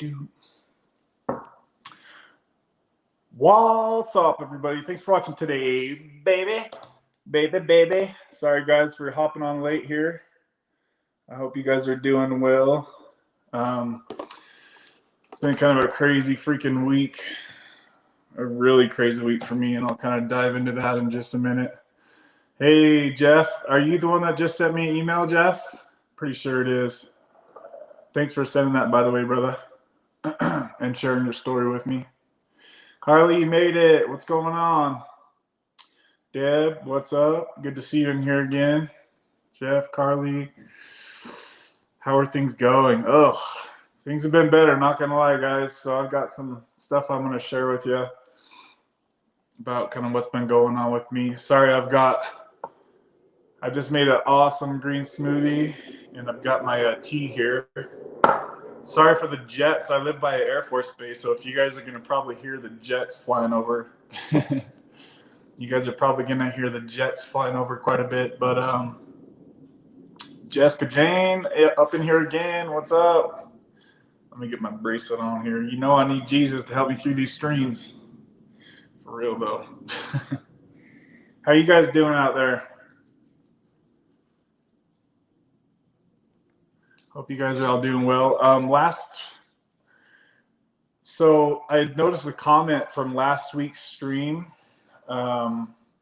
do. What's up, everybody? Thanks for watching today, baby. Sorry, guys, for hopping on late here. I hope you guys are doing well. It's been kind of a crazy freaking week. A really crazy week for me, and I'll kind of dive into that in just a minute. Hey, Jeff, are you the one that just sent me an email, Jeff? Pretty sure it is. Thanks for sending that, by the way, brother, and sharing your story with me. Carly, you made it. What's going on? Deb, what's up? Good to see you in here again. Jeff, Carly, how are things going? Oh, things have been better, not gonna lie, guys. So I've got some stuff I'm gonna share with you about kind of what's been going on with me. Sorry, I just made an awesome green smoothie, and I've got my tea here. Sorry for the jets. I live by an Air Force base, so if you guys are going to probably hear the jets flying over, you guys are probably going to hear the jets flying over quite a bit. But Jessica Jane, up in here again. What's up? Let me get my bracelet on here. You know I need Jesus to help me through these streams. For real, though. How you guys doing out there? Hope you guys are all doing well. So I noticed a comment from last week's stream.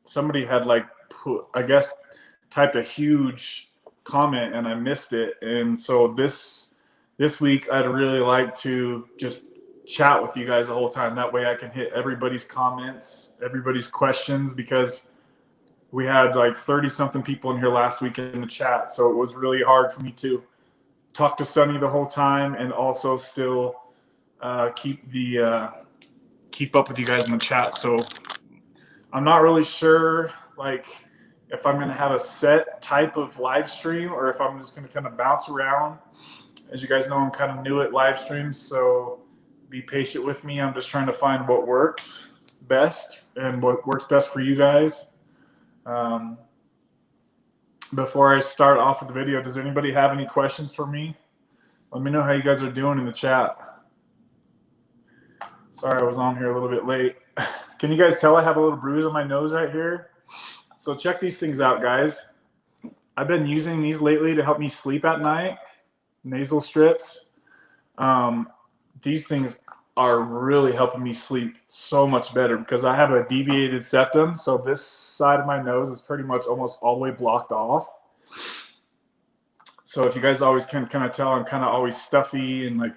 Somebody had typed a huge comment and I missed it. And so this week I'd really like to just chat with you guys the whole time. That way I can hit everybody's comments, everybody's questions, because we had like 30 something people in here last week in the chat. So it was really hard for me to talk to Sunny the whole time and also still keep up with you guys in the chat. So I'm not really sure if I'm gonna have a set type of live stream or if I'm just gonna kind of bounce around. As you guys know, I'm kind of new at live streams, so be patient with me. I'm just trying to find what works best and what works best for you guys. Before I start off with the video, does anybody have any questions for me? Let me know how you guys are doing in the chat. Sorry, I was on here a little bit late. Can you guys tell I have a little bruise on my nose right here? So check these things out, guys. I've been using these lately to help me sleep at night. Nasal Strips. These things are really helping me sleep so much better because I have a deviated septum. So this side of my nose is pretty much almost all the way blocked off. So if you guys always can kind of tell, I'm kind of always stuffy and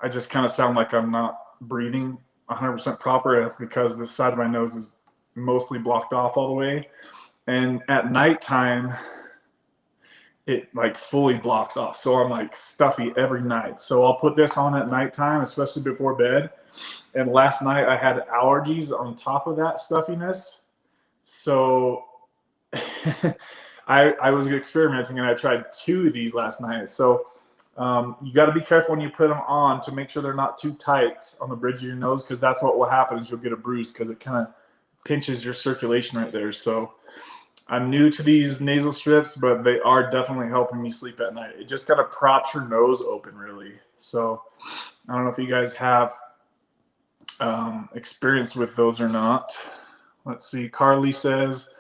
I just kind of sound like I'm not breathing 100% proper. And it's because this side of my nose is mostly blocked off all the way. And at nighttime, it fully blocks off. So I'm stuffy every night. So I'll put this on at nighttime, especially before bed. And last night I had allergies on top of that stuffiness. So I was experimenting and I tried 2 of these last night. So you got to be careful when you put them on to make sure they're not too tight on the bridge of your nose, because that's what will happen is you'll get a bruise because it kind of pinches your circulation right there. So I'm new to these nasal strips, but they are definitely helping me sleep at night. It just kind of props your nose open, really. So I don't know if you guys have experience with those or not. Let's see. Carly says,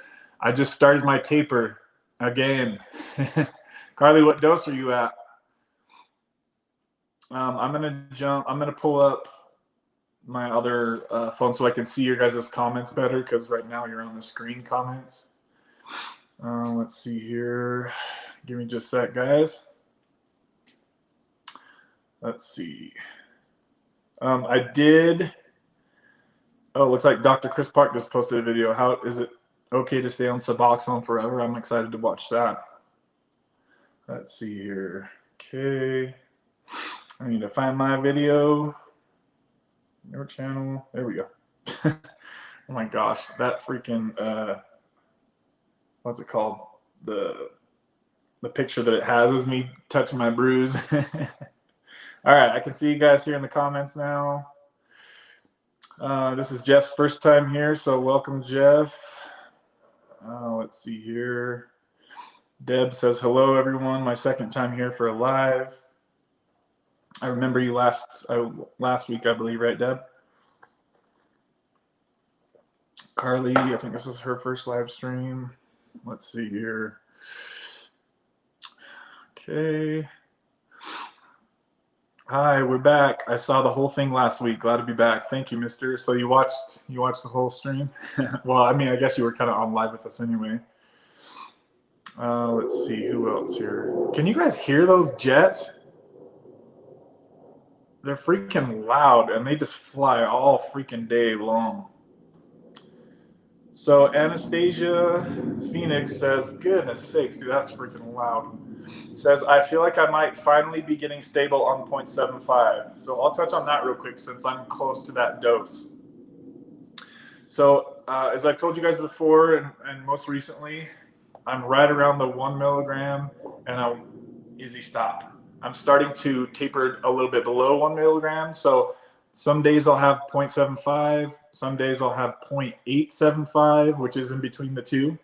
I just started my taper again. Carly, what dose are you at? I'm gonna pull up my other phone so I can see your guys' comments better, because right now you're on the screen comments. Let's see here. Give me just a sec, guys. Let's see. I did. Oh, looks like Dr. Chris Park just posted a video. How is it okay to stay on Suboxone forever? I'm excited to watch that. Let's see here. Okay. I need to find my video. Your channel. There we go. Oh my gosh, that freaking what's it called? The picture that it has is me touching my bruise. All right, I can see you guys here in the comments now. This is Jeff's first time here, so welcome, Jeff. Let's see here. Deb says, hello, everyone. My second time here for a live. I remember you last week, I believe, right, Deb? Carly, I think this is her first live stream. Let's see here. Okay. Hi, we're back. I saw the whole thing last week. Glad to be back. Thank you, mister. So you watched the whole stream? Well, I mean, I guess you were kind of on live with us anyway. Let's see, who else here? Can you guys hear those jets? They're freaking loud, and they just fly all freaking day long. So Anastasia Phoenix says, goodness sakes, dude, that's freaking loud. Says, I feel like I might finally be getting stable on 0.75. So I'll touch on that real quick since I'm close to that dose. So as I've told you guys before and most recently, I'm right around the 1 milligram and I'll easy stop. I'm starting to taper a little bit below 1 milligram. So some days I'll have 0.75. Some days I'll have 0.875, which is in between the two.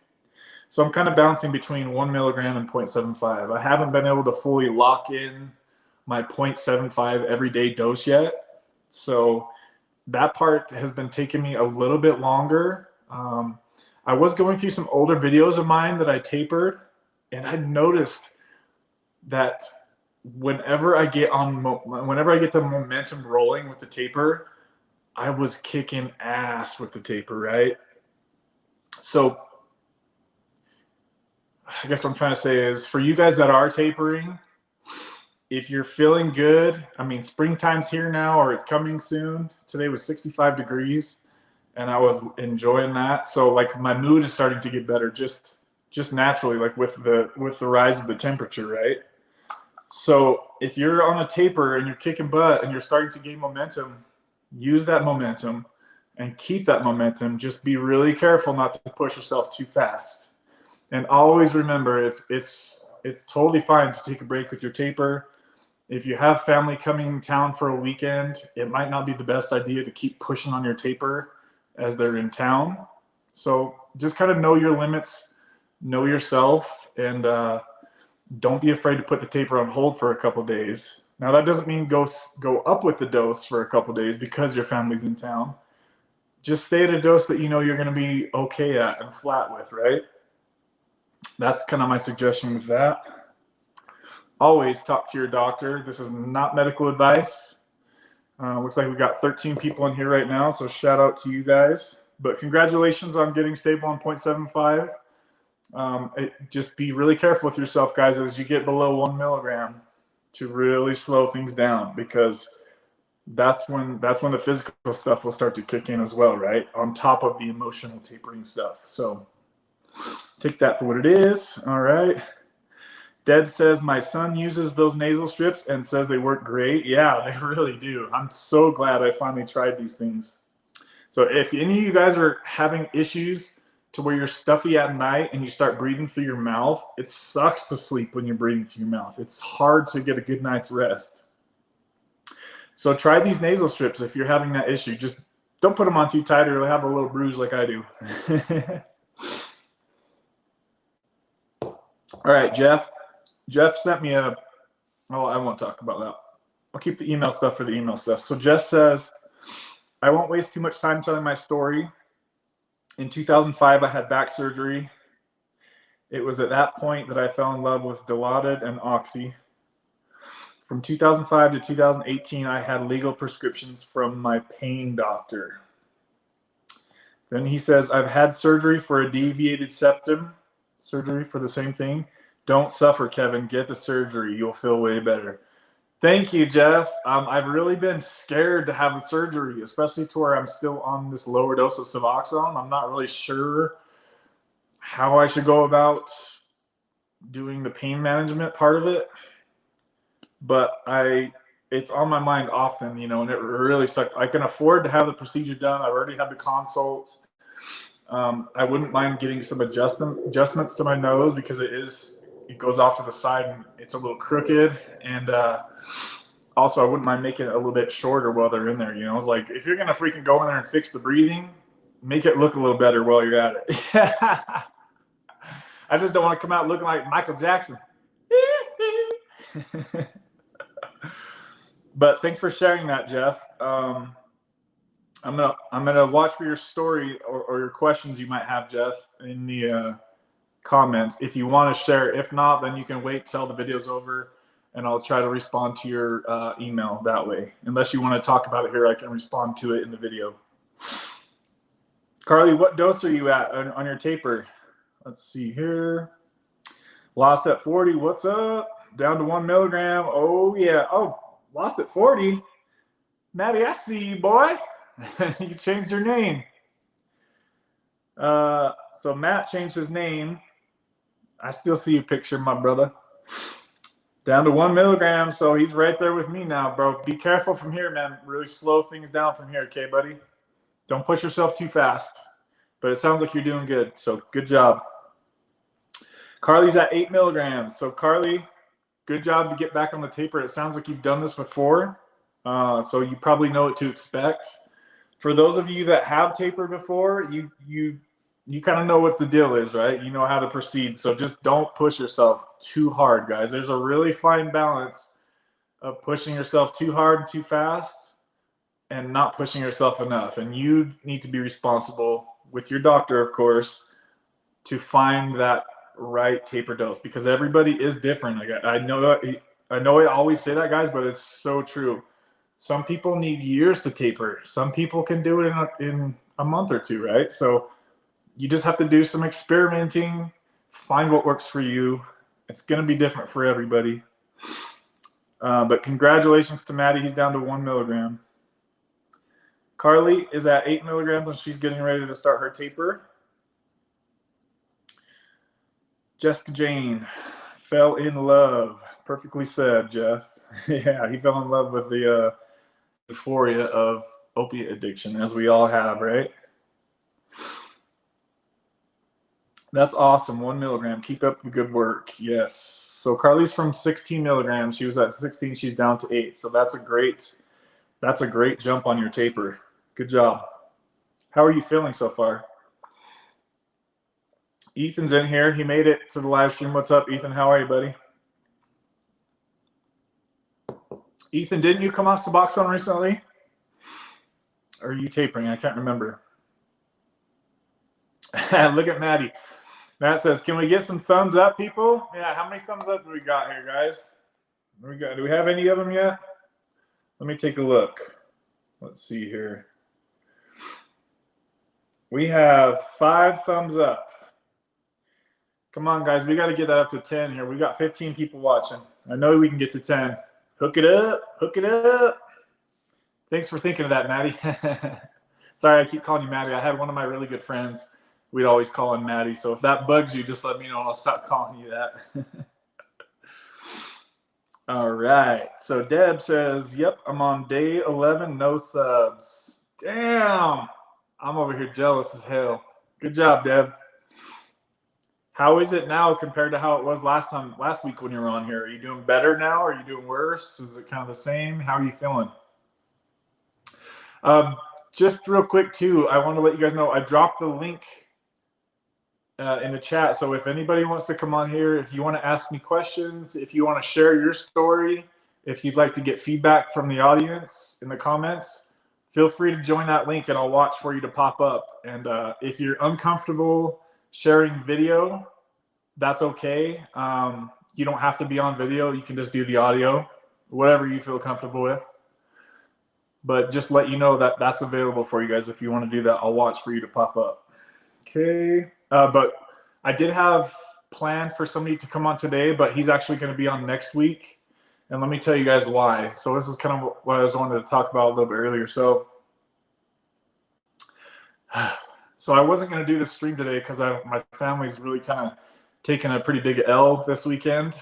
So I'm kind of bouncing between 1 milligram and 0.75. I haven't been able to fully lock in my 0.75 everyday dose yet. So that part has been taking me a little bit longer. I was going through some older videos of mine that I tapered, and I noticed that whenever I get the momentum rolling with the taper, I was kicking ass with the taper, right? So I guess what I'm trying to say is, for you guys that are tapering, if you're feeling good, I mean, springtime's here now, or it's coming soon. Today was 65 degrees, and I was enjoying that. So like my mood is starting to get better just naturally, like with the rise of the temperature, right? So if you're on a taper and you're kicking butt and you're starting to gain momentum, use that momentum and keep that momentum. Just be really careful not to push yourself too fast. And always remember, it's totally fine to take a break with your taper. If you have family coming in town for a weekend, it might not be the best idea to keep pushing on your taper as they're in town. So just kind of know your limits, know yourself, and don't be afraid to put the taper on hold for a couple days. Now that doesn't mean go up with the dose for a couple days because your family's in town. Just stay at a dose that you know you're going to be okay at and flat with, right? That's kind of my suggestion with that. Always talk to your doctor. This is not medical advice. Looks like we've got 13 people in here right now, so shout out to you guys. But congratulations on getting stable on 0.75. Just be really careful with yourself, guys, as you get below 1 milligram to really slow things down, because that's when the physical stuff will start to kick in as well, right? On top of the emotional tapering stuff. So take that for what it is. All right. Deb says, my son uses those nasal strips and says they work great. Yeah, they really do. I'm so glad I finally tried these things. So if any of you guys are having issues to where you're stuffy at night and you start breathing through your mouth, it sucks to sleep when you're breathing through your mouth. It's hard to get a good night's rest. So try these nasal strips if you're having that issue. Just don't put them on too tight or you'll have a little bruise like I do. All right, Jeff. Jeff sent me I won't talk about that. I'll keep the email stuff for the email stuff. So Jess says, I won't waste too much time telling my story. In 2005, I had back surgery. It was at that point that I fell in love with Dilaudid and Oxy. From 2005 to 2018, I had legal prescriptions from my pain doctor. Then he says, I've had surgery for a deviated septum, surgery for the same thing. Don't suffer, Kevin. Get the surgery. You'll feel way better. Thank you, Jeff. I've really been scared to have the surgery, especially to where I'm still on this lower dose of Suboxone. I'm not really sure how I should go about doing the pain management part of it, but it's on my mind often, and it really sucks. I can afford to have the procedure done. I've already had the consult. I wouldn't mind getting some adjustments to my nose because it goes off to the side and it's a little crooked. And also, I wouldn't mind making it a little bit shorter while they're in there. It's like, if you're going to freaking go in there and fix the breathing, make it look a little better while you're at it. I just don't want to come out looking like Michael Jackson. But thanks for sharing that, Jeff. I'm gonna watch for your story or your questions you might have, Jeff, in the comments if you want to share. If not, then you can wait till the video's over, and I'll try to respond to your email that way. Unless you want to talk about it here, I can respond to it in the video. Carly, what dose are you at on your taper? Let's see here. Lost at 40. What's up? Down to 1 milligram. Oh, yeah. Oh, lost at 40. Maddie, I see you, boy. You changed your name. So Matt changed his name. I still see your picture, my brother. Down to 1 milligram. So he's right there with me now, bro. Be careful from here, man. Really slow things down from here, okay, buddy? Don't push yourself too fast. But it sounds like you're doing good. So good job. Carly's at 8 milligrams. So Carly, good job to get back on the taper. It sounds like you've done this before. So you probably know what to expect. For those of you that have tapered before, you kind of know what the deal is, right? You know how to proceed. So just don't push yourself too hard, guys. There's a really fine balance of pushing yourself too hard and too fast and not pushing yourself enough. And you need to be responsible with your doctor, of course, to find that right taper dose, because everybody is different. I know I always say that, guys, but it's so true. Some people need years to taper. Some people can do it in a month or two, right? So you just have to do some experimenting, find what works for you. It's going to be different for everybody. But congratulations to Maddie. He's down to 1 milligram. Carly is at 8 milligrams and she's getting ready to start her taper. Jessica Jane fell in love. Perfectly said, Jeff. Yeah, he fell in love with the euphoria of opiate addiction, as we all have, right? That's awesome. 1 milligram. Keep up the good work. Yes. So Carly's from 16 milligrams. She was at 16. She's down to 8. So that's a great jump on your taper. Good job. How are you feeling so far? Ethan's in here. He made it to the live stream. What's up, Ethan? How are you, buddy? Ethan, didn't you come off Suboxone recently? Or are you tapering? I can't remember. Look at Maddie. Matt says, can we get some thumbs up, people? Yeah, how many thumbs up do we got here, guys? Do we have any of them yet? Let me take a look. Let's see here. We have 5 thumbs up. Come on, guys. We got to get that up to 10 here. We got 15 people watching. I know we can get to 10. Hook it up. Hook it up. Thanks for thinking of that, Maddie. Sorry, I keep calling you Maddie. I had one of my really good friends. We'd always call him Maddie. So if that bugs you, just let me know and I'll stop calling you that. All right. So Deb says, yep, I'm on day 11, no subs. Damn. I'm over here jealous as hell. Good job, Deb. How is it now compared to how it was last week when you were on here? Are you doing better now? Are you doing worse? Is it kind of the same? How are you feeling? Just real quick too, I want to let you guys know I dropped the link in the chat. So if anybody wants to come on here, if you want to ask me questions, if you want to share your story, if you'd like to get feedback from the audience in the comments, feel free to join that link and I'll watch for you to pop up. And if you're uncomfortable sharing video, that's okay. You don't have to be on video. You can just do the audio, whatever you feel comfortable with. But just let you know that that's available for you guys. If you want to do that, I'll watch for you to pop up. Okay. But I did have planned for somebody to come on today, but he's actually going to be on next week. And let me tell you guys why. So this is kind of what I was wanting to talk about a little bit earlier. So I wasn't going to do this stream today because my family's really kind of taken a pretty big L this weekend.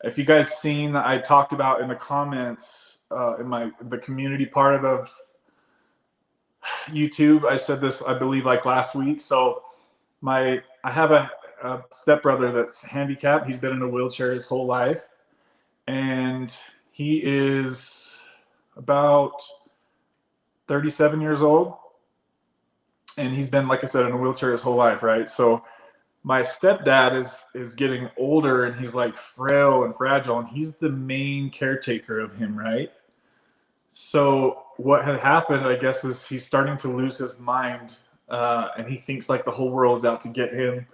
If you guys seen, I talked about in the comments in the community part of YouTube, I said this, I believe, like last week. So I have a stepbrother that's handicapped. He's been in a wheelchair his whole life, and he is about 37 years old, and he's been, like I said, in a wheelchair his whole life, right? So my stepdad is getting older, and he's like frail and fragile, and he's the main caretaker of him, right? So what had happened, I guess, is he's starting to lose his mind, and he thinks like the whole world is out to get him.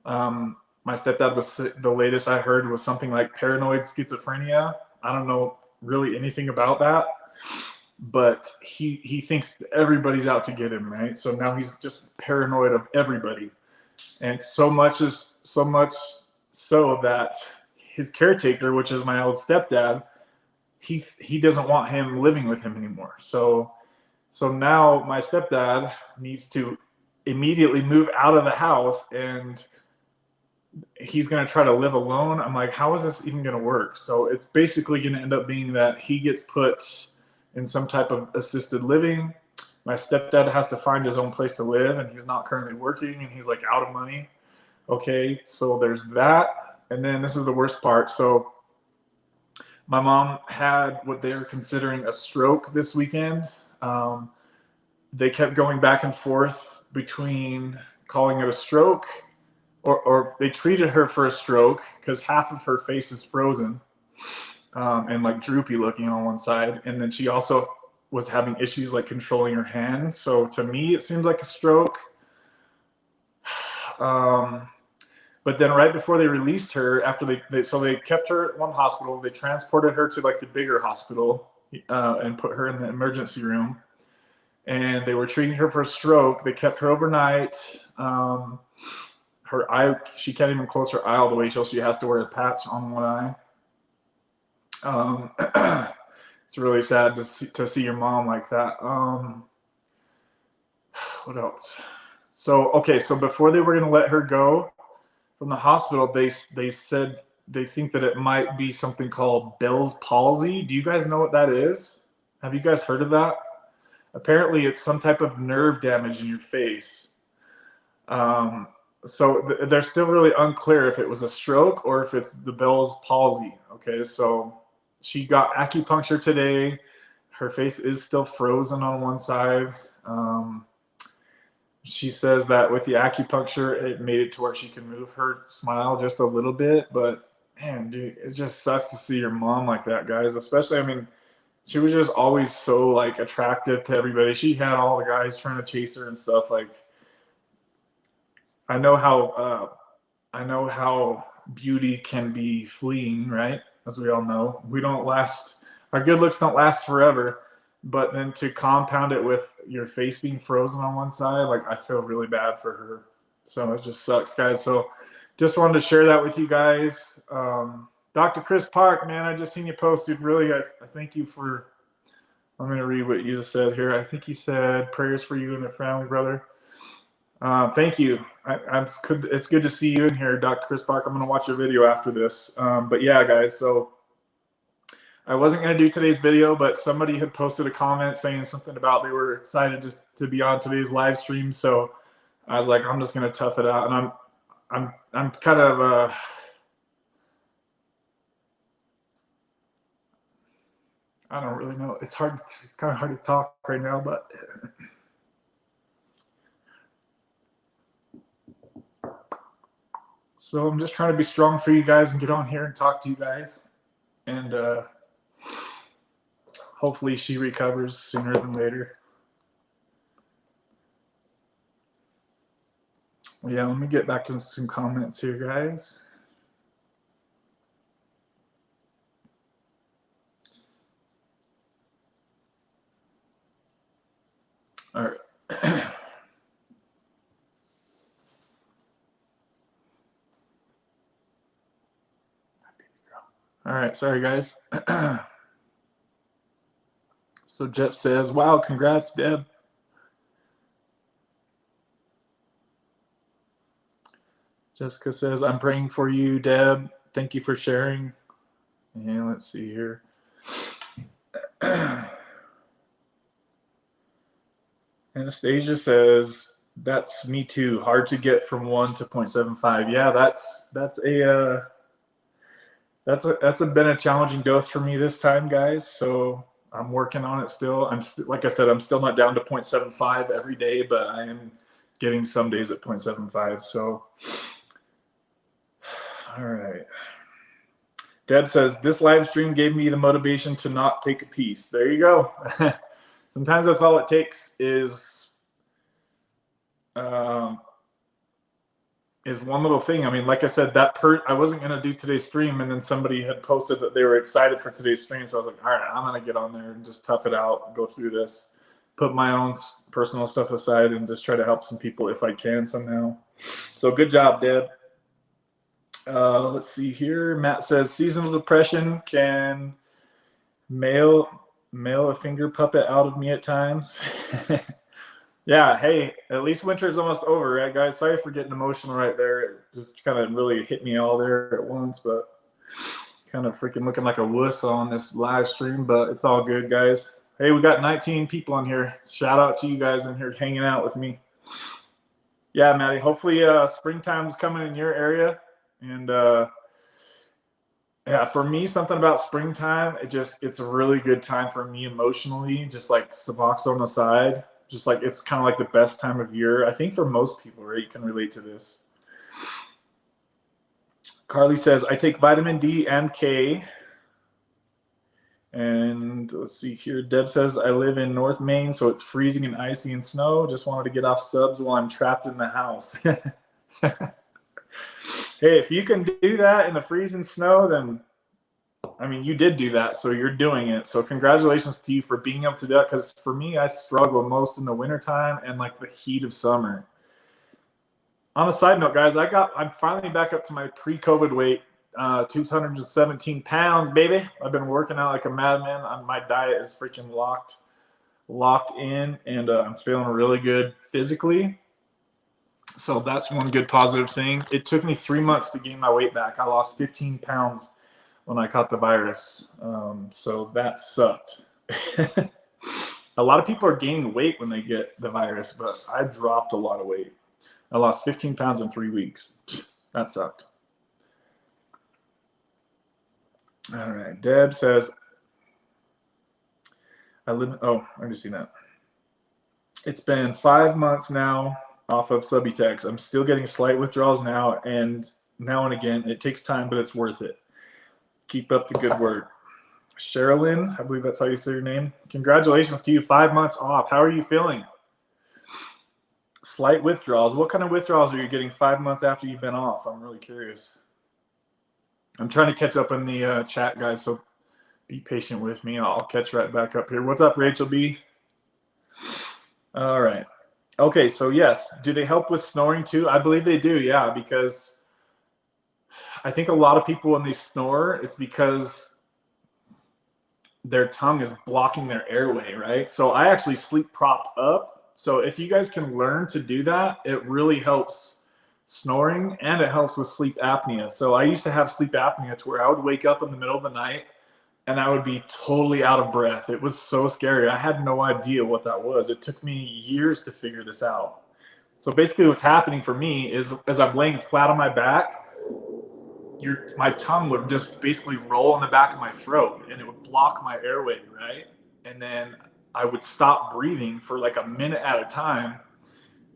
My stepdad was, the latest I heard was something like paranoid schizophrenia. I don't know really anything about that, but he thinks everybody's out to get him, right? So now he's just paranoid of everybody. And so much so that his caretaker, which is my old stepdad, he doesn't want him living with him anymore. So now my stepdad needs to immediately move out of the house, and he's going to try to live alone. I'm like, how is this even going to work? So it's basically going to end up being that he gets put in some type of assisted living. My stepdad has to find his own place to live, and he's not currently working, and he's like out of money. Okay, so there's that. And then this is the worst part. So my mom had what they were considering a stroke this weekend. They kept going back and forth between calling it a stroke, or they treated her for a stroke because half of her face is frozen and like droopy looking on one side. And then she also was having issues like controlling her hand. So to me, it seems like a stroke. But then right before they released her, after they kept her at one hospital, they transported her to like the bigger hospital and put her in the emergency room. And they were treating her for a stroke. They kept her overnight. Her eye, she can't even close her eye all the way, so she has to wear a patch on one eye. It's really sad to see your mom like that. What else? So before they were going to let her go from the hospital, they said they think that it might be something called Bell's palsy. Do you guys know what that is? Have you guys heard of that? Apparently, it's some type of nerve damage in your face. So they're still really unclear if it was a stroke or if it's the Bell's palsy. Okay, so she got acupuncture today. Her face is still frozen on one side. She says that with the acupuncture, it made it to where she can move her smile just a little bit. But man, dude, it just sucks to see your mom like that, guys. Especially, I mean, she was just always so like attractive to everybody. She had all the guys trying to chase her and stuff. Like, I know how beauty can be fleeting, right? As we all know, we don't last. Our good looks don't last forever. But then to compound it with your face being frozen on one side, like, I feel really bad for her. So it just sucks, guys. So just wanted to share that with you guys. Dr. Chris Park, man, I just seen you posted. Really, I thank you for. I'm going to read what you just said here. I think you said prayers for you and the family, brother. Thank you. It's good to see you in here, Dr. Chris Park. I'm going to watch your video after this. But yeah, guys, so I wasn't going to do today's video, but somebody had posted a comment saying something about they were excited just to be on today's live stream. So I was like, I'm just going to tough it out. And I'm kind of, I don't really know. It's kind of hard to talk right now, but so I'm just trying to be strong for you guys and get on here and talk to you guys. And hopefully she recovers sooner than later. Well, yeah, let me get back to some comments here, guys. All right. All right, sorry, guys. So Jeff says, wow, congrats, Deb. Jessica says, I'm praying for you, Deb. Thank you for sharing. And let's see here. Anastasia says, that's me too. Hard to get from 1 to 0.75. Yeah, that's been a challenging dose for me this time, guys. So I'm working on it still. Like I said, I'm still not down to 0.75 every day, but I am getting some days at 0.75. So All right. Deb says, this live stream gave me the motivation to not take a piece. There you go. Sometimes that's all it takes is one little thing. I mean, like I said, I wasn't going to do today's stream, and then somebody had posted that they were excited for today's stream. So I was like, all right, I'm going to get on there and just tough it out, go through this, put my own personal stuff aside, and just try to help some people if I can somehow. So good job, Deb. Let's see here. Matt says, seasonal depression can mail a finger puppet out of me at times. Yeah, hey, at least winter's almost over, right, guys? Sorry for getting emotional right there. It just kind of really hit me all there at once, but kind of freaking looking like a wuss on this live stream, but it's all good, guys. Hey, we got 19 people on here. Shout out to you guys in here hanging out with me. Yeah, Maddie, hopefully springtime's coming in your area. And yeah, for me, something about springtime, it's a really good time for me emotionally, just like Suboxone aside, just like it's kind of like the best time of year. I think for most people, right, you can relate to this. Carly says, I take vitamin D and K. And let's see here. Deb says, I live in North Maine, so it's freezing and icy and snow. Just wanted to get off subs while I'm trapped in the house. Hey, if you can do that in the freezing snow, then, I mean, you did do that, so you're doing it. So congratulations to you for being able to do that, because for me, I struggle most in the wintertime and like the heat of summer. On a side note, guys, I'm finally back up to my pre-COVID weight, 217 pounds, baby. I've been working out like a madman. My diet is freaking locked in, and I'm feeling really good physically. So that's one good positive thing. It took me 3 months to gain my weight back. I lost 15 pounds when I caught the virus. So that sucked. A lot of people are gaining weight when they get the virus, but I dropped a lot of weight. I lost 15 pounds in 3 weeks. That sucked. All right. Deb says, I already seen that. It's been 5 months now off of Subutex. I'm still getting slight withdrawals now and again. It takes time, but it's worth it. Keep up the good work. Sherilyn, I believe that's how you say your name. Congratulations to you. 5 months off. How are you feeling? Slight withdrawals. What kind of withdrawals are you getting 5 months after you've been off? I'm really curious. I'm trying to catch up in the chat, guys, so be patient with me. I'll catch right back up here. What's up, Rachel B? All right. Okay, so yes, do they help with snoring too? I believe they do, yeah, because I think a lot of people when they snore, it's because their tongue is blocking their airway, right? So I actually sleep propped up. So if you guys can learn to do that, it really helps snoring and it helps with sleep apnea. So I used to have sleep apnea to where I would wake up in the middle of the night and I would be totally out of breath. It was so scary. I had no idea what that was. It took me years to figure this out. So basically what's happening for me is as I'm laying flat on my back, my tongue would just basically roll in the back of my throat and it would block my airway, right? And then I would stop breathing for like a minute at a time.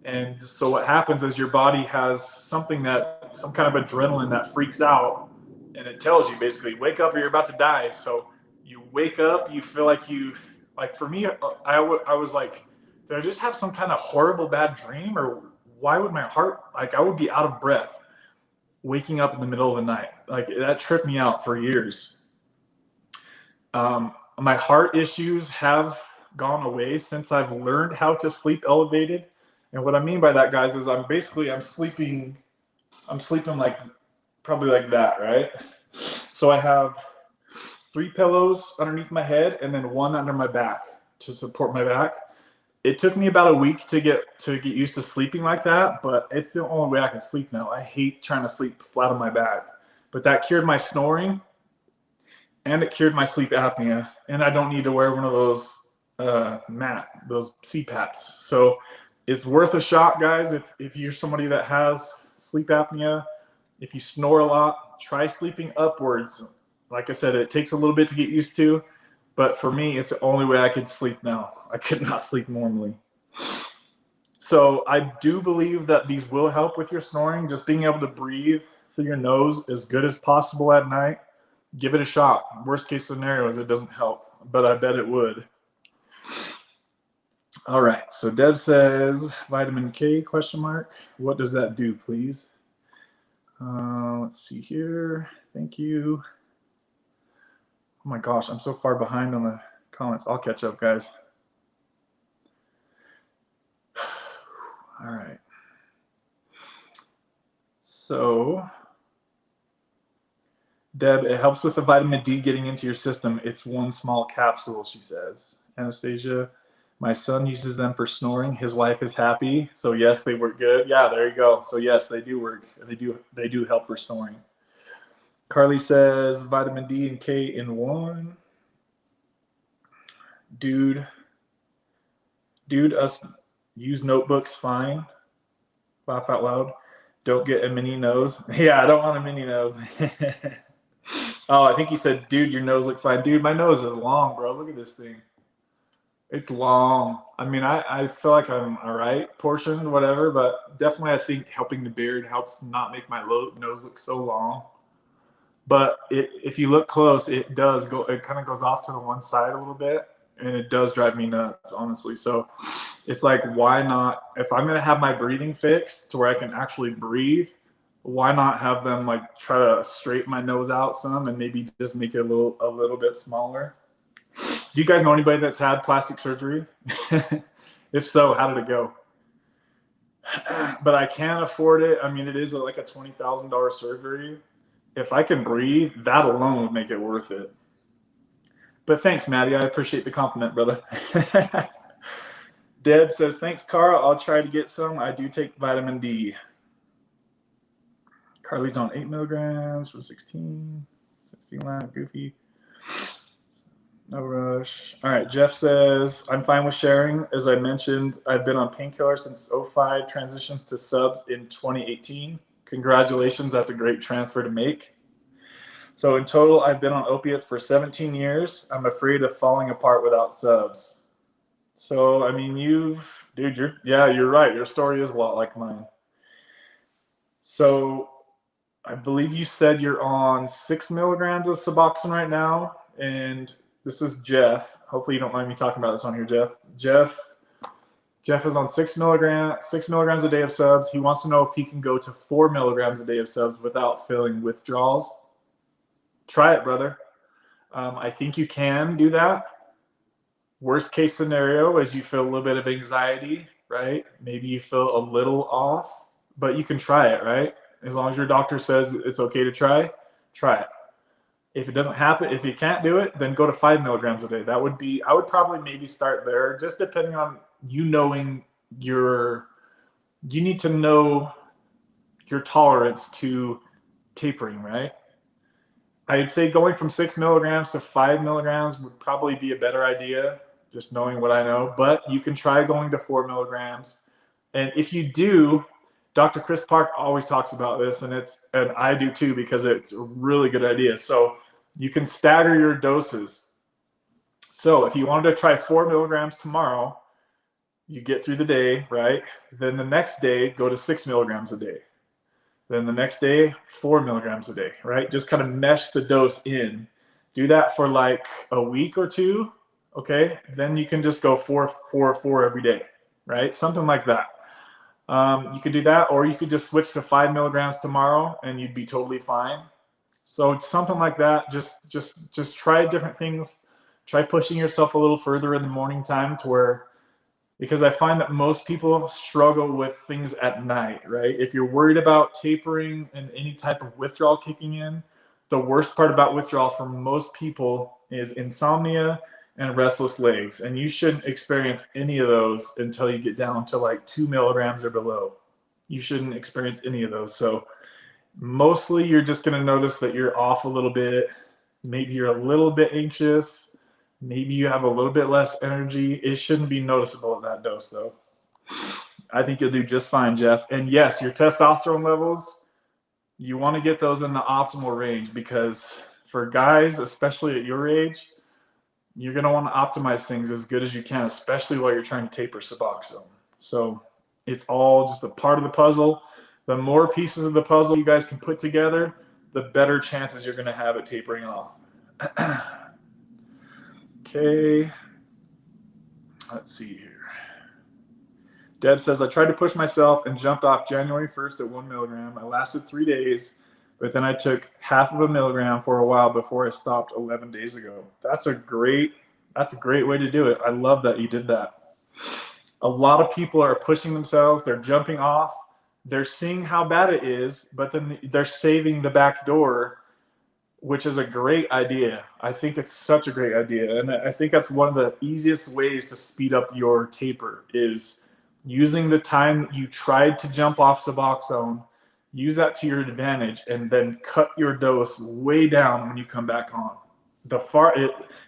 And so what happens is your body has some kind of adrenaline that freaks out. And it tells you basically, wake up or you're about to die. So you wake up, you feel like for me, I was like, did I just have some kind of horrible bad dream? Or why would my heart, I would be out of breath waking up in the middle of the night. Like that tripped me out for years. My heart issues have gone away since I've learned how to sleep elevated. And what I mean by that, guys, is I'm sleeping like probably like that, right? So I have 3 pillows underneath my head and then 1 under my back to support my back. It took me about a week to get used to sleeping like that, but it's the only way I can sleep now. I hate trying to sleep flat on my back, but that cured my snoring and it cured my sleep apnea. And I don't need to wear one of those those CPAPs. So it's worth a shot, guys. If you're somebody that has sleep apnea, if you snore a lot, try sleeping upwards. Like I said, it takes a little bit to get used to, but for me, it's the only way I could sleep now. I could not sleep normally. So I do believe that these will help with your snoring, just being able to breathe through your nose as good as possible at night, give it a shot. Worst case scenario is it doesn't help, but I bet it would. All right, so Deb says vitamin K question mark. What does that do, please? Let's see here. Thank you. Oh my gosh, I'm so far behind on the comments. I'll catch up, guys. All right. So, Deb, it helps with the vitamin D getting into your system. It's one small capsule, she says. Anastasia, my son uses them for snoring. His wife is happy. So yes, they work good. Yeah, there you go. So yes, they do work. They do help for snoring. Carly says vitamin D and K in one. Dude, us use notebooks fine. Laugh out loud. Don't get a mini nose. Yeah, I don't want a mini nose. Oh, I think he said, dude, your nose looks fine. Dude, my nose is long, bro. Look at this thing. It's long. I mean, I feel like I'm all right, portioned, whatever, but definitely I think helping the beard helps not make my nose look so long. But if you look close, it does go, it kind of goes off to the one side a little bit, and it does drive me nuts, honestly. So it's like, why not, if I'm going to have my breathing fixed to where I can actually breathe, why not have them like try to straighten my nose out some and maybe just make it a little bit smaller? Do you guys know anybody that's had plastic surgery? If so, how did it go? But I can't afford it. I mean, it is like a $20,000 surgery. If I can breathe, that alone would make it worth it. But thanks, Maddie. I appreciate the compliment, brother. Deb says, thanks, Carl. I'll try to get some. I do take vitamin D. Carly's on 8 milligrams for 16 lamp, goofy. No rush. All right, Jeff says, I'm fine with sharing. As I mentioned, I've been on painkillers since 05, transitions to subs in 2018. Congratulations, that's a great transfer to make. So in total, I've been on opiates for 17 years. I'm afraid of falling apart without subs. So, I mean, you're right. Your story is a lot like mine. So I believe you said you're on 6 milligrams of Suboxone right now, and this is Jeff. Hopefully you don't mind me talking about this on here, Jeff. Jeff is on 6 milligrams a day of subs. He wants to know if he can go to 4 milligrams a day of subs without feeling withdrawals. Try it, brother. I think you can do that. Worst case scenario is you feel a little bit of anxiety, right? Maybe you feel a little off, but you can try it, right? As long as your doctor says it's okay to try it. If it doesn't happen, if you can't do it, then go to 5 milligrams a day. That would be, I would probably maybe start there, just depending on you knowing you need to know your tolerance to tapering, right? I'd say going from 6 milligrams to 5 milligrams would probably be a better idea, just knowing what I know. But you can try going to 4 milligrams. And if you do, Dr. Chris Park always talks about this, and I do too, because it's a really good idea. So you can stagger your doses. So if you wanted to try 4 milligrams tomorrow, you get through the day, right? Then the next day, go to 6 milligrams a day. Then the next day, 4 milligrams a day, right? Just kind of mesh the dose in. Do that for like a week or two, okay? Then you can just go 4 every day, right? Something like that. You could do that, or you could just switch to 5 milligrams tomorrow and you'd be totally fine. So it's something like that. Just try different things. Try pushing yourself a little further in the morning time to where, because I find that most people struggle with things at night, right? If you're worried about tapering and any type of withdrawal kicking in, the worst part about withdrawal for most people is insomnia and restless legs. And you shouldn't experience any of those until you get down to like 2 milligrams or below. You shouldn't experience any of those. So mostly you're just going to notice that you're off a little bit. Maybe you're a little bit anxious. Maybe you have a little bit less energy. It shouldn't be noticeable at that dose, though. I think you'll do just fine, Jeff. And yes, your testosterone levels, you want to get those in the optimal range, because for guys, especially at your age, you're going to want to optimize things as good as you can, especially while you're trying to taper Suboxone. So it's all just a part of the puzzle. The more pieces of the puzzle you guys can put together, the better chances you're going to have at tapering off. Okay. Let's see here. Deb says, I tried to push myself and jumped off January 1st at 1 milligram. I lasted 3 days, but then I took half of a milligram for a while before I stopped 11 days ago. That's a great way to do it. I love that you did that. A lot of people are pushing themselves. They're jumping off. They're seeing how bad it is, but then they're saving the back door, which is a great idea. I think it's such a great idea. And I think that's one of the easiest ways to speed up your taper is using the time that you tried to jump off Suboxone, use that to your advantage, and then cut your dose way down when you come back on.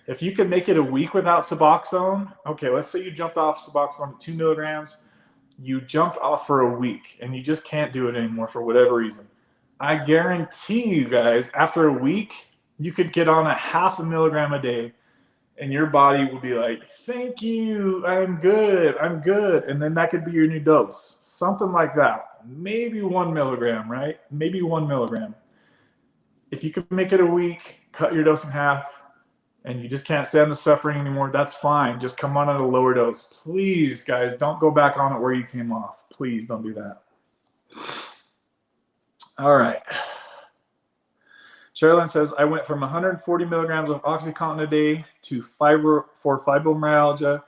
If you can make it a week without Suboxone, okay, let's say you jumped off Suboxone at 2 milligrams, you jumped off for a week, and you just can't do it anymore for whatever reason. I guarantee you guys, after a week, you could get on a half a milligram a day, and your body will be like, thank you, I'm good. And then that could be your new dose. Something like that. Maybe 1 milligram, right? Maybe 1 milligram. If you can make it a week, cut your dose in half, and you just can't stand the suffering anymore, that's fine. Just come on at a lower dose. Please, guys, don't go back on it where you came off. Please don't do that. All right. Sherilyn says, I went from 140 milligrams of OxyContin a day for fibromyalgia.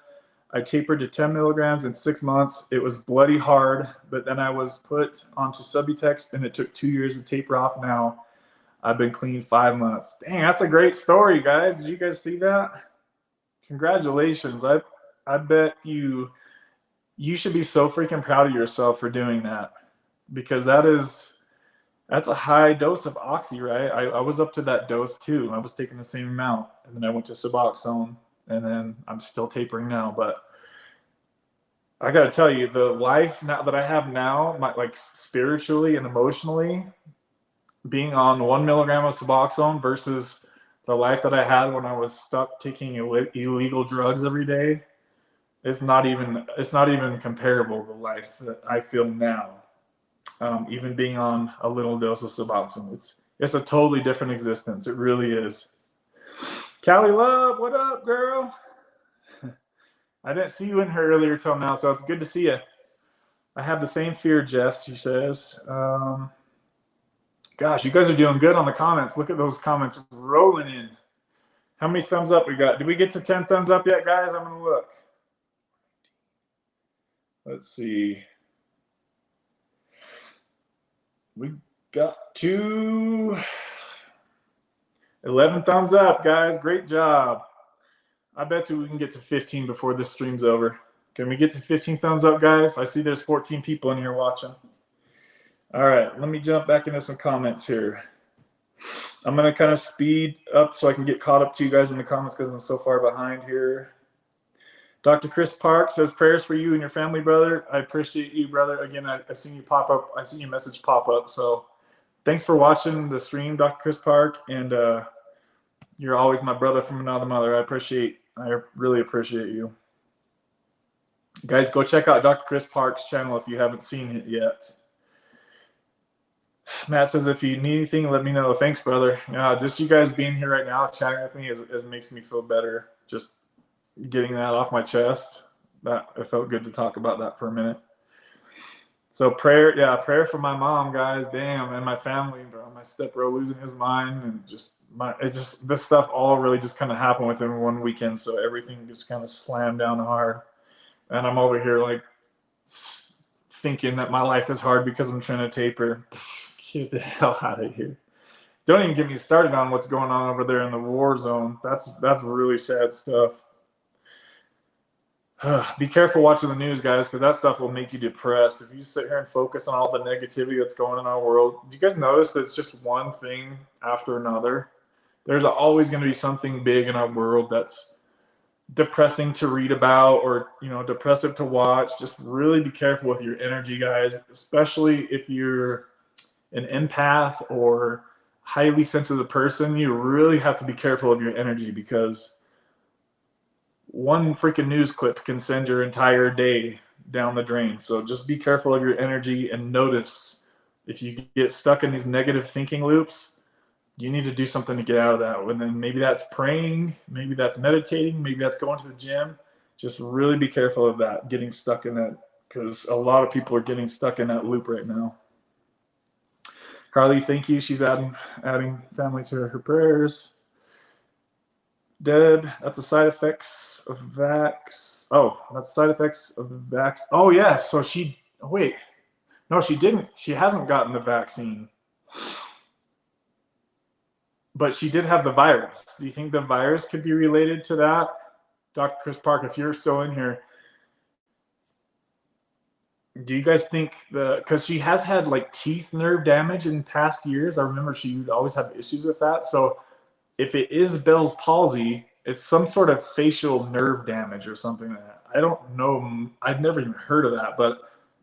I tapered to 10 milligrams in 6 months. It was bloody hard, but then I was put onto Subutex, and it took 2 years to taper off now. I've been clean 5 months. Dang, that's a great story, guys. Did you guys see that? Congratulations. I bet you should be so freaking proud of yourself for doing that, because that's a high dose of Oxy, right? I was up to that dose too. I was taking the same amount, and then I went to Suboxone, and then I'm still tapering now. But I got to tell you, the life now that I have now, like spiritually and emotionally, being on 1 milligram of Suboxone versus the life that I had when I was stuck taking illegal drugs every day, it's not even comparable to the life that I feel now. Even being on a little dose of Suboxone, it's a totally different existence. It really is. Callie Love, what up, girl? I didn't see you in here earlier till now, so it's good to see you. I have the same fear, Jeff, she says. Gosh, you guys are doing good on the comments. Look at those comments rolling in. How many thumbs up we got? Did we get to 10 thumbs up yet, guys? I'm going to look. Let's see. We got to 11 thumbs up, guys. Great job. I bet you we can get to 15 before this stream's over. Can we get to 15 thumbs up, guys? I see there's 14 people in here watching. All right, let me jump back into some comments here. I'm going to kind of speed up so I can get caught up to you guys in the comments because I'm so far behind here. Dr. Chris Park says, prayers for you and your family, brother. I appreciate you, brother. Again, I seen you pop up. I seen your message pop up. So thanks for watching the stream, Dr. Chris Park. And you're always my brother from another mother. I really appreciate you. Guys, go check out Dr. Chris Park's channel if you haven't seen it yet. Matt says, if you need anything, let me know. Thanks, brother. Just you guys being here right now, chatting with me, makes me feel better. Just getting that off my chest. That it felt good to talk about that for a minute. So prayer for my mom, guys. Damn, and my family, bro. My step-bro losing his mind, and this stuff all really just kind of happened within one weekend. So everything just kind of slammed down hard, and I'm over here like thinking that my life is hard because I'm trying to taper. Get the hell out of here. Don't even get me started on what's going on over there in the war zone. That's really sad stuff. Be careful watching the news, guys, because that stuff will make you depressed. If you sit here and focus on all the negativity that's going on in our world, do you guys notice that it's just one thing after another? There's always going to be something big in our world that's depressing to read about or, depressive to watch. Just really be careful with your energy, guys, especially if you're an empath or highly sensitive person. You really have to be careful of your energy because one freaking news clip can send your entire day down the drain. So just be careful of your energy and notice if you get stuck in these negative thinking loops, you need to do something to get out of that. And then maybe that's praying, maybe that's meditating, maybe that's going to the gym. Just really be careful of that, getting stuck in that, because a lot of people are getting stuck in that loop right now. Carly, thank you. She's adding family to her prayers. Deb, that's the side effects of vax. Oh, that's side effects of vax. Oh, yeah. So wait. No, she didn't. She hasn't gotten the vaccine. But she did have the virus. Do you think the virus could be related to that? Dr. Chris Park, if you're still in here, do you guys think because she has had like teeth nerve damage in past years. I remember she would always have issues with that. So if it is Bell's palsy, it's some sort of facial nerve damage or something like that. I don't know. I've never even heard of that, but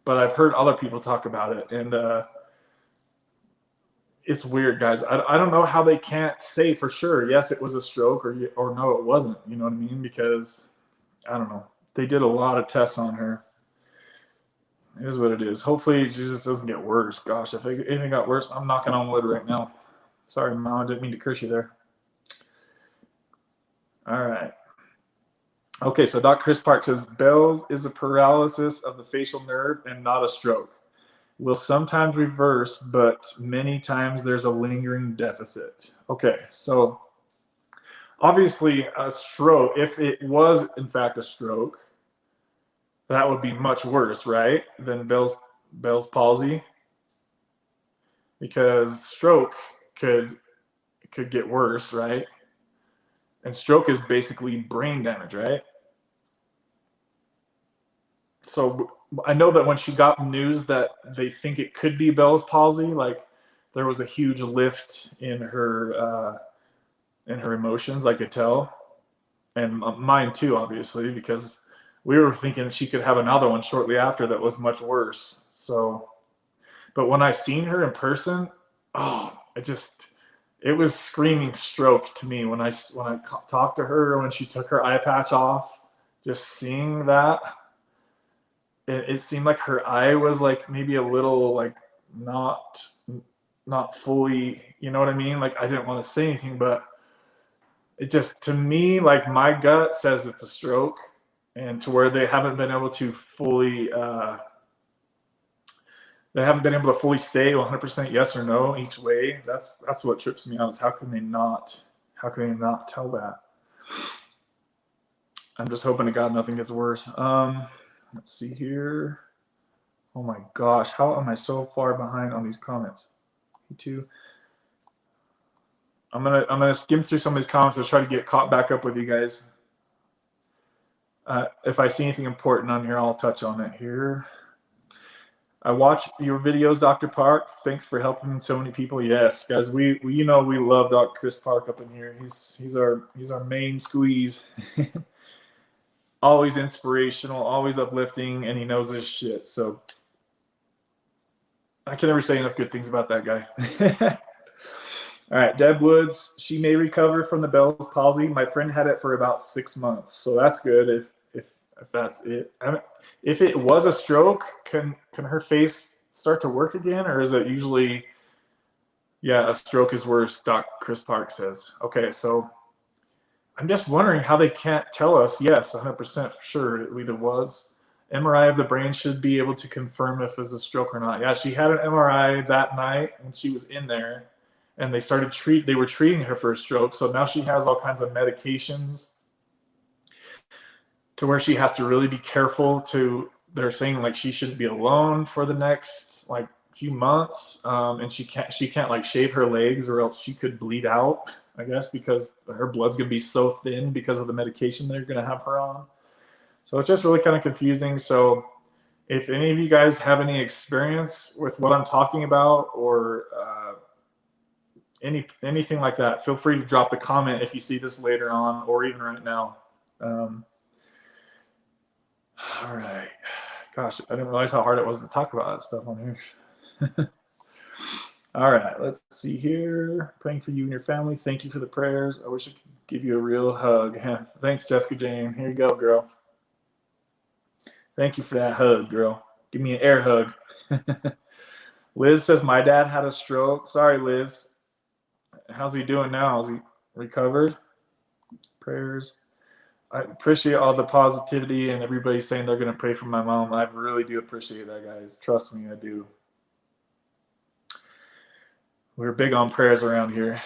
I've heard other people talk about it. And it's weird, guys. I don't know how they can't say for sure, yes, it was a stroke, or no, it wasn't. You know what I mean? Because, I don't know. They did a lot of tests on her. It is what it is. Hopefully, it just doesn't get worse. Gosh, if anything got worse, I'm knocking on wood right now. Sorry, Mom. I didn't mean to curse you there. All right. Okay, so Dr. Chris Park says, Bell's is a paralysis of the facial nerve and not a stroke. Will sometimes reverse, but many times there's a lingering deficit. Okay, so obviously a stroke, if it was in fact a stroke, that would be much worse, right, than Bell's palsy, because stroke could get worse, right? And stroke is basically brain damage, right? So I know that when she got the news that they think it could be Bell's palsy, like there was a huge lift in her emotions. I could tell, and mine too, obviously, because we were thinking she could have another one shortly after that was much worse. So, but when I seen her in person, oh, it was screaming stroke to me when I talked to her, when she took her eye patch off. Just seeing that. It seemed like her eye was like maybe a little like not fully, you know what I mean? Like I didn't want to say anything, but it just, to me, like my gut says it's a stroke, and to where they haven't been able to fully say 100% yes or no each way. That's what trips me out, is how can they not tell that? I'm just hoping to God nothing gets worse. Let's see here. Oh my gosh, how am I so far behind on these comments? Me too. I'm gonna skim through some of these comments to try to get caught back up with you guys. If I see anything important on here, I'll touch on it here. I watch your videos, Dr. Park. Thanks for helping so many people. Yes, guys, we love Dr. Chris Park up in here. He's our main squeeze. Always inspirational, always uplifting, and he knows his shit. So I can never say enough good things about that guy. All right, Deb Woods, she may recover from the Bell's palsy. My friend had it for about 6 months, so that's good. If that's it. I mean, if it was a stroke, can her face start to work again, or is it usually? Yeah, a stroke is worse. Doc Chris Park says. Okay, so I'm just wondering how they can't tell us, yes, 100% for sure it either was. MRI of the brain should be able to confirm if it's a stroke or not. Yeah, she had an MRI that night when she was in there, and they were treating her for a stroke. So now she has all kinds of medications to where she has to really be careful. They're saying like she shouldn't be alone for the next like few months, and she can't like shave her legs, or else she could bleed out, I guess, because her blood's gonna be so thin because of the medication they're gonna have her on. So it's just really kind of confusing. So if any of you guys have any experience with what I'm talking about, or anything like that, feel free to drop a comment if you see this later on, or even right now. All right. Gosh, I didn't realize how hard it was to talk about that stuff on here. All right, let's see here. Praying for you and your family. Thank you for the prayers. I wish I could give you a real hug. Thanks, Jessica Jane. Here you go, girl. Thank you for that hug, girl. Give me an air hug. Liz says, my dad had a stroke. Sorry, Liz. How's he doing now? Is he recovered? Prayers. I appreciate all the positivity and everybody saying they're going to pray for my mom. I really do appreciate that, guys. Trust me, I do. We're big on prayers around here.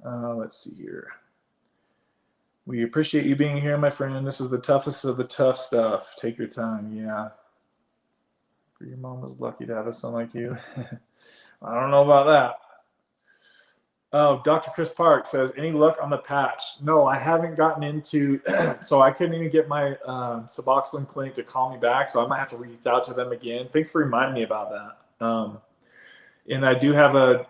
Let's see here. We appreciate you being here, my friend. This is the toughest of the tough stuff. Take your time. Yeah. Your mom was lucky to have a son like you. I don't know about that. Oh, Dr. Chris Park says, any luck on the patch? No, I haven't gotten into, so I couldn't even get my Suboxone clinic to call me back, so I might have to reach out to them again. Thanks for reminding me about that. And I do have a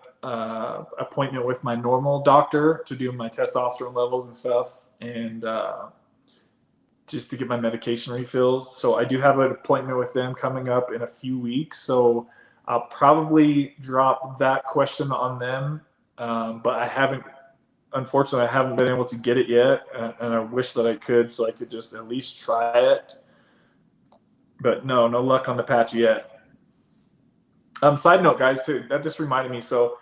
appointment with my normal doctor to do my testosterone levels and stuff, and just to get my medication refills. So I do have an appointment with them coming up in a few weeks, so I'll probably drop that question on them. But I haven't, unfortunately, I haven't been able to get it yet, and I wish that I could, so I could just at least try it. But no luck on the patch yet. Side note, guys, too, that just reminded me. So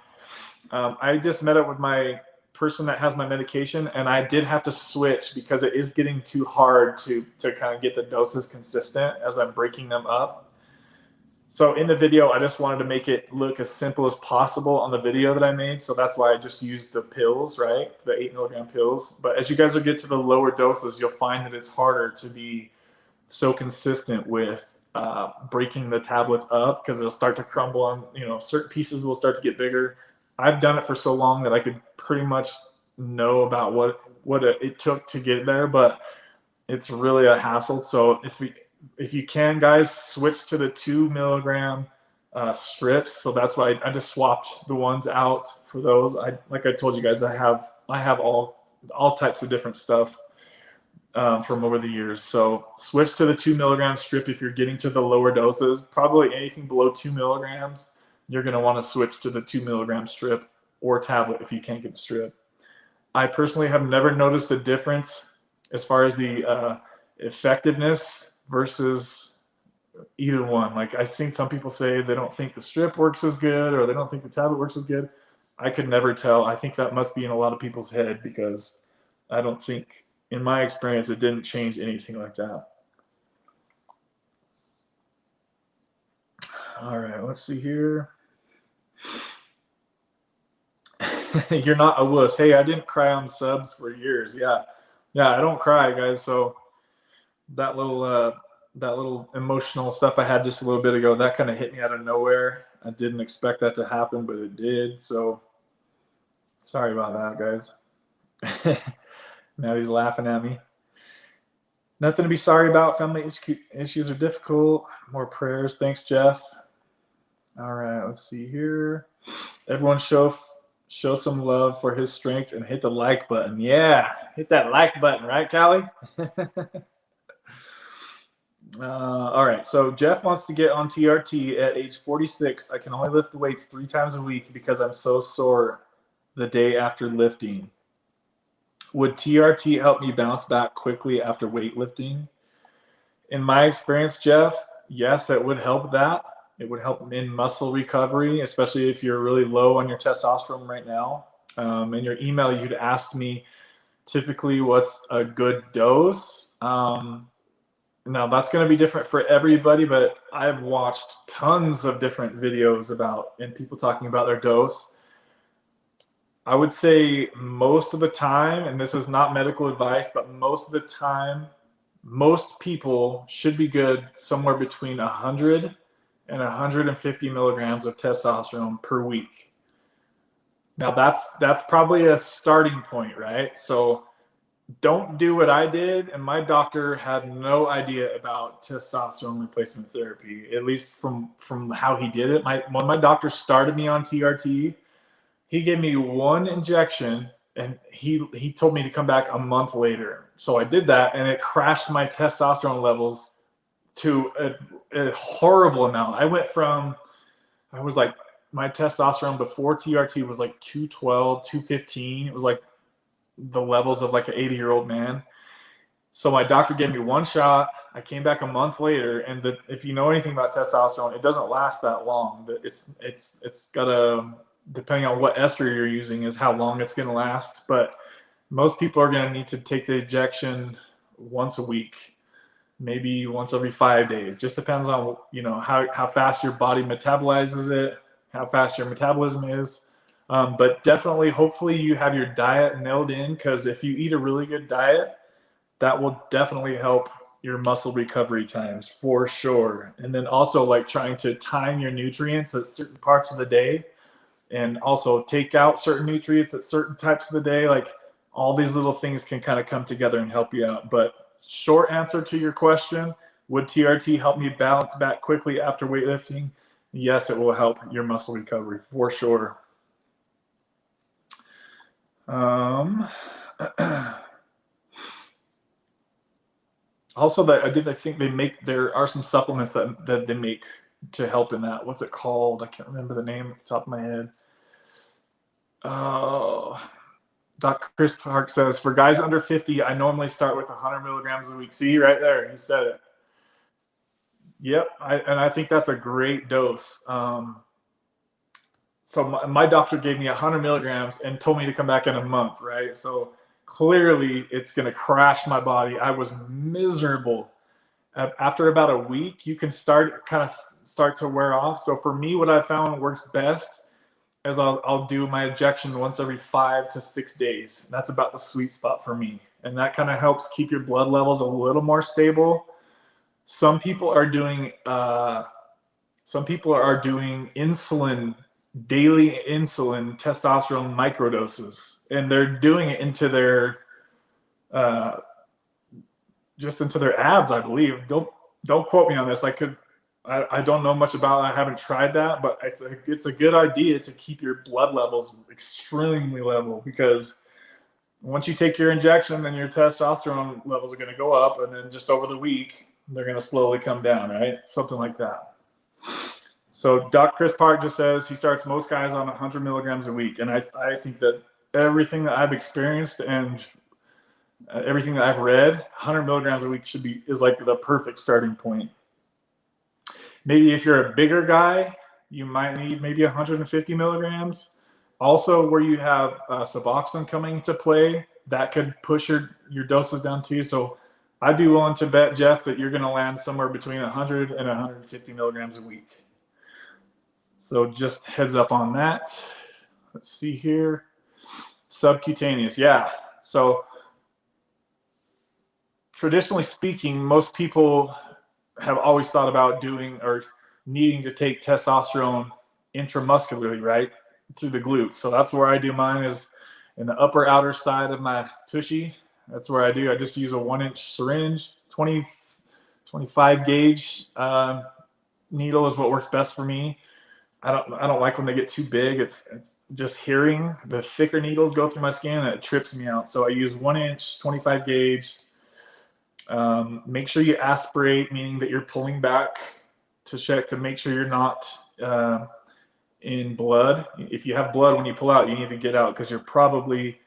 I just met up with my person that has my medication, and I did have to switch because it is getting too hard to kind of get the doses consistent as I'm breaking them up. So in the video, I just wanted to make it look as simple as possible on the video that I made. So that's why I just used the pills, right? The 8 milligram pills. But as you guys will get to the lower doses, you'll find that it's harder to be so consistent with breaking the tablets up, because they'll start to crumble on, certain pieces will start to get bigger. I've done it for so long that I could pretty much know about what it took to get there, but it's really a hassle. So if you can, guys, switch to the 2 milligram strips. So that's why I just swapped the ones out for those. Like I told you guys, I have all types of different stuff from over the years. So switch to the 2 milligram strip if you're getting to the lower doses. Probably anything below 2 milligrams, you're going to want to switch to the 2 milligram strip or tablet if you can't get the strip. I personally have never noticed a difference as far as the effectiveness versus either one. Like, I've seen some people say they don't think the strip works as good, or they don't think the tablet works as good. I could never tell. I think that must be in a lot of people's head, because I don't think, in my experience, it didn't change anything like that. All right, let's see here. You're not a wuss. Hey, I didn't cry on subs for years. Yeah, I don't cry, guys. So that little emotional stuff I had just a little bit ago, that kind of hit me out of nowhere. I didn't expect that to happen, but it did. So sorry about that, guys. Maddie's laughing at me. Nothing to be sorry about. Family issues are difficult. More prayers. Thanks, Jeff. All right, let's see here. Everyone show some love for his strength and hit the like button. Yeah, hit that like button, right, Callie? All right, so Jeff wants to get on TRT at age 46. I can only lift the weights 3 times a week because I'm so sore the day after lifting. Would TRT help me bounce back quickly after weightlifting? In my experience, Jeff, yes, it would help that. It would help in muscle recovery, especially if you're really low on your testosterone right now. In your email, you'd asked me typically what's a good dose. Now, that's going to be different for everybody, but I've watched tons of different videos and people talking about their dose. I would say most of the time, and this is not medical advice, but most of the time, most people should be good somewhere between 100 and 150 milligrams of testosterone per week. Now, that's probably a starting point, right? So don't do what I did, and my doctor had no idea about testosterone replacement therapy, at least from how he did it. When my doctor started me on TRT, he gave me 1 injection, and he told me to come back a month later. So I did that, and it crashed my testosterone levels to a horrible amount. My testosterone before TRT was like 212, 215. It was like the levels of like an 80-year-old man. So my doctor gave me one shot. I came back a month later, and if you know anything about testosterone, it doesn't last that long. It's got a, depending on what ester you're using, is how long it's going to last. But most people are going to need to take the injection once a week, maybe once every 5 days. Just depends on, you know, how fast your body metabolizes it, how fast your metabolism is. But definitely, hopefully you have your diet nailed in, because if you eat a really good diet, that will definitely help your muscle recovery times for sure. And then also like trying to time your nutrients at certain parts of the day, and also take out certain nutrients at certain types of the day. Like all these little things can kind of come together and help you out. But short answer to your question, would TRT help me balance back quickly after weightlifting? Yes, it will help your muscle recovery for sure. Also, I think there are some supplements that they make to help in that. What's it called? I can't remember the name at the top of my head. Oh, Dr. Chris Park says, for guys under 50, I normally start with 100 milligrams a week. See, right there, he said it. Yep, and I think that's a great dose. So my doctor gave me 100 milligrams and told me to come back in a month, right? So clearly it's going to crash my body. I was miserable. After about a week, you can start to wear off. So for me, what I found works best is I'll do my injection once every 5 to 6 days. That's about the sweet spot for me. And that kind of helps keep your blood levels a little more stable. Some people are doing insulin, daily insulin, testosterone microdoses, and they're doing it into their just into their abs, I believe. Don't quote me on this. I don't know much about it. I haven't tried that, but it's a good idea to keep your blood levels extremely level, because once you take your injection, then your testosterone levels are going to go up, and then just over the week, they're going to slowly come down, right? Something like that. So Dr. Chris Park just says he starts most guys on 100 milligrams a week. And I think that everything that I've experienced and everything that I've read, 100 milligrams a week is like the perfect starting point. Maybe if you're a bigger guy, you might need maybe 150 milligrams. Also, where you have Suboxone coming into play, that could push your doses down too. So I'd be willing to bet, Jeff, that you're going to land somewhere between 100 and 150 milligrams a week. So just heads up on that. Let's see here. Subcutaneous, yeah. So traditionally speaking, most people have always thought about doing or needing to take testosterone intramuscularly, right, through the glutes. So that's where I do mine, is in the upper outer side of my tushy. That's where I do. I just use a 1-inch syringe, 25 gauge needle is what works best for me. I don't like when they get too big. It's just hearing the thicker needles go through my skin, and it trips me out. So I use 1-inch, 25 gauge. Make sure you aspirate, meaning that you're pulling back to check to make sure you're not in blood. If you have blood when you pull out, you need to get out, because you're probably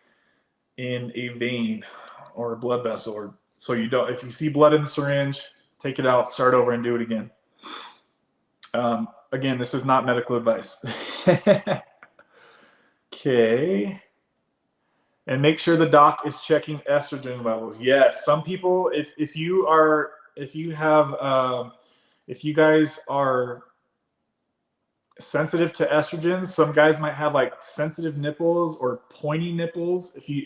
in a vein or a blood vessel. So you don't. If you see blood in the syringe, take it out, start over, and do it again. Again, this is not medical advice. Okay. And make sure the doc is checking estrogen levels. Yes, some people, if you guys are sensitive to estrogen, some guys might have like sensitive nipples or pointy nipples. If you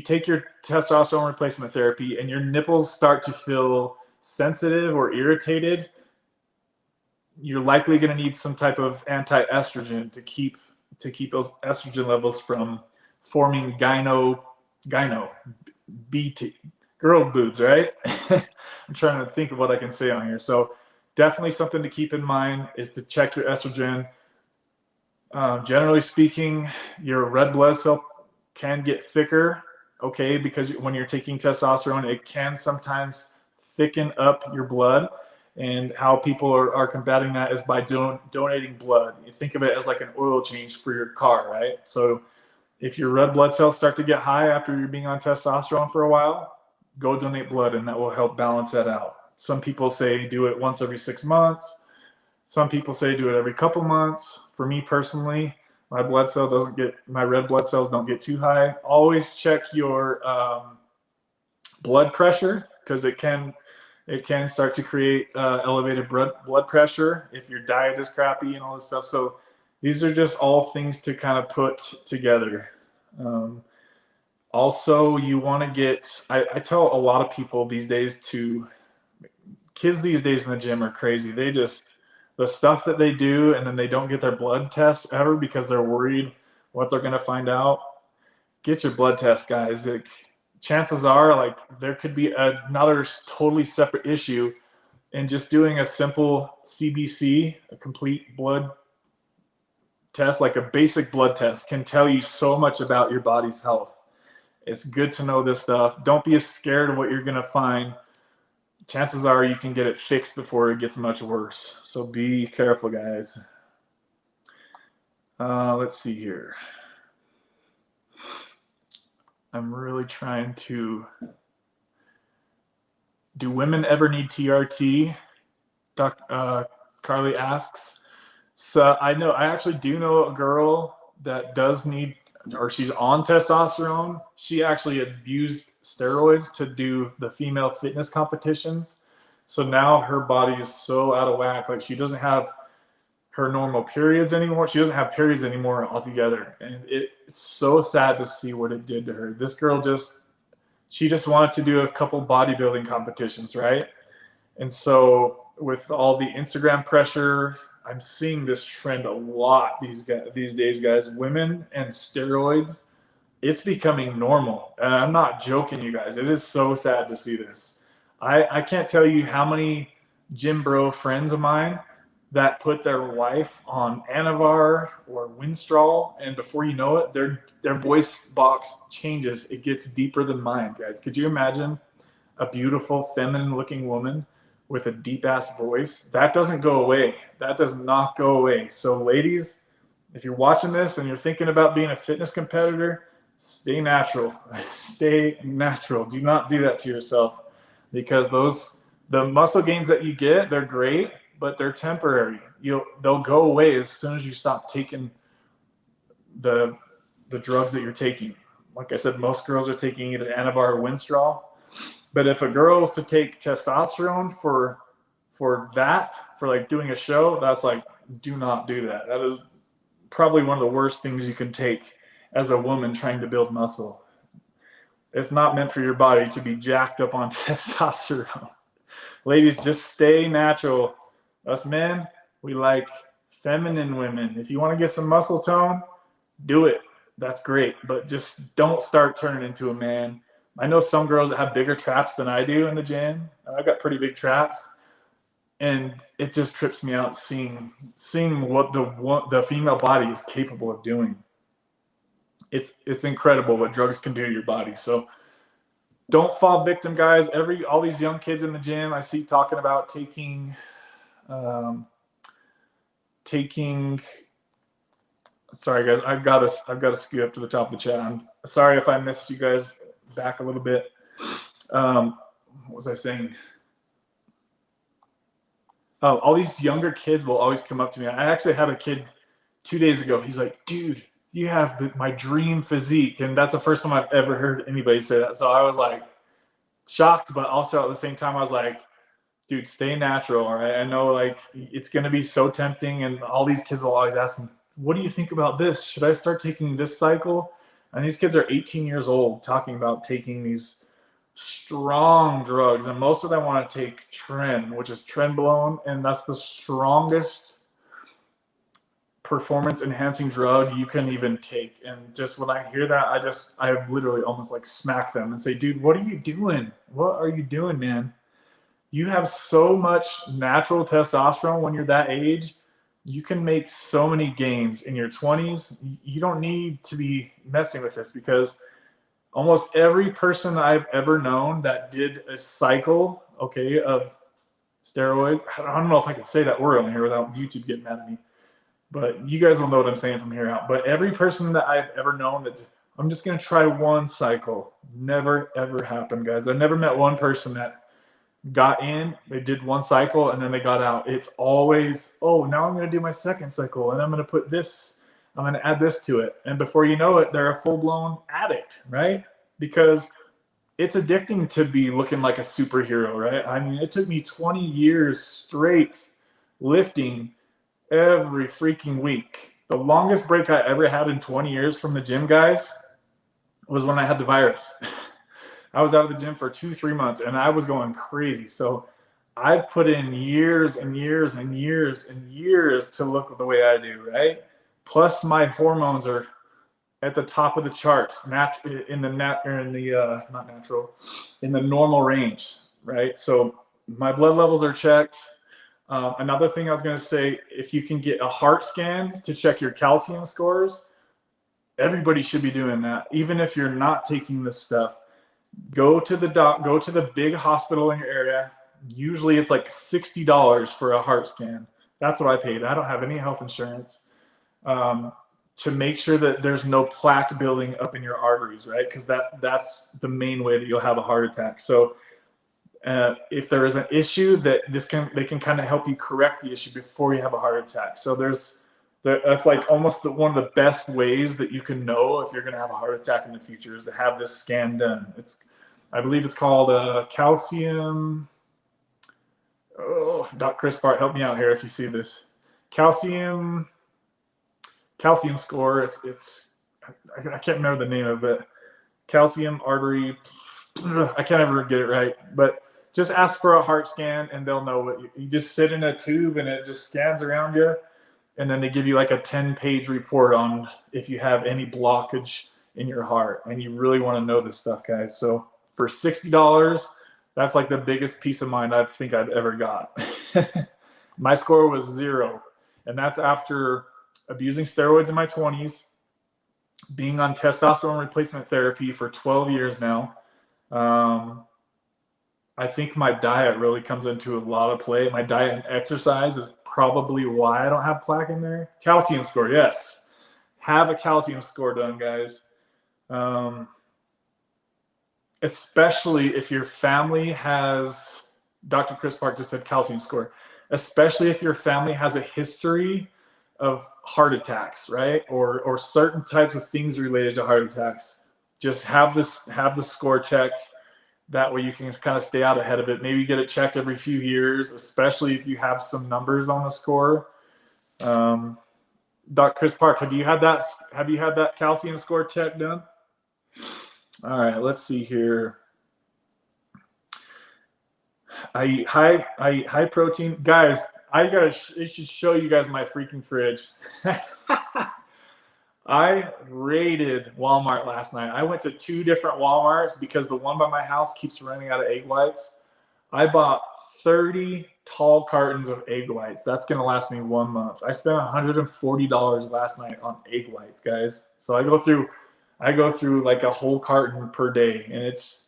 take your testosterone replacement therapy and your nipples start to feel sensitive or irritated, you're likely going to need some type of anti-estrogen to keep those estrogen levels from forming gyno BT, girl boobs, right? I'm trying to think of what I can say on here. So definitely something to keep in mind is to check your estrogen. Generally speaking, your red blood cell can get thicker, okay, because when you're taking testosterone, it can sometimes thicken up your blood. And how people are combating that is by donating blood. You think of it as like an oil change for your car, right? So If your red blood cells start to get high after you're being on testosterone for a while, go donate blood, and that will help balance that out. Some people say do it once every 6 months. Some people say do it every couple months. For me personally, my red blood cells don't get too high. Always check your blood pressure, because it can start to create elevated blood pressure if your diet is crappy and all this stuff. So these are just all things to kind of put together. Also, you want to get, I tell a lot of people these days kids these days in the gym are crazy. The stuff that they do, and then they don't get their blood tests ever because they're worried what they're going to find out. Get your blood test, guys. Chances are, there could be another totally separate issue, and just doing a simple CBC, a complete blood test, like a basic blood test, can tell you so much about your body's health. It's good to know this stuff. Don't be scared of what you're going to find. Chances are you can get it fixed before it gets much worse. So be careful, guys. Let's see here. I'm really trying to... Do women ever need TRT? Carly asks. So I actually do know a girl that does need, or she's on testosterone. She actually abused steroids to do the female fitness competitions. So now her body is so out of whack. Like, she doesn't have her normal periods anymore. She doesn't have periods anymore altogether. And it's so sad to see what it did to her. This girl she just wanted to do a couple bodybuilding competitions, right? And so with all the Instagram pressure, I'm seeing this trend a lot these days, guys. Women and steroids, it's becoming normal. And I'm not joking, you guys. It is so sad to see this. I can't tell you how many gym bro friends of mine that put their wife on Anavar or Withdrawal, and before you know it, their voice box changes. It gets deeper than mine, guys. Could you imagine a beautiful, feminine-looking woman with a deep-ass voice? That doesn't go away. That does not go away. So, ladies, if you're watching this and you're thinking about being a fitness competitor, stay natural. Stay natural. Do not do that to yourself, because the muscle gains that you get, they're great, but they're temporary. They'll go away as soon as you stop taking the drugs that you're taking. Like I said, most girls are taking either Anavar or Withdrawal. But if a girl was to take testosterone for like doing a show, that's like, do not do that. That is probably one of the worst things you can take as a woman trying to build muscle. It's not meant for your body to be jacked up on testosterone. Ladies, just stay natural. Us men, we like feminine women. If you want to get some muscle tone, do it. That's great. But just don't start turning into a man. I know some girls that have bigger traps than I do in the gym. I've got pretty big traps. And it just trips me out seeing what the female body is capable of doing. It's incredible what drugs can do to your body. So don't fall victim, guys. All these young kids in the gym I see talking about taking sorry guys, I've got to scoot up to the top of the chat. I'm sorry if I missed you guys back a little bit. What was I saying? Oh, all these younger kids will always come up to me. I actually had a kid 2 days ago. He's like, dude, you have my dream physique. And that's the first time I've ever heard anybody say that. So I was like shocked, but also at the same time I was like, dude, stay natural, all right? I know, like, it's going to be so tempting, and all these kids will always ask me, what do you think about this? Should I start taking this cycle? And these kids are 18 years old talking about taking these strong drugs, and most of them want to take Tren, which is Trenbolone, and that's the strongest performance-enhancing drug you can even take. And just when I hear that, I literally almost like smack them and say, dude, what are you doing? What are you doing, man? You have so much natural testosterone when you're that age. You can make so many gains in your 20s. You don't need to be messing with this, because almost every person I've ever known that did a cycle, of steroids, I don't know if I can say that word on here without YouTube getting mad at me. But you guys will know what I'm saying from here out. But every person that I've ever known that I'm just going to try one cycle, never, ever happened, guys. I've never met one person that got in, they did one cycle, and then they got out. It's always, oh, now I'm going to do my second cycle, and I'm going to put this, I'm going to add this to it. And before you know it, they're a full-blown addict, right? Because it's addicting to be looking like a superhero, right? I mean, it took me 20 years straight lifting every freaking week. The longest break I ever had in 20 years from the gym, guys, was when I had the virus. I was out of the gym for 2-3 months and I was going crazy. So I've put in years and years and years and years to look the way I do, right? Plus my hormones are at the top of the charts, in the normal range, right? So my blood levels are checked. Another thing I was going to say, if you can get a heart scan to check your calcium scores, everybody should be doing that. Even if you're not taking this stuff, go to the big hospital in your area. Usually it's like $60 for a heart scan. That's what I paid. I don't have any health insurance. To make sure that there's no plaque building up in your arteries, right? Because that's the main way that you'll have a heart attack. So if there is an issue, they can kind of help you correct the issue before you have a heart attack. So that's like almost one of the best ways that you can know if you're going to have a heart attack in the future is to have this scan done. I believe it's called calcium. Oh, Doc Chris Bart, help me out here if you see this. Calcium score. I can't remember the name of it. Calcium artery. I can't ever get it right, but just ask for a heart scan and they'll know what you just sit in a tube and it just scans around you. And then they give you like a 10-page report on if you have any blockage in your heart. And you really want to know this stuff, guys. So for $60, that's like the biggest peace of mind I think I've ever got. My score was 0. And that's after abusing steroids in my 20s, being on testosterone replacement therapy for 12 years now. I think my diet really comes into a lot of play. My diet and exercise is probably why I don't have plaque in there. Calcium score, yes. Have a calcium score done, guys. Especially if your family has, Dr. Chris Park just said calcium score, especially if your family has a history of heart attacks, right? Or certain types of things related to heart attacks. Just have the score checked. That way you can kind of stay out ahead of it. Maybe get it checked every few years, especially if you have some numbers on the score. Dr. Chris Park, have you had that calcium score check done? All right, let's see here. I eat high protein. Guys, it should show you guys my freaking fridge. I raided Walmart last night. I went to 2 different Walmarts because the one by my house keeps running out of egg whites. I bought 30 tall cartons of egg whites. That's going to last me 1 month. I spent $140 last night on egg whites, guys. So I go through like a whole carton per day, and it's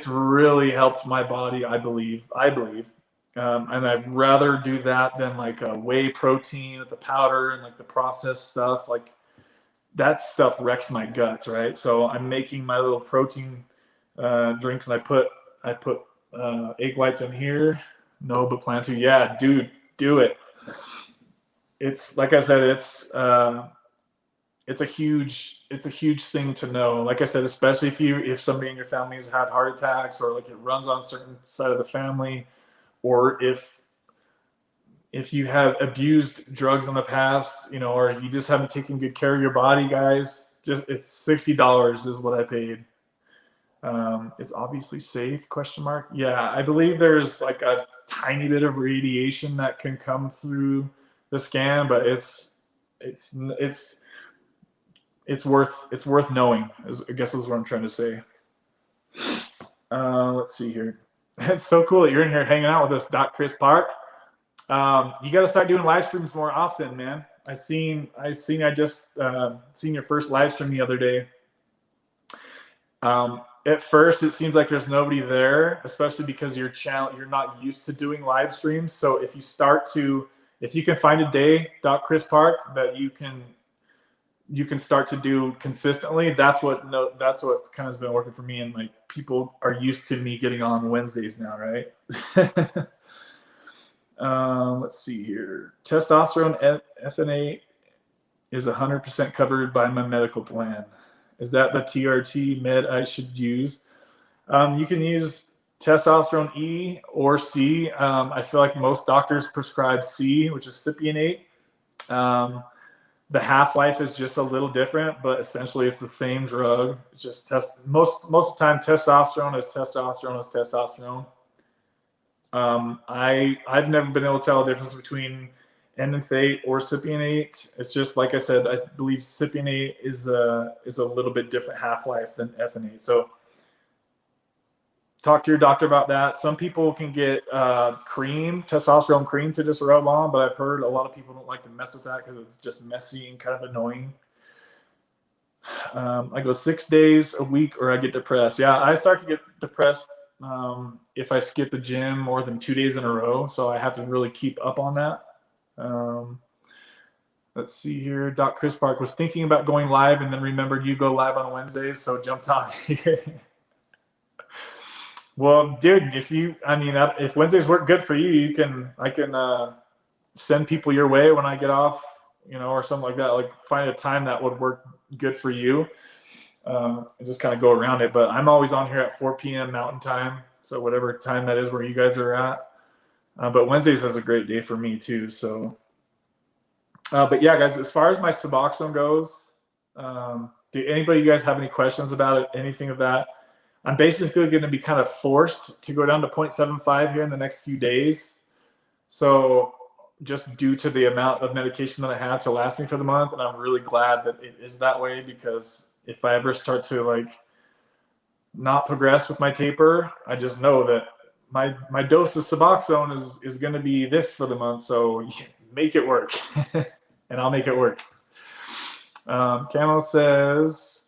really helped my body, I believe. And I'd rather do that than like a whey protein with the powder and like the processed stuff. Like that stuff wrecks my guts, right? So I'm making my little protein drinks, and I put egg whites in here. No, but plan to. Yeah, dude, do it. It's like I said, it's a huge thing to know. Like I said, especially if somebody in your family has had heart attacks, or like it runs on a certain side of the family, or if you have abused drugs in the past, or you just haven't taken good care of your body, guys, it's $60 is what I paid. It's obviously safe, ? Yeah, I believe there's like a tiny bit of radiation that can come through the scan, but it's worth knowing, I guess is what I'm trying to say. Let's see here. It's so cool that you're in here hanging out with us, Doc Chris Park. You got to start doing live streams more often, man. I just seen your first live stream the other day. At first, it seems like there's nobody there, especially because you're not used to doing live streams. So if you start to if you can find a day, Chris Park, that you can start to do consistently, that's what kind of has been working for me. And like, people are used to me getting on Wednesdays now, right? Let's see here. Testosterone ethanoate is 100% covered by my medical plan. Is that the TRT med I should use? You can use testosterone E or C. I feel like most doctors prescribe C, which is cypionate. The half-life is just a little different, but essentially it's the same drug. It's just most of the time testosterone is testosterone. I've never been able to tell the difference between enanthate or cypionate. It's just, like I said, I believe cypionate is a little bit different half-life than ethanoate. So talk to your doctor about that. Some people can get testosterone cream to just rub on, but I've heard a lot of people don't like to mess with that because it's just messy and kind of annoying. I go 6 days a week or I get depressed. Yeah, I start to get depressed if I skip the gym more than 2 days in a row. So I have to really keep up on that. Let's see here. Chris Park was thinking about going live and then remembered you go live on Wednesdays, so jumped on here. Well, dude, if Wednesdays work good for you, I can send people your way when I get off, or something like that. Like, find a time that would work good for you, and just kind of go around it. But I'm always on here at 4 p.m. Mountain Time, so whatever time that is where you guys are at. But Wednesdays is a great day for me too. So, but yeah, guys, as far as my Suboxone goes, do anybody, you guys have any questions about it? Anything of that? I'm basically going to be kind of forced to go down to 0.75 here in the next few days. So just due to the amount of medication that I have to last me for the month. And I'm really glad that it is that way, because if I ever start to not progress with my taper, I just know that my dose of Suboxone is going to be this for the month. So make it work. And I'll make it work. Camo says,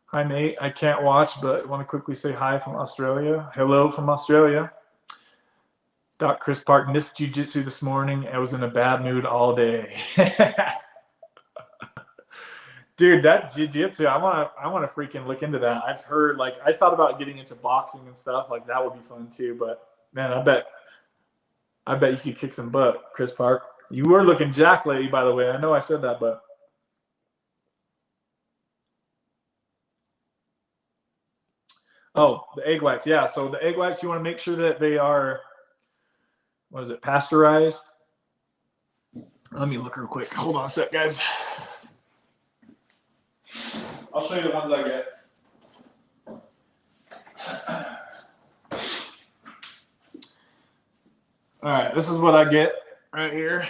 hi, mate. I can't watch, but I want to quickly say hi from Australia. Hello from Australia. Chris Park missed jiu-jitsu this morning. I was in a bad mood all day. Dude, that jiu-jitsu, I want to freaking look into that. I've heard, I thought about getting into boxing and stuff. That would be fun too. But man, I bet you could kick some butt, Chris Park. You were looking jacked lately, by the way. I know I said that, but. Oh, the egg whites. Yeah. So the egg whites, you want to make sure that they are, pasteurized? Let me look real quick. Hold on a sec, guys. I'll show you the ones I get. All right, this is what I get right here.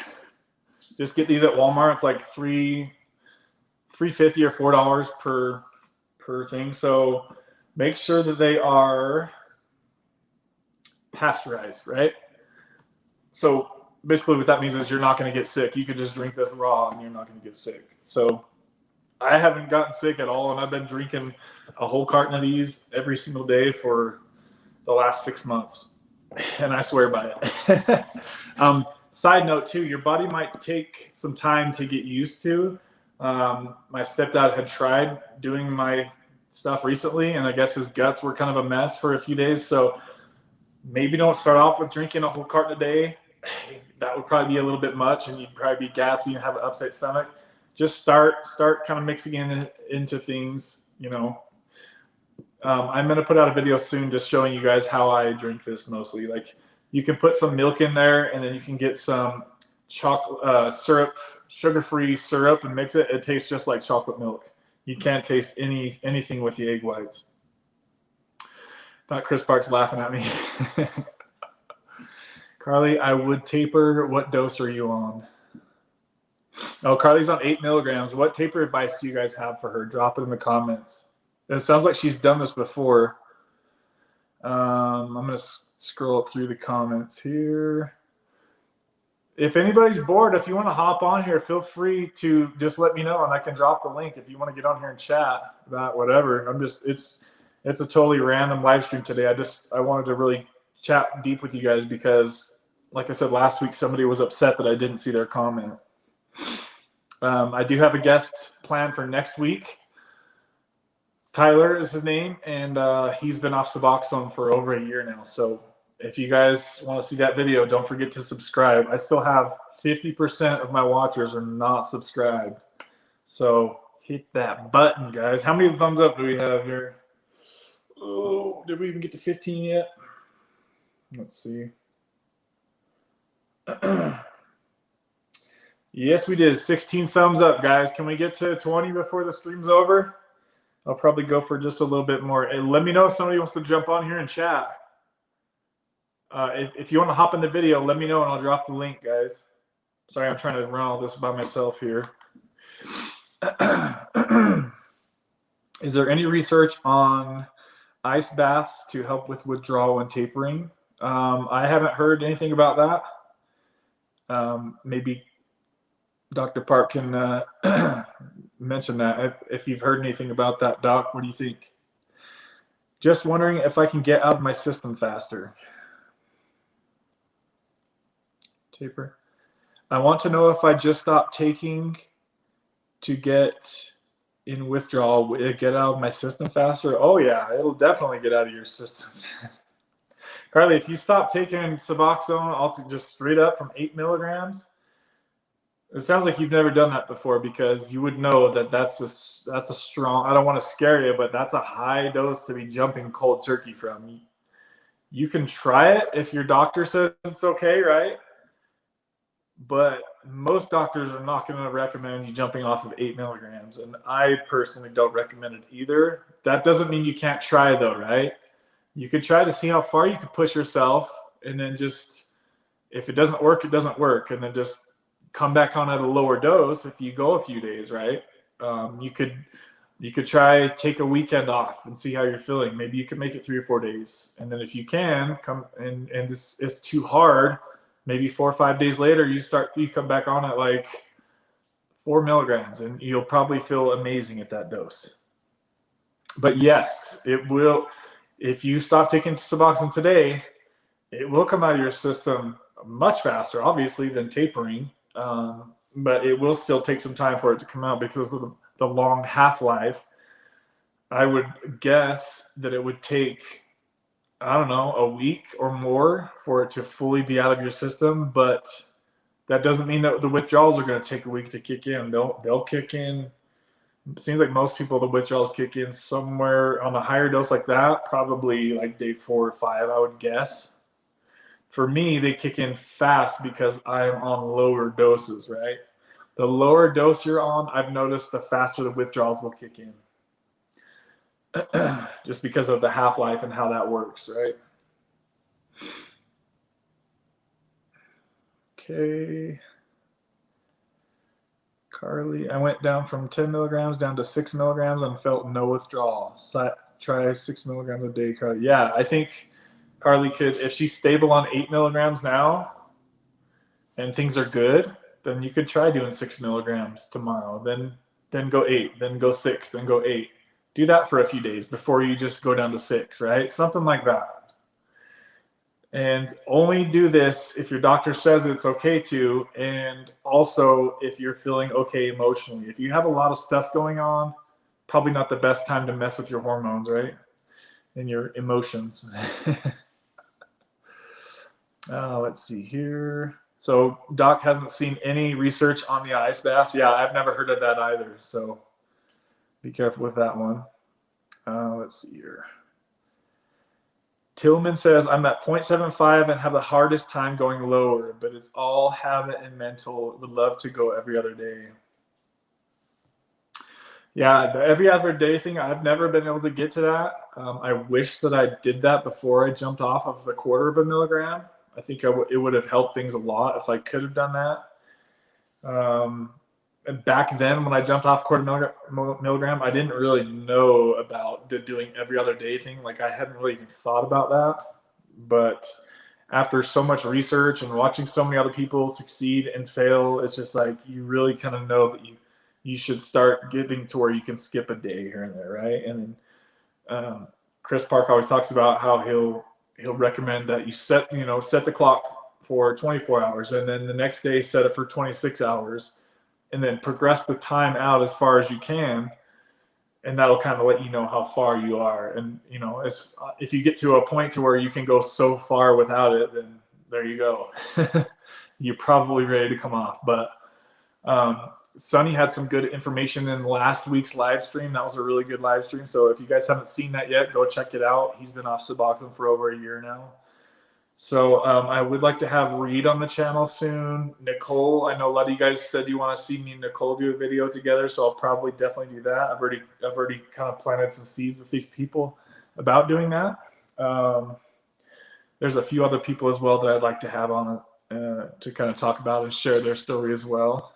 Just get these at Walmart. It's like $3.50 or $4 per thing. So make sure that they are pasteurized, right? So basically what that means is you're not going to get sick. You could just drink this raw and you're not going to get sick. So I haven't gotten sick at all, and I've been drinking a whole carton of these every single day for the last 6 months, and I swear by it. Side note too, your body might take some time to get used to. My stepdad had tried doing my stuff recently, and I guess his guts were kind of a mess for a few days. So maybe don't start off with drinking a whole carton a day. That would probably be a little bit much, and you'd probably be gassy and have an upset stomach. Just start kind of mixing into things, I'm going to put out a video soon just showing you guys how I drink this mostly. You can put some milk in there, and then you can get some chocolate syrup, sugar-free syrup, and mix it. It tastes just like chocolate milk. You can't taste anything with the egg whites. Not Chris Park's laughing at me. Carly, I would taper. What dose are you on? Oh, Carly's on 8 milligrams. What taper advice do you guys have for her? Drop it in the comments. It sounds like she's done this before. I'm going to scroll up through the comments here. If anybody's bored, if you want to hop on here, feel free to just let me know, and I can drop the link if you want to get on here and chat about whatever. It's a totally random live stream today. I wanted to really chat deep with you guys because like I said last week, somebody was upset that I didn't see their comment. I do have a guest planned for next week. Tyler is his name, and he's been off Suboxone for over a year now. So if you guys want to see that video, don't forget to subscribe. I still have 50% of my watchers are not subscribed. So hit that button, guys. How many thumbs up do we have here? Oh, did we even get to 15 yet? Let's see. Yes, we did. 16 thumbs up, guys. Can we get to 20 before the stream's over? I'll probably go for just a little bit more. And let me know if somebody wants to jump on here and chat. If you want to hop in the video, let me know and I'll drop the link, guys. Sorry, I'm trying to run all this by myself here. Is there any research on ice baths to help with withdrawal and tapering? I haven't heard anything about that. Maybe Dr. Park can mention that if you've heard anything about that. Doc, what do you think? Just wondering if I can get out of my system faster. Taper. I want to know if I just stop taking to get in withdrawal, will it get out of my system faster? Oh yeah, it'll definitely get out of your system faster. Carly, if you stop taking Suboxone also just straight up from 8 milligrams, it sounds like you've never done that before, because you would know that that's a strong, I don't want to scare you, but that's a high dose to be jumping cold turkey from. You can try it if your doctor says it's okay, right? But most doctors are not going to recommend you jumping off of 8 milligrams. And I personally don't recommend it either. That doesn't mean you can't try though, right? You could try to see how far you can push yourself, and then just, if it doesn't work, it doesn't work. And then just come back on at a lower dose if you go a few days, right? You could try take a weekend off and see how you're feeling. Maybe you can make it 3 or 4 days. And then if you can come and it's too hard, maybe 4 or 5 days later, you come back on at like 4 milligrams, and you'll probably feel amazing at that dose. But yes, it will. If you stop taking Suboxone today, it will come out of your system much faster, obviously, than tapering. But it will still take some time for it to come out because of the long half-life. I would guess that it would take, I don't know, a week or more for it to fully be out of your system, but that doesn't mean that the withdrawals are going to take a week to kick in. They'll kick in. It seems like most people, the withdrawals kick in somewhere on a higher dose like that, probably like day 4 or 5, I would guess. For me, they kick in fast because I'm on lower doses, right? The lower dose you're on, I've noticed the faster the withdrawals will kick in. Just because of the half-life and how that works, right? Okay. Carly, I went down from 10 milligrams down to 6 milligrams and felt no withdrawal. Try 6 milligrams a day, Carly. Yeah, I think Carly could, if she's stable on 8 milligrams now and things are good, then you could try doing 6 milligrams tomorrow. Then go 8, then go 6, then go 8. Do that for a few days before you just go down to 6, right? Something like that. And only do this if your doctor says it's okay to, and also if you're feeling okay emotionally. If you have a lot of stuff going on, probably not the best time to mess with your hormones, right? And your emotions. Let's see here. So Doc hasn't seen any research on the ice baths. Yeah, I've never heard of that either. So be careful with that one. Let's see here. Tillman says, I'm at 0.75 and have the hardest time going lower, but it's all habit and mental. Would love to go every other day. Yeah, the every other day thing, I've never been able to get to that. I wish that I did that before I jumped off of the 1/4 milligram. I think it would have helped things a lot if I could have done that. And back then when I jumped off 1/4 milligram, I didn't really know about the doing every other day thing. Like I hadn't really even thought about that. But after so much research and watching so many other people succeed and fail, it's just like you really kind of know that you should start getting to where you can skip a day here and there, right? And then Chris Park always talks about how he'll recommend that you set the clock for 24 hours, and then the next day set it for 26 hours, and then progress the time out as far as you can. And that'll kind of let you know how far you are. And, you know, if you get to a point to where you can go so far without it, then there you go. You're probably ready to come off. But Sonny had some good information in last week's live stream. That was a really good live stream. So if you guys haven't seen that yet, go check it out. He's been off Suboxone for over a year now. So I would like to have Reed on the channel soon. Nicole, I know a lot of you guys said you want to see me and Nicole do a video together, so I'll probably definitely do that. I've already kind of planted some seeds with these people about doing that. There's a few other people as well that I'd like to have on to kind of talk about and share their story as well.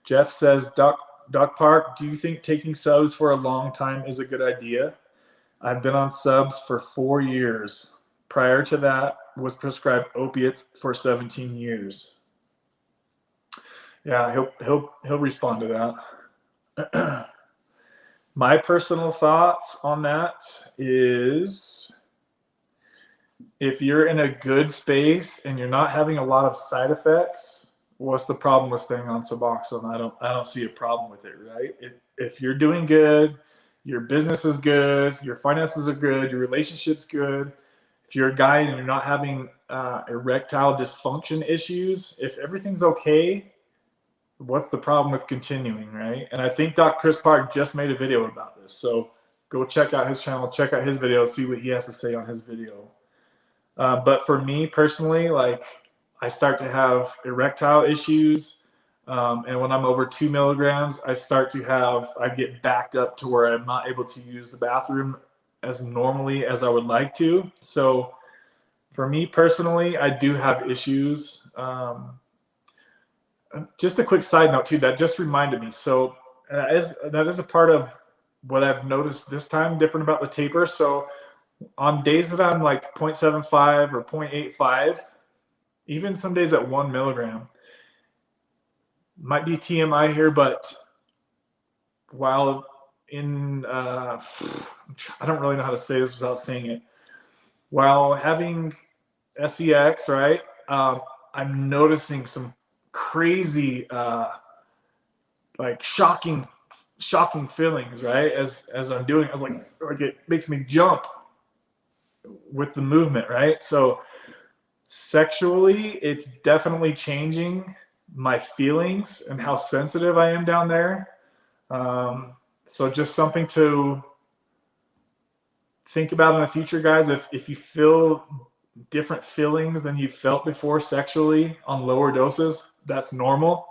Jeff says, Doc Park, do you think taking subs for a long time is a good idea? I've been on subs for 4 years. Prior to that, was prescribed opiates for 17 years. Yeah, he'll respond to that. My personal thoughts on that is, if you're in a good space and you're not having a lot of side effects, what's the problem with staying on Suboxone? I don't see a problem with it, right? If you're doing good, your business is good, your finances are good, your relationship's good. If you're a guy and you're not having erectile dysfunction issues, if everything's okay, what's the problem with continuing, right? And I think Doc Chris Park just made a video about this. So go check out his channel, check out his video, see what he has to say on his video. But for me personally, like, I start to have erectile issues. And when I'm over 2 milligrams, I get backed up to where I'm not able to use the bathroom as normally as I would like to. So for me personally, I do have issues. Just a quick side note too, that just reminded me. So that is a part of what I've noticed this time different about the taper. So on days that I'm like 0.75 or 0.85, even some days at 1 milligram, might be TMI here, but while in, I don't really know how to say this without saying it. While having SEX, right, I'm noticing some crazy, like shocking feelings, right? As I'm doing, I was like it makes me jump with the movement, right? So sexually, it's definitely changing my feelings and how sensitive I am down there. So just something to think about in the future, guys. If you feel different feelings than you felt before sexually on lower doses, that's normal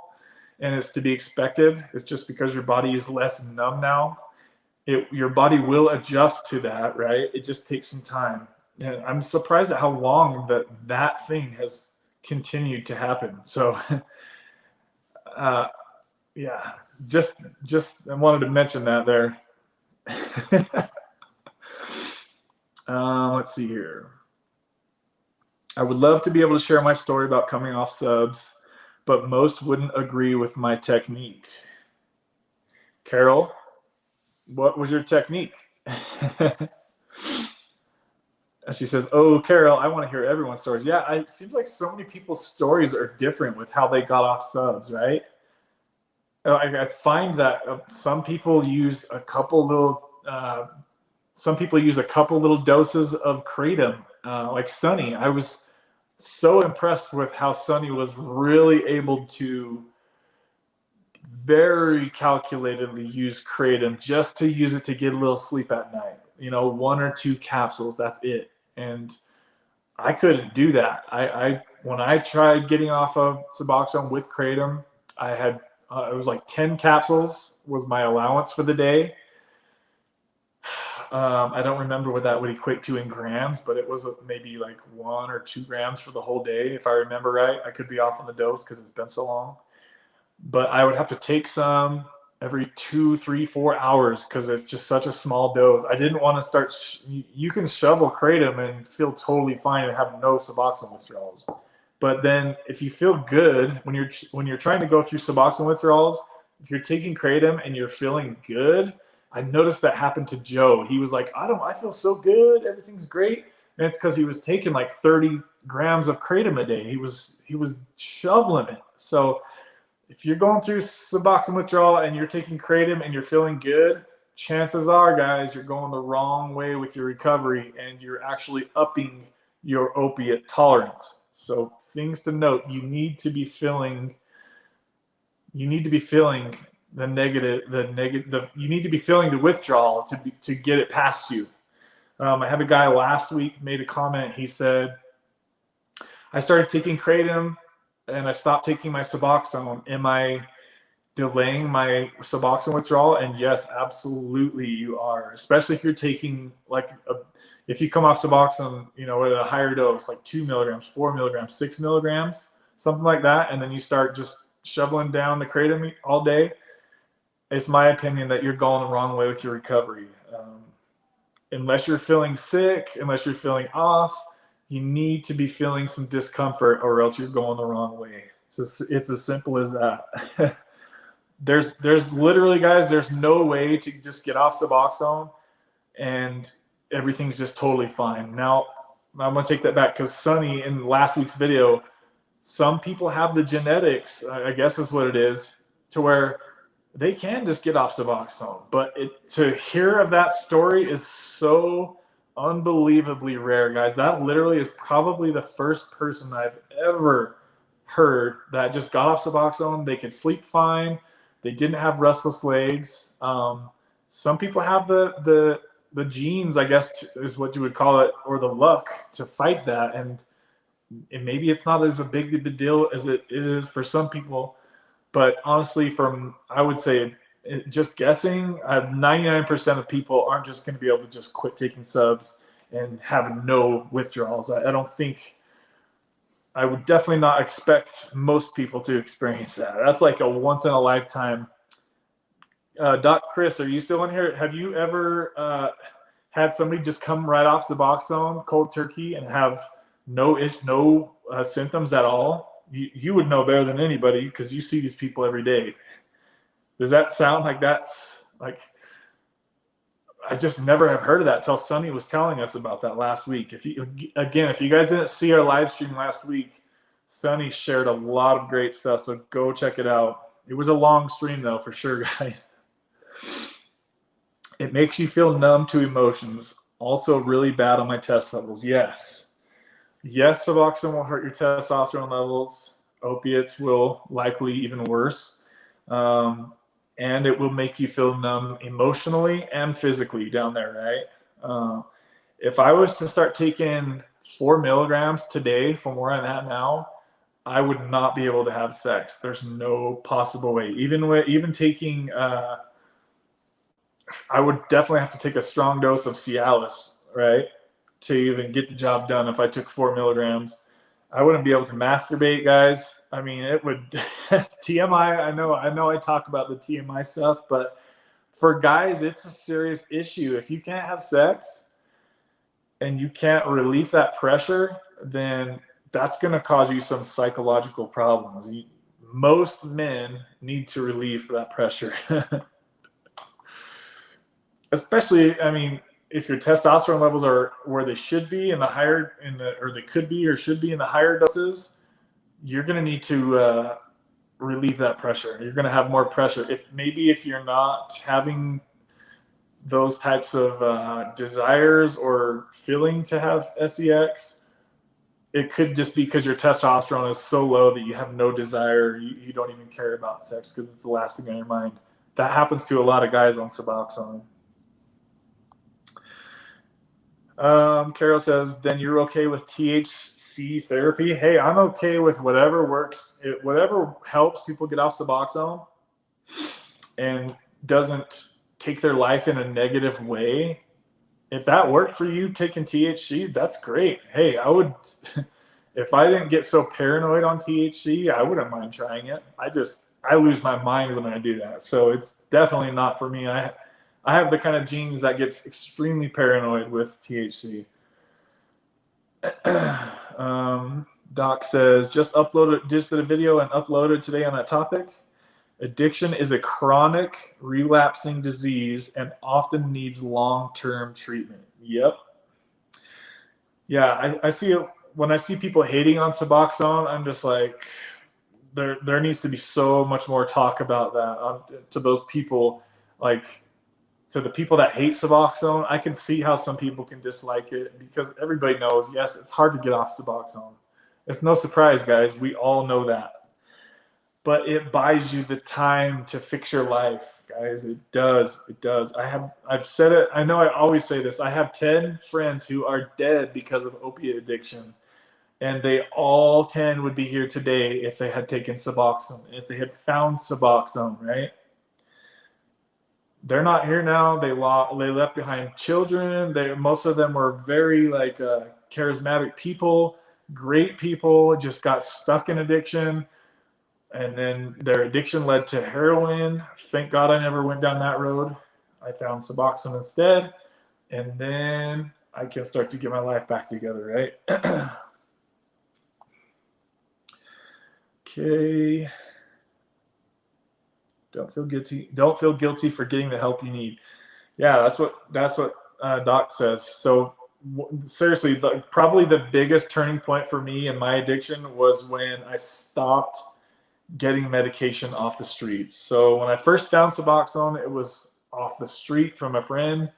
and it's to be expected. It's just because your body is less numb now. Your body will adjust to that, right? It just takes some time. And I'm surprised at how long that thing has continued to happen. So yeah, just I wanted to mention that there. Let's see here. I would love to be able to share my story about coming off subs, but most wouldn't agree with my technique. Carol, what was your technique? And she says, oh, Carol, I want to hear everyone's stories. Yeah, it seems like so many people's stories are different with how they got off subs, right? I find that some people use a couple little doses of kratom, like Sonny. I was so impressed with how Sonny was really able to very calculatedly use kratom just to use it to get a little sleep at night. You know, 1 or 2 capsules, that's it. And I couldn't do that. When I tried getting off of Suboxone with kratom, I had it was like 10 capsules was my allowance for the day. I don't remember what that would equate to in grams, but it was maybe like 1 or 2 grams for the whole day, if I remember right. I could be off on the dose because it's been so long. But I would have to take some every 2, 3, 4 hours because it's just such a small dose. I didn't want to start. You can shovel kratom and feel totally fine and have no Suboxone withdrawals. But then if you feel good when you're trying to go through Suboxone withdrawals, if you're taking kratom and you're feeling good, I noticed that happened to Joe. He was like, I feel so good. Everything's great. And it's because he was taking like 30 grams of kratom a day. He was shoveling it. So if you're going through Suboxone withdrawal and you're taking kratom and you're feeling good, chances are, guys, you're going the wrong way with your recovery and you're actually upping your opiate tolerance. So things to note: you need to be feeling the negative. You need to be feeling the withdrawal to get it past you. I had a guy last week made a comment. He said, I started taking kratom and I stopped taking my Suboxone. Am I delaying my Suboxone withdrawal? And yes, absolutely you are. Especially if you're taking if you come off Suboxone, at a higher dose, like 2 milligrams, 4 milligrams, 6 milligrams, something like that, and then you start just shoveling down the kratom all day, it's my opinion that you're going the wrong way with your recovery. Unless you're feeling sick, unless you're feeling off, you need to be feeling some discomfort, or else you're going the wrong way. It's as simple as that. There's literally, guys, there's no way to just get off Suboxone and everything's just totally fine. Now, I'm going to take that back, because Sonny, in last week's video, some people have the genetics, I guess is what it is, to where they can just get off Suboxone. But to hear of that story is so unbelievably rare, guys. That literally is probably the first person I've ever heard that just got off Suboxone. They could sleep fine. They didn't have restless legs. Some people have the genes, I guess, is what you would call it, or the luck to fight that. And maybe it's not as big of a deal as it is for some people. But honestly, I would say, just guessing, 99% of people aren't just going to be able to just quit taking subs and have no withdrawals. I would definitely not expect most people to experience that. That's like a once in a lifetime. Doc Chris, are you still in here? Have you ever had somebody just come right off Suboxone cold turkey and have no symptoms at all? You would know better than anybody, because you see these people every day. Does that sound like that's like, I just never have heard of that till Sonny was telling us about that last week. If you guys didn't see our live stream last week, Sonny shared a lot of great stuff, so go check it out. It was a long stream though, for sure, guys. It makes you feel numb to emotions. Also really bad on my test levels. Yes, Suboxone will hurt your testosterone levels. Opiates will likely even worse. And it will make you feel numb emotionally and physically down there, right? If I was to start taking 4 milligrams today from where I'm at now, I would not be able to have sex. There's no possible way. Even taking, I would definitely have to take a strong dose of Cialis, right, to even get the job done. If I took 4 milligrams, I wouldn't be able to masturbate, guys. I mean, it would TMI. I know I talk about the TMI stuff, but for guys, it's a serious issue. If you can't have sex and you can't relieve that pressure, then that's going to cause you some psychological problems. Most men need to relieve that pressure. Especially, I mean, if your testosterone levels are where they should be or they could be or should be in the higher doses, you're going to need to relieve that pressure. You're going to have more pressure. If you're not having those types of desires or feeling to have sex, it could just be because your testosterone is so low that you have no desire. You don't even care about sex because it's the last thing on your mind. That happens to a lot of guys on Suboxone. Carol says, then you're okay with THC therapy? Hey, I'm okay with whatever works. Whatever helps people get off Suboxone and doesn't take their life in a negative way. If that worked for you, taking THC, that's great. Hey, I would, if I didn't get so paranoid on THC, I wouldn't mind trying it. I lose my mind when I do that. So it's definitely not for me. I have the kind of genes that gets extremely paranoid with THC. Doc says, just did a video and uploaded today on that topic. Addiction is a chronic, relapsing disease and often needs long-term treatment. Yep. Yeah, I see it when I see people hating on Suboxone. I'm just like, there needs to be so much more talk about that to those people, like to the people that hate Suboxone. I can see how some people can dislike it because everybody knows, yes, it's hard to get off Suboxone. It's no surprise, guys. We all know that. But it buys you the time to fix your life, guys. It does. It does. I've said it. I know I always say this. I have 10 friends who are dead because of opiate addiction. And they all 10 would be here today if they had taken Suboxone, if they had found Suboxone, right? They're not here now. They left behind children. Most of them were very like charismatic people, great people, just got stuck in addiction. And then their addiction led to heroin. Thank God I never went down that road. I found Suboxone instead. And then I can start to get my life back together, right? Okay. Don't feel guilty. Don't feel guilty for getting the help you need. Yeah, that's what Doc says. So seriously, probably the biggest turning point for me in my addiction was when I stopped getting medication off the streets. So when I first found Suboxone, it was off the street from a friend.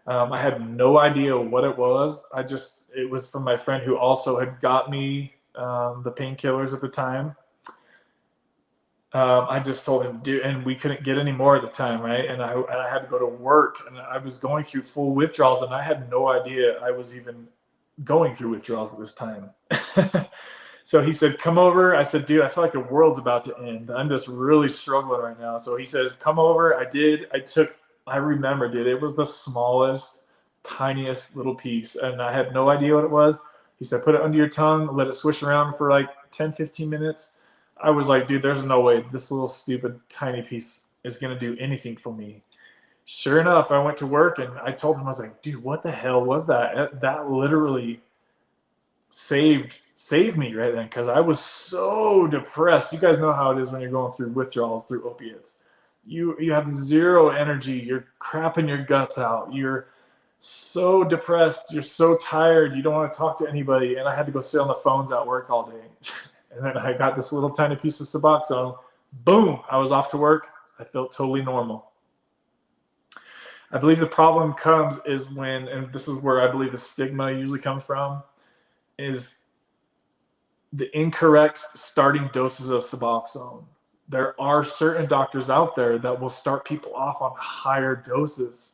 I had no idea what it was. It was from my friend who also had got me the painkillers at the time. I just told him, dude, and we couldn't get any more at the time, right? And I had to go to work, and I was going through full withdrawals, and I had no idea I was even going through withdrawals at this time. So he said, come over. I said, dude, I feel like the world's about to end. I'm just really struggling right now. So he says, come over. I did. I remember, dude, it was the smallest, tiniest little piece, and I had no idea what it was. He said, put it under your tongue, let it swish around for like 10, 15 minutes. I was like, dude, there's no way this little stupid tiny piece is going to do anything for me. Sure enough, I went to work and I told him, I was like, dude, what the hell was that? That literally saved me right then, because I was so depressed. You guys know how it is when you're going through withdrawals through opiates. You have zero energy. You're crapping your guts out. You're so depressed. You're so tired. You don't want to talk to anybody. And I had to go sit on the phones at work all day. And then I got this little tiny piece of Suboxone. Boom, I was off to work. I felt totally normal. I believe the problem comes is when, and this is where I believe the stigma usually comes from, is the incorrect starting doses of Suboxone. There are certain doctors out there that will start people off on higher doses.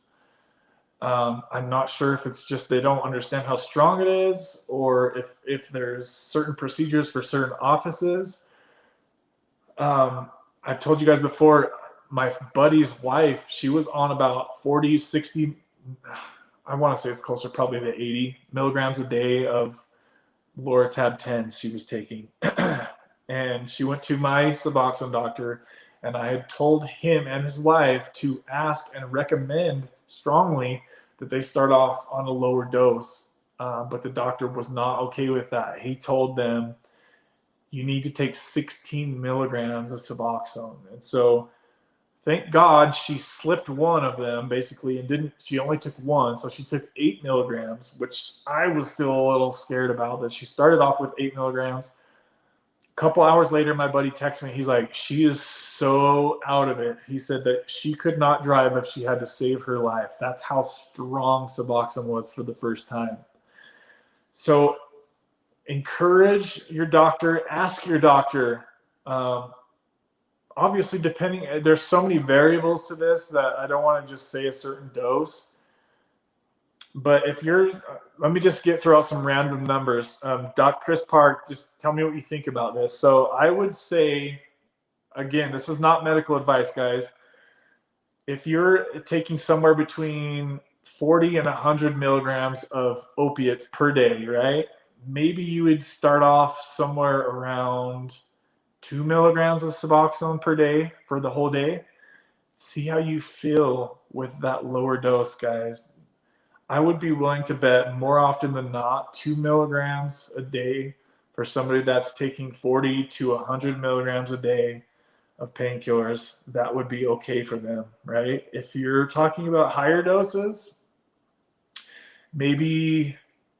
I'm not sure if it's just they don't understand how strong it is, or if there's certain procedures for certain offices. I've told you guys before, my buddy's wife, she was on about 40, 60, I want to say it's closer probably to 80 milligrams a day of Loratab 10 she was taking. And she went to my Suboxone doctor, and I had told him and his wife to ask and recommend strongly that they start off on a lower dose. But the doctor was not okay with that. He told them, you need to take 16 milligrams of Suboxone. And so thank God she slipped one of them basically and she only took one. So she took 8 milligrams, which I was still a little scared about, that she started off with 8 milligrams. A couple hours later, my buddy texted me. He's like, she is so out of it. He said that she could not drive if she had to save her life. That's how strong Suboxone was for the first time. So encourage your doctor, ask your doctor. Obviously, there's so many variables to this that I don't want to just say a certain dose. But let me just throw out some random numbers. Doc Chris Park, just tell me what you think about this. So I would say, again, this is not medical advice, guys. If you're taking somewhere between 40 and 100 milligrams of opiates per day, right? Maybe you would start off somewhere around 2 milligrams of Suboxone per day for the whole day. See how you feel with that lower dose, guys. I would be willing to bet more often than not 2 milligrams a day for somebody that's taking 40 to 100 milligrams a day of painkillers. That would be okay for them, right? If you're talking about higher doses, maybe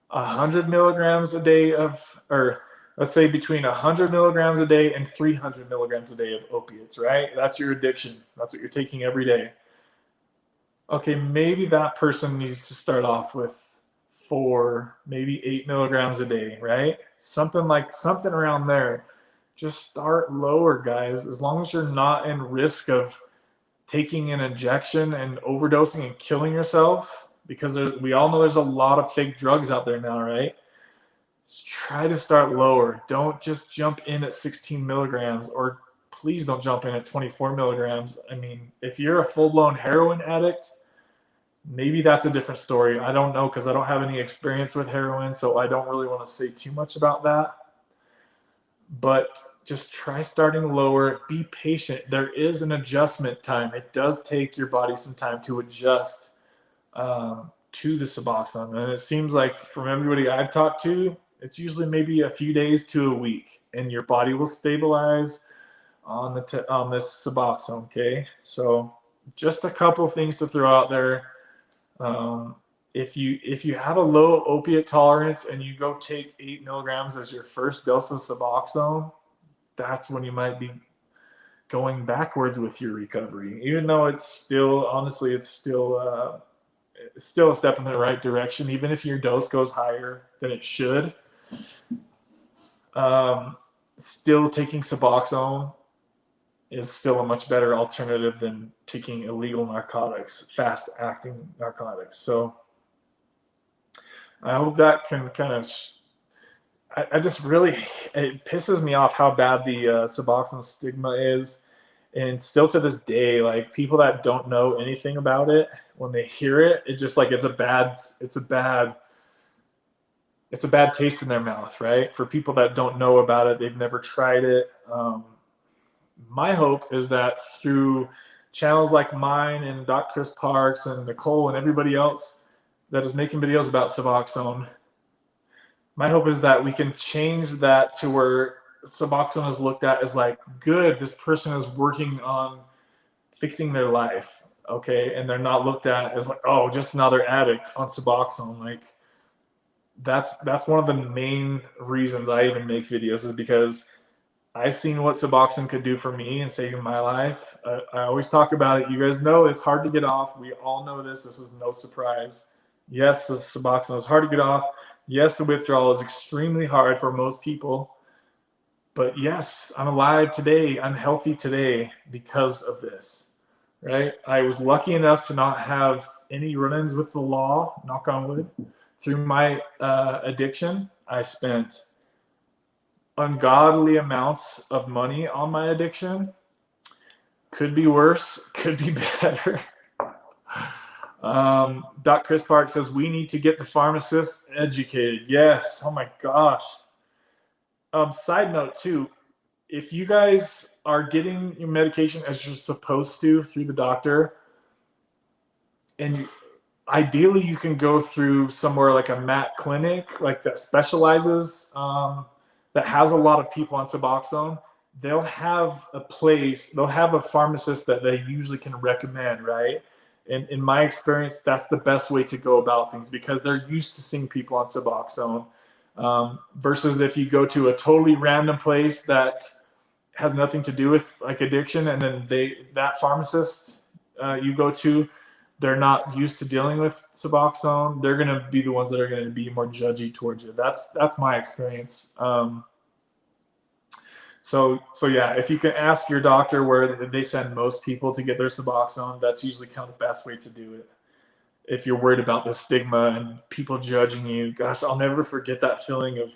100 milligrams a day of, or let's say between 100 milligrams a day and 300 milligrams a day of opiates, right? That's your addiction. That's what you're taking every day. Okay, maybe that person needs to start off with 4, maybe 8 milligrams a day, right? Something around there. Just start lower, guys. As long as you're not in risk of taking an injection and overdosing and killing yourself, because we all know there's a lot of fake drugs out there now, right? Just try to start lower. Don't just jump in at 16 milligrams, or please don't jump in at 24 milligrams. I mean, if you're a full-blown heroin addict, maybe that's a different story. I don't know, because I don't have any experience with heroin, so I don't really want to say too much about that. But just try starting lower. Be patient. There is an adjustment time. It does take your body some time to adjust to the Suboxone. And it seems like from everybody I've talked to, it's usually maybe a few days to a week, and your body will stabilize on this Suboxone. Okay, so just a couple things to throw out there. If you have a low opiate tolerance and you go take 8 milligrams as your first dose of Suboxone, that's when you might be going backwards with your recovery. Even though it's still, honestly, it's still a step in the right direction. Even if your dose goes higher than it should, still taking Suboxone is still a much better alternative than taking illegal narcotics, fast-acting narcotics. So I hope that can kind of, I just really, it pisses me off how bad the Suboxone stigma is. And still to this day, like, people that don't know anything about it, when they hear it, it's just like, it's a bad taste in their mouth, right? For people that don't know about it, they've never tried it. My hope is that through channels like mine and Dr. Chris Parks and Nicole and everybody else that is making videos about Suboxone, my hope is that we can change that to where Suboxone is looked at as like, good, this person is working on fixing their life, okay? And they're not looked at as like, oh, just another addict on Suboxone. Like, that's one of the main reasons I even make videos, is because I've seen what Suboxone could do for me in saving my life. I always talk about it. You guys know it's hard to get off. We all know this. This is no surprise. Yes, the Suboxone is hard to get off. Yes, the withdrawal is extremely hard for most people. But yes, I'm alive today. I'm healthy today because of this, right? I was lucky enough to not have any run-ins with the law, knock on wood. Through my addiction, I spent ungodly amounts of money on my addiction. Could be worse, could be better. Dr. Chris Park says we need to get the pharmacists educated. Yes, oh my gosh. Side note too, if you guys are getting your medication as you're supposed to through the doctor, and ideally you can go through somewhere like a MAT clinic, like that specializes, that has a lot of people on Suboxone, they'll have a pharmacist that they usually can recommend, right? And in my experience, that's the best way to go about things, because they're used to seeing people on Suboxone. Versus if you go to a totally random place that has nothing to do with like addiction, and then that pharmacist you go to, they're not used to dealing with Suboxone, they're going to be the ones that are going to be more judgy towards you. That's my experience. So yeah, if you can ask your doctor where they send most people to get their Suboxone, that's usually kind of the best way to do it. If you're worried about the stigma and people judging you, gosh, I'll never forget that feeling of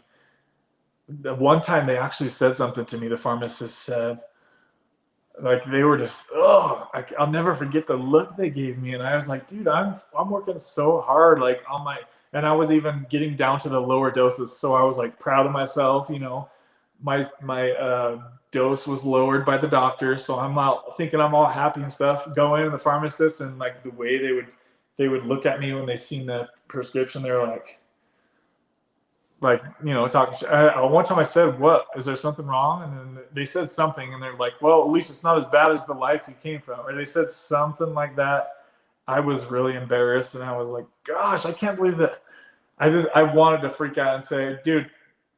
the one time they actually said something to me. The pharmacist said, like, they were just, I'll never forget the look they gave me. And I was like, dude, I'm working so hard, like and I was even getting down to the lower doses. So I was like proud of myself, you know, my dose was lowered by the doctor. So I'm out thinking I'm all happy and stuff. Go in, and the pharmacist, and like the way they would look at me when they seen the prescription, they're like, you know, talking. One time I said, "What? Is there something wrong?" And then they said something, and they're like, "Well, at least it's not as bad as the life you came from." Or they said something like that. I was really embarrassed, and I was like, "Gosh, I can't believe that I wanted to freak out and say, dude,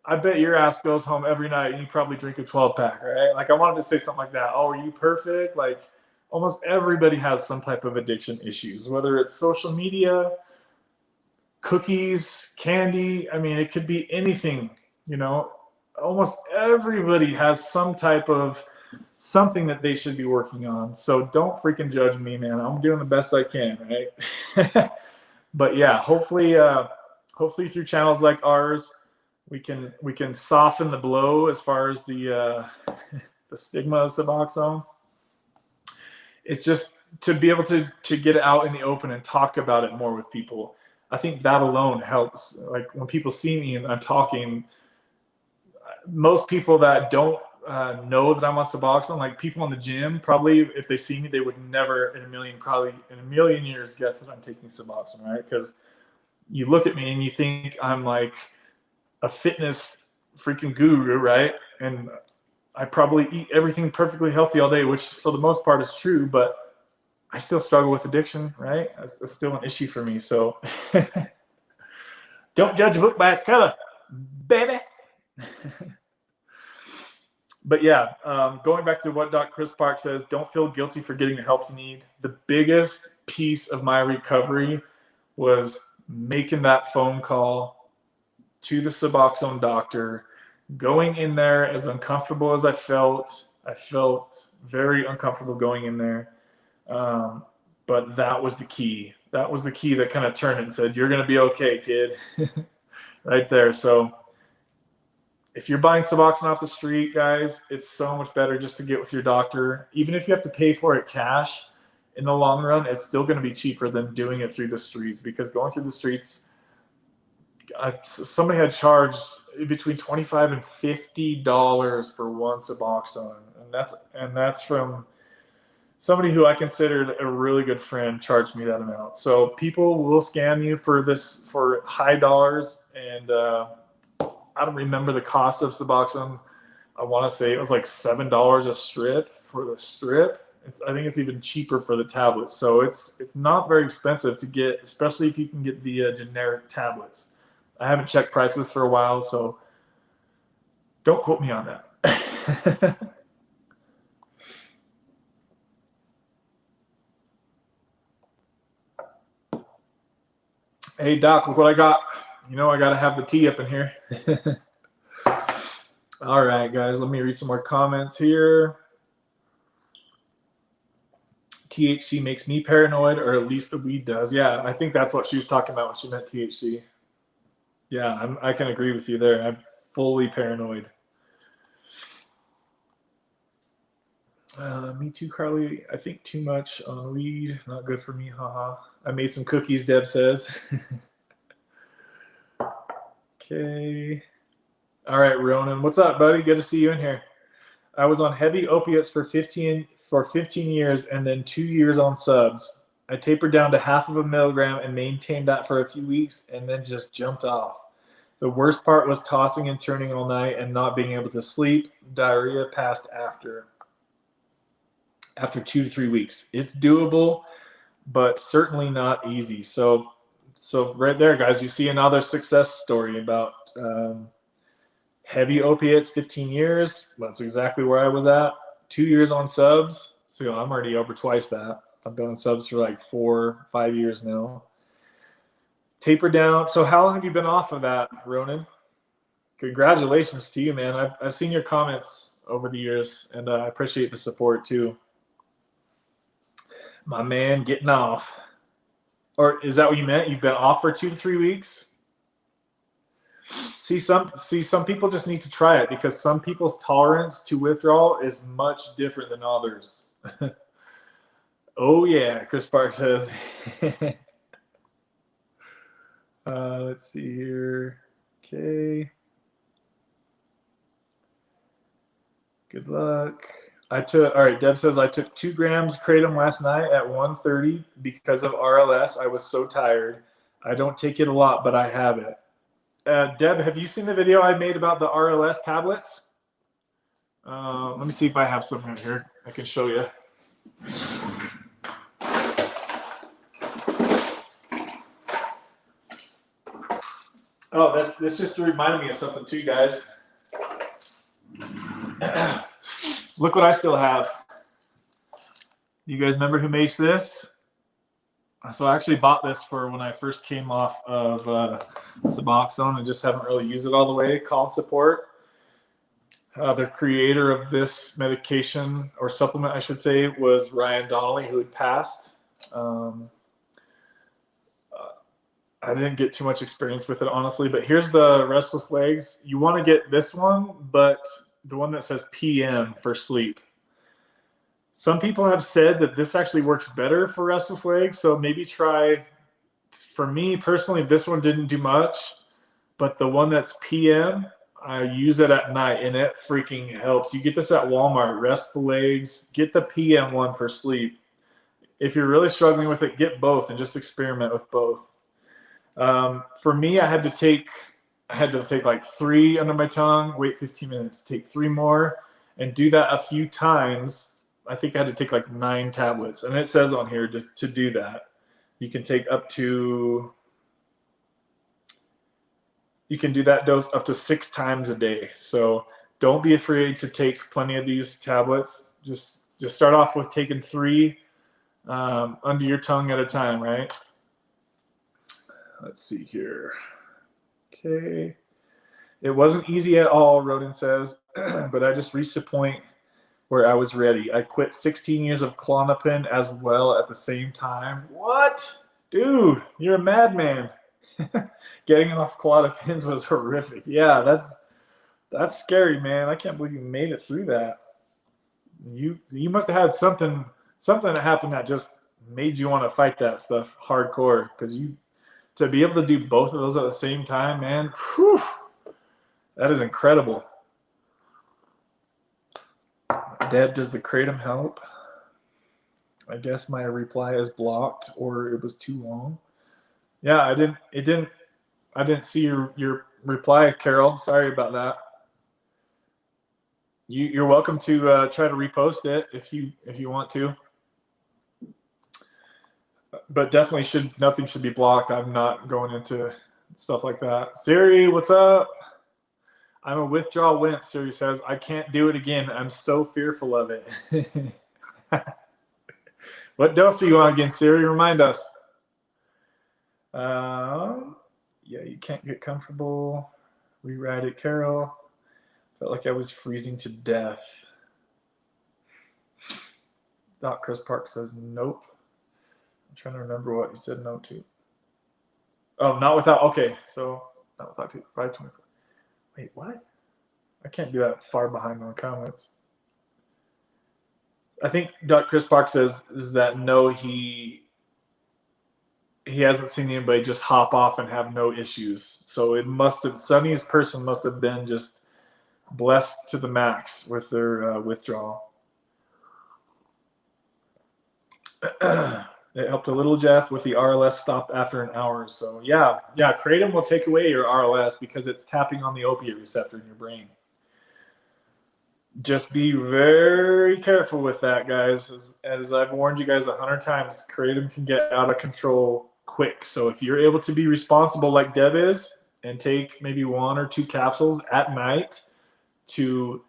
I bet your ass goes home every night and you probably drink a 12-pack, right? Like I wanted to say something like that. Oh, are you perfect? Like almost everybody has some type of addiction issues, whether it's social media, cookies, candy. I mean, it could be anything, you know. Almost everybody has some type of something that they should be working on. So don't freaking judge me, man. I'm doing the best I can, right? But yeah, hopefully through channels like ours, we can soften the blow as far as the the stigma of Suboxone. It's just to be able to get it out in the open and talk about it more with people. I think that alone helps. Like when people see me and I'm talking, most people that don't know that I'm on Suboxone, like people in the gym, probably if they see me, they would never in a million years guess that I'm taking Suboxone, right? Because you look at me and you think I'm like a fitness freaking guru, right? And I probably eat everything perfectly healthy all day, which for the most part is true, but I still struggle with addiction, right? It's still an issue for me. So don't judge a book by its cover, baby. But yeah, going back to what Dr. Chris Park says, don't feel guilty for getting the help you need. The biggest piece of my recovery was making that phone call to the Suboxone doctor, going in there as uncomfortable as I felt very uncomfortable going in there. But that was the key. That was the key that kind of turned it and said, you're going to be okay, kid. Right there. So if you're buying Suboxone off the street, guys, it's so much better just to get with your doctor. Even if you have to pay for it cash, in the long run, it's still going to be cheaper than doing it through the streets, because going through the streets, somebody had charged between $25 and $50 for one Suboxone, and that's from somebody who I considered a really good friend charged me that amount. So people will scam you for high dollars, and I don't remember the cost of Suboxone. I want to say it was like $7 a strip for the strip. I think it's even cheaper for the tablets. So it's not very expensive to get, especially if you can get the generic tablets. I haven't checked prices for a while, so don't quote me on that. Hey, Doc, look what I got. You know I got to have the tea up in here. All right, guys, let me read some more comments here. THC makes me paranoid, or at least the weed does. Yeah, I think that's what she was talking about when she meant THC. Yeah, I can agree with you there. I'm fully paranoid. Me too, Carly. I think too much on weed. Not good for me, haha. I made some cookies, Deb says. Okay. All right, Ronan. What's up, buddy? Good to see you in here. I was on heavy opiates for 15 years and then 2 years on subs. I tapered down to 0.5 milligram and maintained that for a few weeks and then just jumped off. The worst part was tossing and turning all night and not being able to sleep. Diarrhea passed after 2 to 3 weeks. It's doable, but certainly not easy. So right there, guys, you see another success story about heavy opiates, 15 years. That's exactly where I was at. 2 years on subs. So I'm already over twice that. I've been on subs for like 4-5 years now. Taper down. So how long have you been off of that, Ronan? Congratulations to you, man. I've seen your comments over the years, and I appreciate the support too. My man, getting off. Or is that what you meant? You've been off for 2 to 3 weeks? See, some people just need to try it, because some people's tolerance to withdrawal is much different than others. Oh yeah, Chris Park says. Let's see here. Okay. Good luck. All right, Deb says, I took 2 grams kratom last night at 1:30 because of RLS. I was so tired. I don't take it a lot, but I have it. Deb, have you seen the video I made about the RLS tablets? Let me see if I have some right here. I can show you. Oh, this just reminded me of something too, guys. Look what I still have. You guys remember who makes this? So I actually bought this for when I first came off of Suboxone and just haven't really used it all the way. Call Support. The creator of this medication, or supplement I should say, was Ryan Donnelly, who had passed. I didn't get too much experience with it, honestly, but here's the restless legs. You want to get this one, but the one that says PM for sleep. Some people have said that this actually works better for restless legs, so maybe try, for me personally, this one didn't do much, but the one that's PM, I use it at night, and it freaking helps. You get this at Walmart, restful legs, get the PM one for sleep. If you're really struggling with it, get both and just experiment with both. For me, I had to take like 3 under my tongue, wait 15 minutes, take 3 more, and do that a few times. I think I had to take like 9 tablets, and it says on here to do that. You can take up to, you can do that dose up to 6 times a day. So don't be afraid to take plenty of these tablets. Just start off with taking 3 under your tongue at a time, right? Let's see here. Okay. It wasn't easy at all, Rodin says, but I just reached a point where I was ready. I quit 16 years of Klonopin as well at the same time. What? Dude, you're a madman. Getting off Klonopins was horrific. Yeah, that's scary, man. I can't believe you made it through that. You must have had something that happened that just made you want to fight that stuff hardcore, because to be able to do both of those at the same time, man, whew, that is incredible. Deb, does the kratom help? I guess my reply is blocked, or it was too long. Yeah, I didn't see your reply, Carol. Sorry about that. You're welcome to try to repost it if you want to. But definitely nothing should be blocked. I'm not going into stuff like that. Siri, what's up? I'm a withdrawal wimp, Siri says. I can't do it again. I'm so fearful of it. What dose do you want again, Siri? Remind us. Yeah, you can't get comfortable. Rewrite it, Carol. Felt like I was freezing to death. Doc Chris Park says nope. I'm trying to remember what you said no to. Oh, not without. Okay, so not without 524. Wait, what? I can't be that far behind on comments. I think Dr. Chris Park says is that no, he hasn't seen anybody just hop off and have no issues. So it must have, Sunny's person must have been just blessed to the max with their withdrawal. It helped a little, Jeff, with the RLS stopped after an hour. So yeah, kratom will take away your RLS because it's tapping on the opiate receptor in your brain. Just be very careful with that, guys. As I've warned you guys 100 times, kratom can get out of control quick. So if you're able to be responsible like Deb is and take maybe 1 or 2 capsules at night to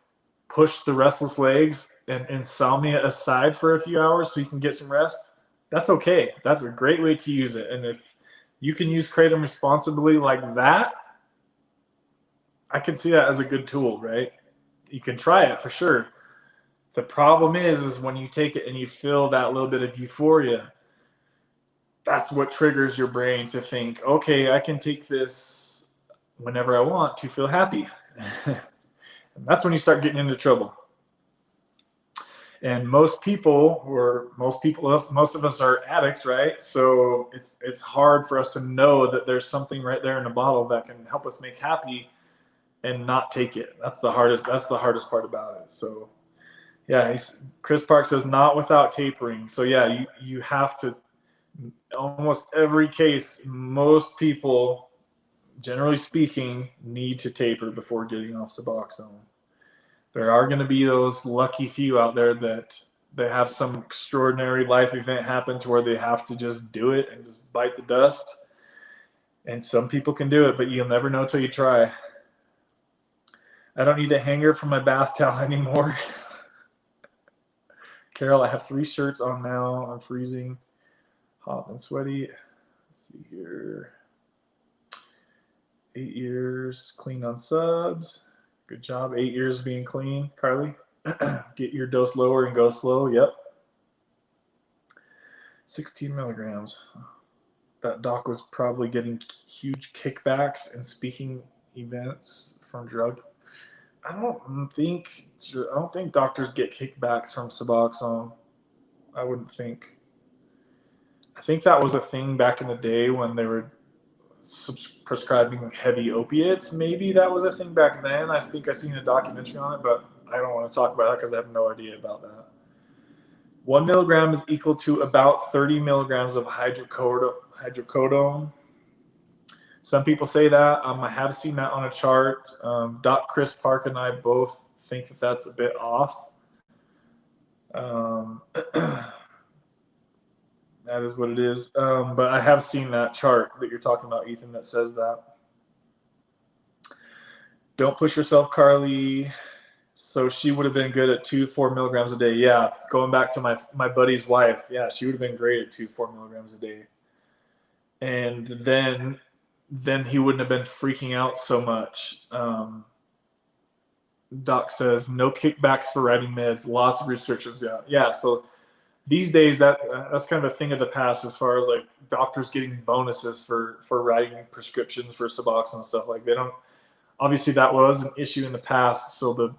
push the restless legs and insomnia aside for a few hours so you can get some rest, that's okay. That's a great way to use it. And if you can use kratom responsibly like that, I can see that as a good tool, right? You can try it for sure. The problem is when you take it and you feel that little bit of euphoria, that's what triggers your brain to think, okay, I can take this whenever I want to feel happy. And that's when you start getting into trouble. And most of us are addicts, right? So it's hard for us to know that there's something right there in a bottle that can help us make happy and not take it. That's the hardest part about it. So yeah, Chris Park says not without tapering. So yeah, you have to, almost every case, most people, generally speaking, need to taper before getting off Suboxone. There are going to be those lucky few out there that they have some extraordinary life event happen to where they have to just do it and just bite the dust. And some people can do it, but you'll never know till you try. I don't need a hanger for my bath towel anymore. Carol, I have 3 shirts on now. I'm freezing, hot and sweaty. Let's see here. 8 years clean on subs. Good job. 8 years being clean, Carly. Get your dose lower and go slow. Yep. 16 milligrams. That doc was probably getting huge kickbacks and speaking events from drug. I don't think doctors get kickbacks from Suboxone. I wouldn't think. I think that was a thing back in the day when they were prescribing heavy opiates. Maybe that was a thing back then. I think I seen a documentary on it, but I don't want to talk about that because I have no idea about that. 1 milligram is equal to about 30 milligrams of hydrocodone. Some people say that. I have seen that on a chart. Doc Chris Park and I both think that that's a bit off. That is what it is. But I have seen that chart that you're talking about, Ethan, that says that. Don't push yourself, Carly. So she would have been good at 2-4 milligrams a day. Yeah, going back to my buddy's wife. Yeah, she would have been great at 2-4 milligrams a day. And then he wouldn't have been freaking out so much. Doc says no kickbacks for writing meds, lots of restrictions. Yeah. So these days that's kind of a thing of the past as far as like doctors getting bonuses for writing prescriptions for Suboxone and stuff. Like they don't. Obviously, that was an issue in the past, so the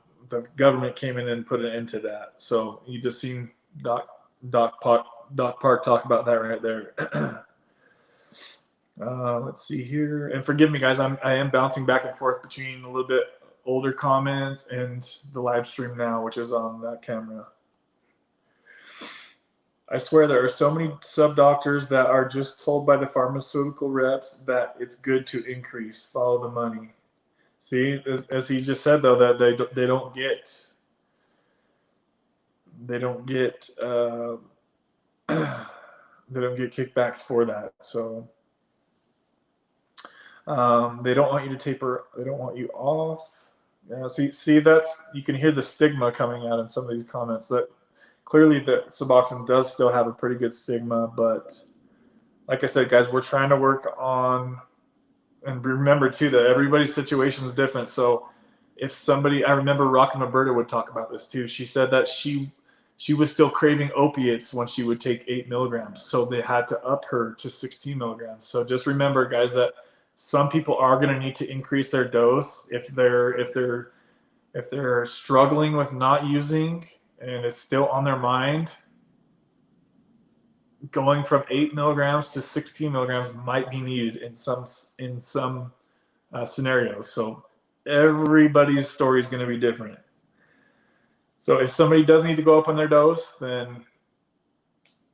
government came in and put an end to that. So you just seen Doc Park talk about that right there. Let's see here, and forgive me, guys. I am bouncing back and forth between a little bit older comments and the live stream now, which is on that camera. I swear there are so many sub doctors that are just told by the pharmaceutical reps that it's good to increase, follow the money. See, as he just said though, that they don't get kickbacks for that. So they don't want you to taper. They don't want you off. Yeah. See, that's, you can hear the stigma coming out in some of these comments that clearly the Suboxone does still have a pretty good stigma, but like I said, guys, we're trying to work on. And remember, too, that everybody's situation is different. So if somebody, I remember Rockin' Roberta would talk about this, too. She said that she was still craving opiates when she would take 8 milligrams. So they had to up her to 16 milligrams. So just remember, guys, that some people are going to need to increase their dose if they're struggling with not using and it's still on their mind. Going from 8 milligrams to 16 milligrams might be needed in some scenarios. So everybody's story is going to be different. So if somebody does need to go up on their dose, then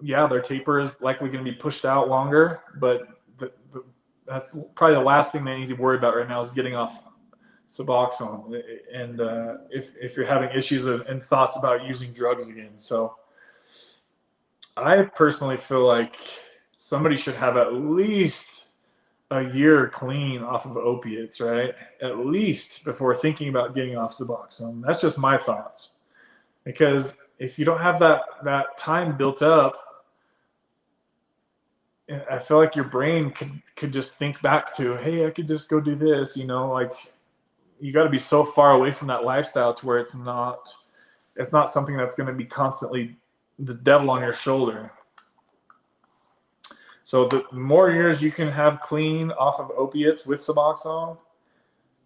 yeah, their taper is likely going to be pushed out longer. But that's probably the last thing they need to worry about right now is getting off Suboxone. And if you're having issues and thoughts about using drugs again. So I personally feel like somebody should have at least a year clean off of opiates, right? At least before thinking about getting off Suboxone. That's just my thoughts. Because if you don't have that time built up, I feel like your brain could just think back to, hey, I could just go do this, like you got to be so far away from that lifestyle to where it's not something that's going to be constantly the devil on your shoulder. So the more years you can have clean off of opiates with Suboxone,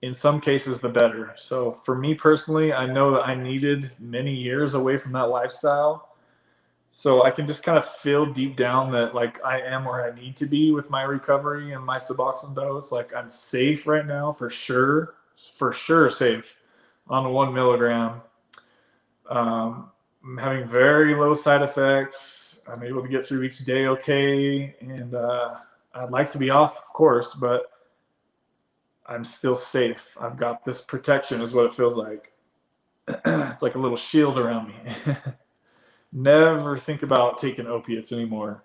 in some cases the better. So for me personally, I know that I needed many years away from that lifestyle. So I can just kind of feel deep down that like I am where I need to be with my recovery and my Suboxone dose. Like I'm safe right now for sure safe on 1 milligram. I'm having very low side effects. I'm able to get through each day okay. And I'd like to be off, of course, but I'm still safe. I've got this protection is what it feels like. It's like a little shield around me. Never think about taking opiates anymore.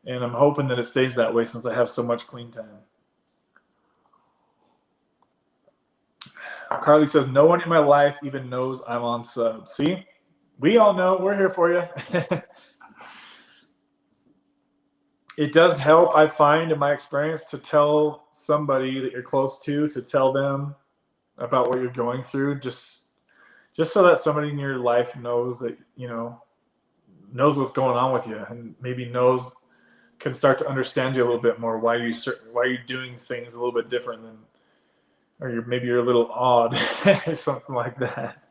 And I'm hoping that it stays that way since I have so much clean time. Carly says, no one in my life even knows I'm on sub. See? We all know. We're here for you. It does help, I find, in my experience, to tell somebody that you're close to tell them about what you're going through, just so that somebody in your life knows that, knows what's going on with you, and maybe can start to understand you a little bit more, why you're doing things a little bit different than, or maybe you're a little odd or something like that.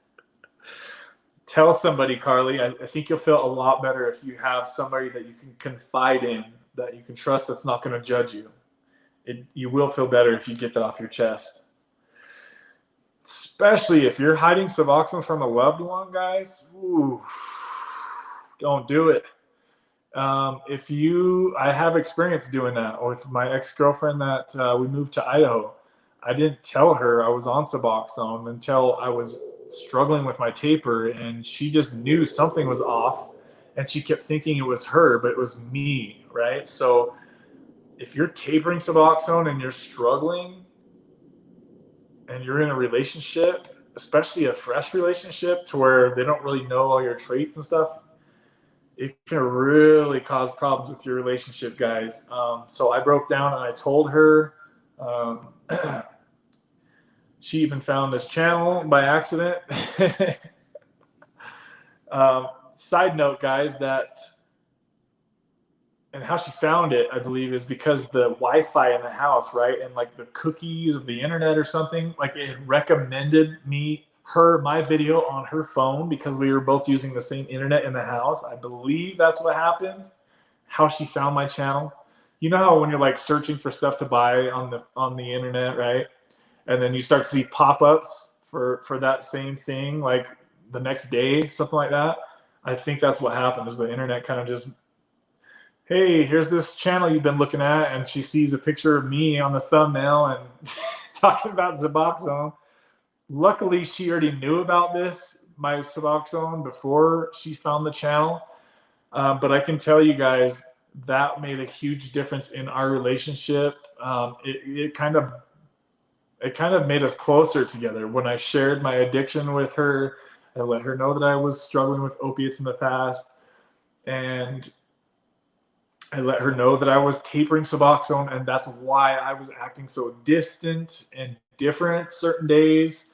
Tell somebody, Carly. I think you'll feel a lot better if you have somebody that you can confide in, that you can trust, that's not going to judge you. You will feel better if you get that off your chest. Especially if you're hiding Suboxone from a loved one, guys. Ooh, don't do it. I have experience doing that with my ex-girlfriend that we moved to Idaho. I didn't tell her I was on Suboxone until I was struggling with my taper, and she just knew something was off, and she kept thinking it was her, but it was me, right? So if you're tapering Suboxone and you're struggling and you're in a relationship, especially a fresh relationship to where they don't really know all your traits and stuff, it can really cause problems with your relationship, guys. So I broke down and I told her. She even found this channel by accident. Side note, guys, and how she found it, I believe, is because the Wi-Fi in the house, right? And like the cookies of the internet or something, like it recommended my video on her phone because we were both using the same internet in the house. I believe that's what happened, how she found my channel. You know how when you're like searching for stuff to buy on the internet, right? And then you start to see pop-ups for that same thing, like the next day, something like that. I think that's what happened, is the internet kind of just, hey, here's this channel you've been looking at, and she sees a picture of me on the thumbnail and talking about Suboxone. Luckily, she already knew about my Suboxone, before she found the channel. But I can tell you guys, that made a huge difference in our relationship. It kind of made us closer together. When I shared my addiction with her, I let her know that I was struggling with opiates in the past, and I let her know that I was tapering Suboxone, and that's why I was acting so distant and different certain days.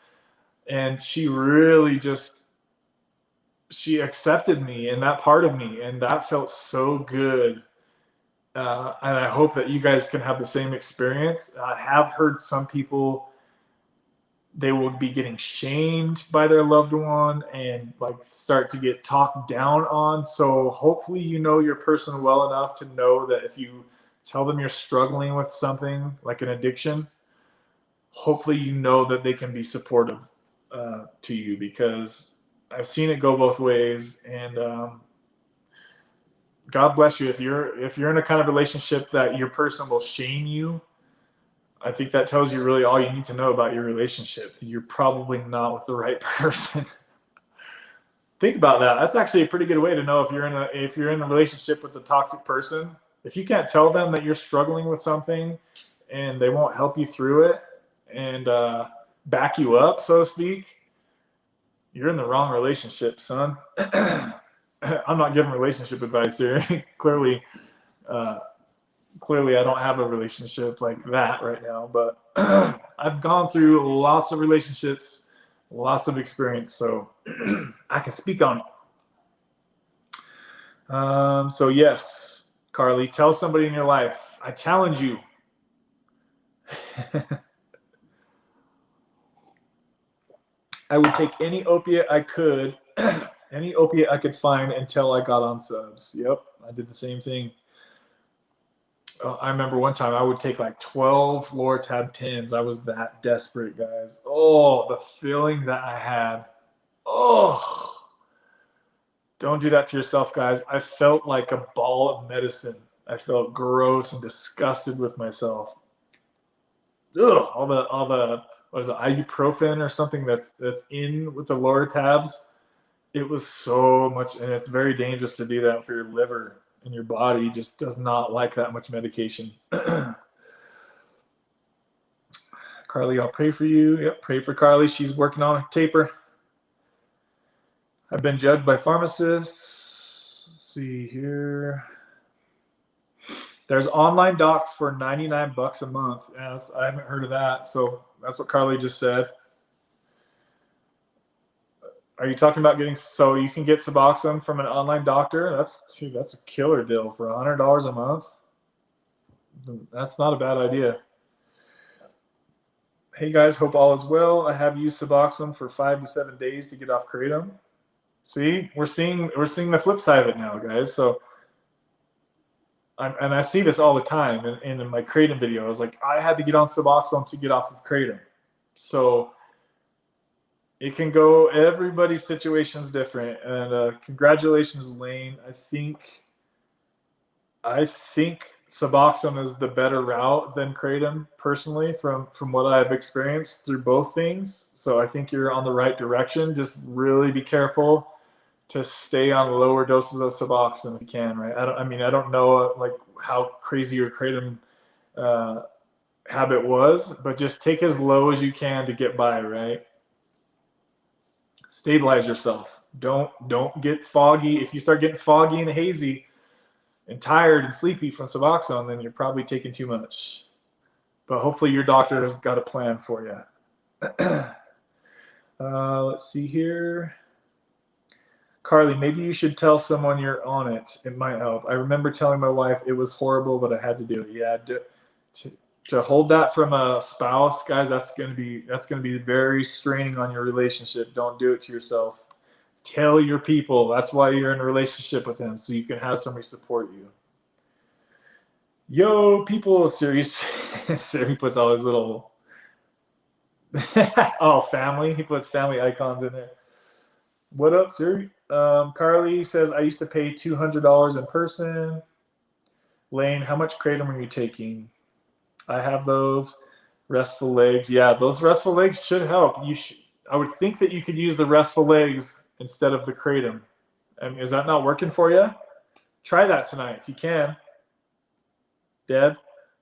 And she really she accepted me and that part of me, and that felt so good. And I hope that you guys can have the same experience. I have heard some people, they will be getting shamed by their loved one and like start to get talked down on. So hopefully you know your person well enough to know that if you tell them you're struggling with something like an addiction, hopefully you know that they can be supportive to you, because I've seen it go both ways. And God bless you if you're in a kind of relationship that your person will shame you. I think that tells you really all you need to know about your relationship. You're probably not with the right person. Think about that. That's actually a pretty good way to know if you're in a relationship with a toxic person. If you can't tell them that you're struggling with something and they won't help you through it and back you up, so to speak, you're in the wrong relationship, son. I'm not giving relationship advice here. Clearly I don't have a relationship like that right now, but I've gone through lots of relationships, lots of experience, so I can speak on it. So yes, Carly, tell somebody in your life. I challenge you. I would take any opiate I could, any opiate I could find until I got on subs. Yep, I did the same thing. I remember one time I would take like 12 Loratab 10s. I was that desperate, guys. Oh, the feeling that I had. Oh, don't do that to yourself, guys. I felt like a ball of medicine. I felt gross and disgusted with myself. Ugh, all the what is it, ibuprofen or something that's in with the Loratabs. It was so much, and it's very dangerous to do that for your liver. And your body just does not like that much medication. Carly Carly, I'll pray for you. Yep, pray for Carly. She's working on a taper. I've been judged by pharmacists. Let's see here. There's online docs for $99 a month. Yes, I haven't heard of that. So that's what Carly just said. Are you talking about getting, so you can get Suboxone from an online doctor? That's a killer deal for $100 a month. That's not a bad idea. Hey guys, hope all is well. I have used Suboxone for 5 to 7 days to get off kratom. See, we're seeing the flip side of it now, guys. So, and I see this all the time in my kratom videos. Like, I had to get on Suboxone to get off of kratom. So it can go. Everybody's situation is different. And congratulations, Lane. I think Suboxone is the better route than kratom, personally, from what I've experienced through both things. So I think you're on the right direction. Just really be careful to stay on lower doses of Suboxone if you can, right? I don't know like how crazy your kratom habit was, but just take as low as you can to get by, right? Stabilize yourself. Don't get foggy. If you start getting foggy and hazy and tired and sleepy from Suboxone, then you're probably taking too much. But hopefully your doctor has got a plan for you. Let's see here. Carly, maybe you should tell someone you're on it. It might help. I remember telling my wife it was horrible, but I had to do it. Yeah, to hold that from a spouse, guys, that's gonna be very straining on your relationship. Don't do it to yourself. Tell your people. That's why you're in a relationship with him, so you can have somebody support you. Yo, people, Siri puts all his little oh, family. He puts family icons in there. What up, Siri? Carly says, I used to pay $200 in person. Lane, how much kratom are you taking? I have those restful legs. Yeah, those restful legs should help. I would think that you could use the restful legs instead of the kratom. Is that not working for you? Try that tonight if you can. Deb,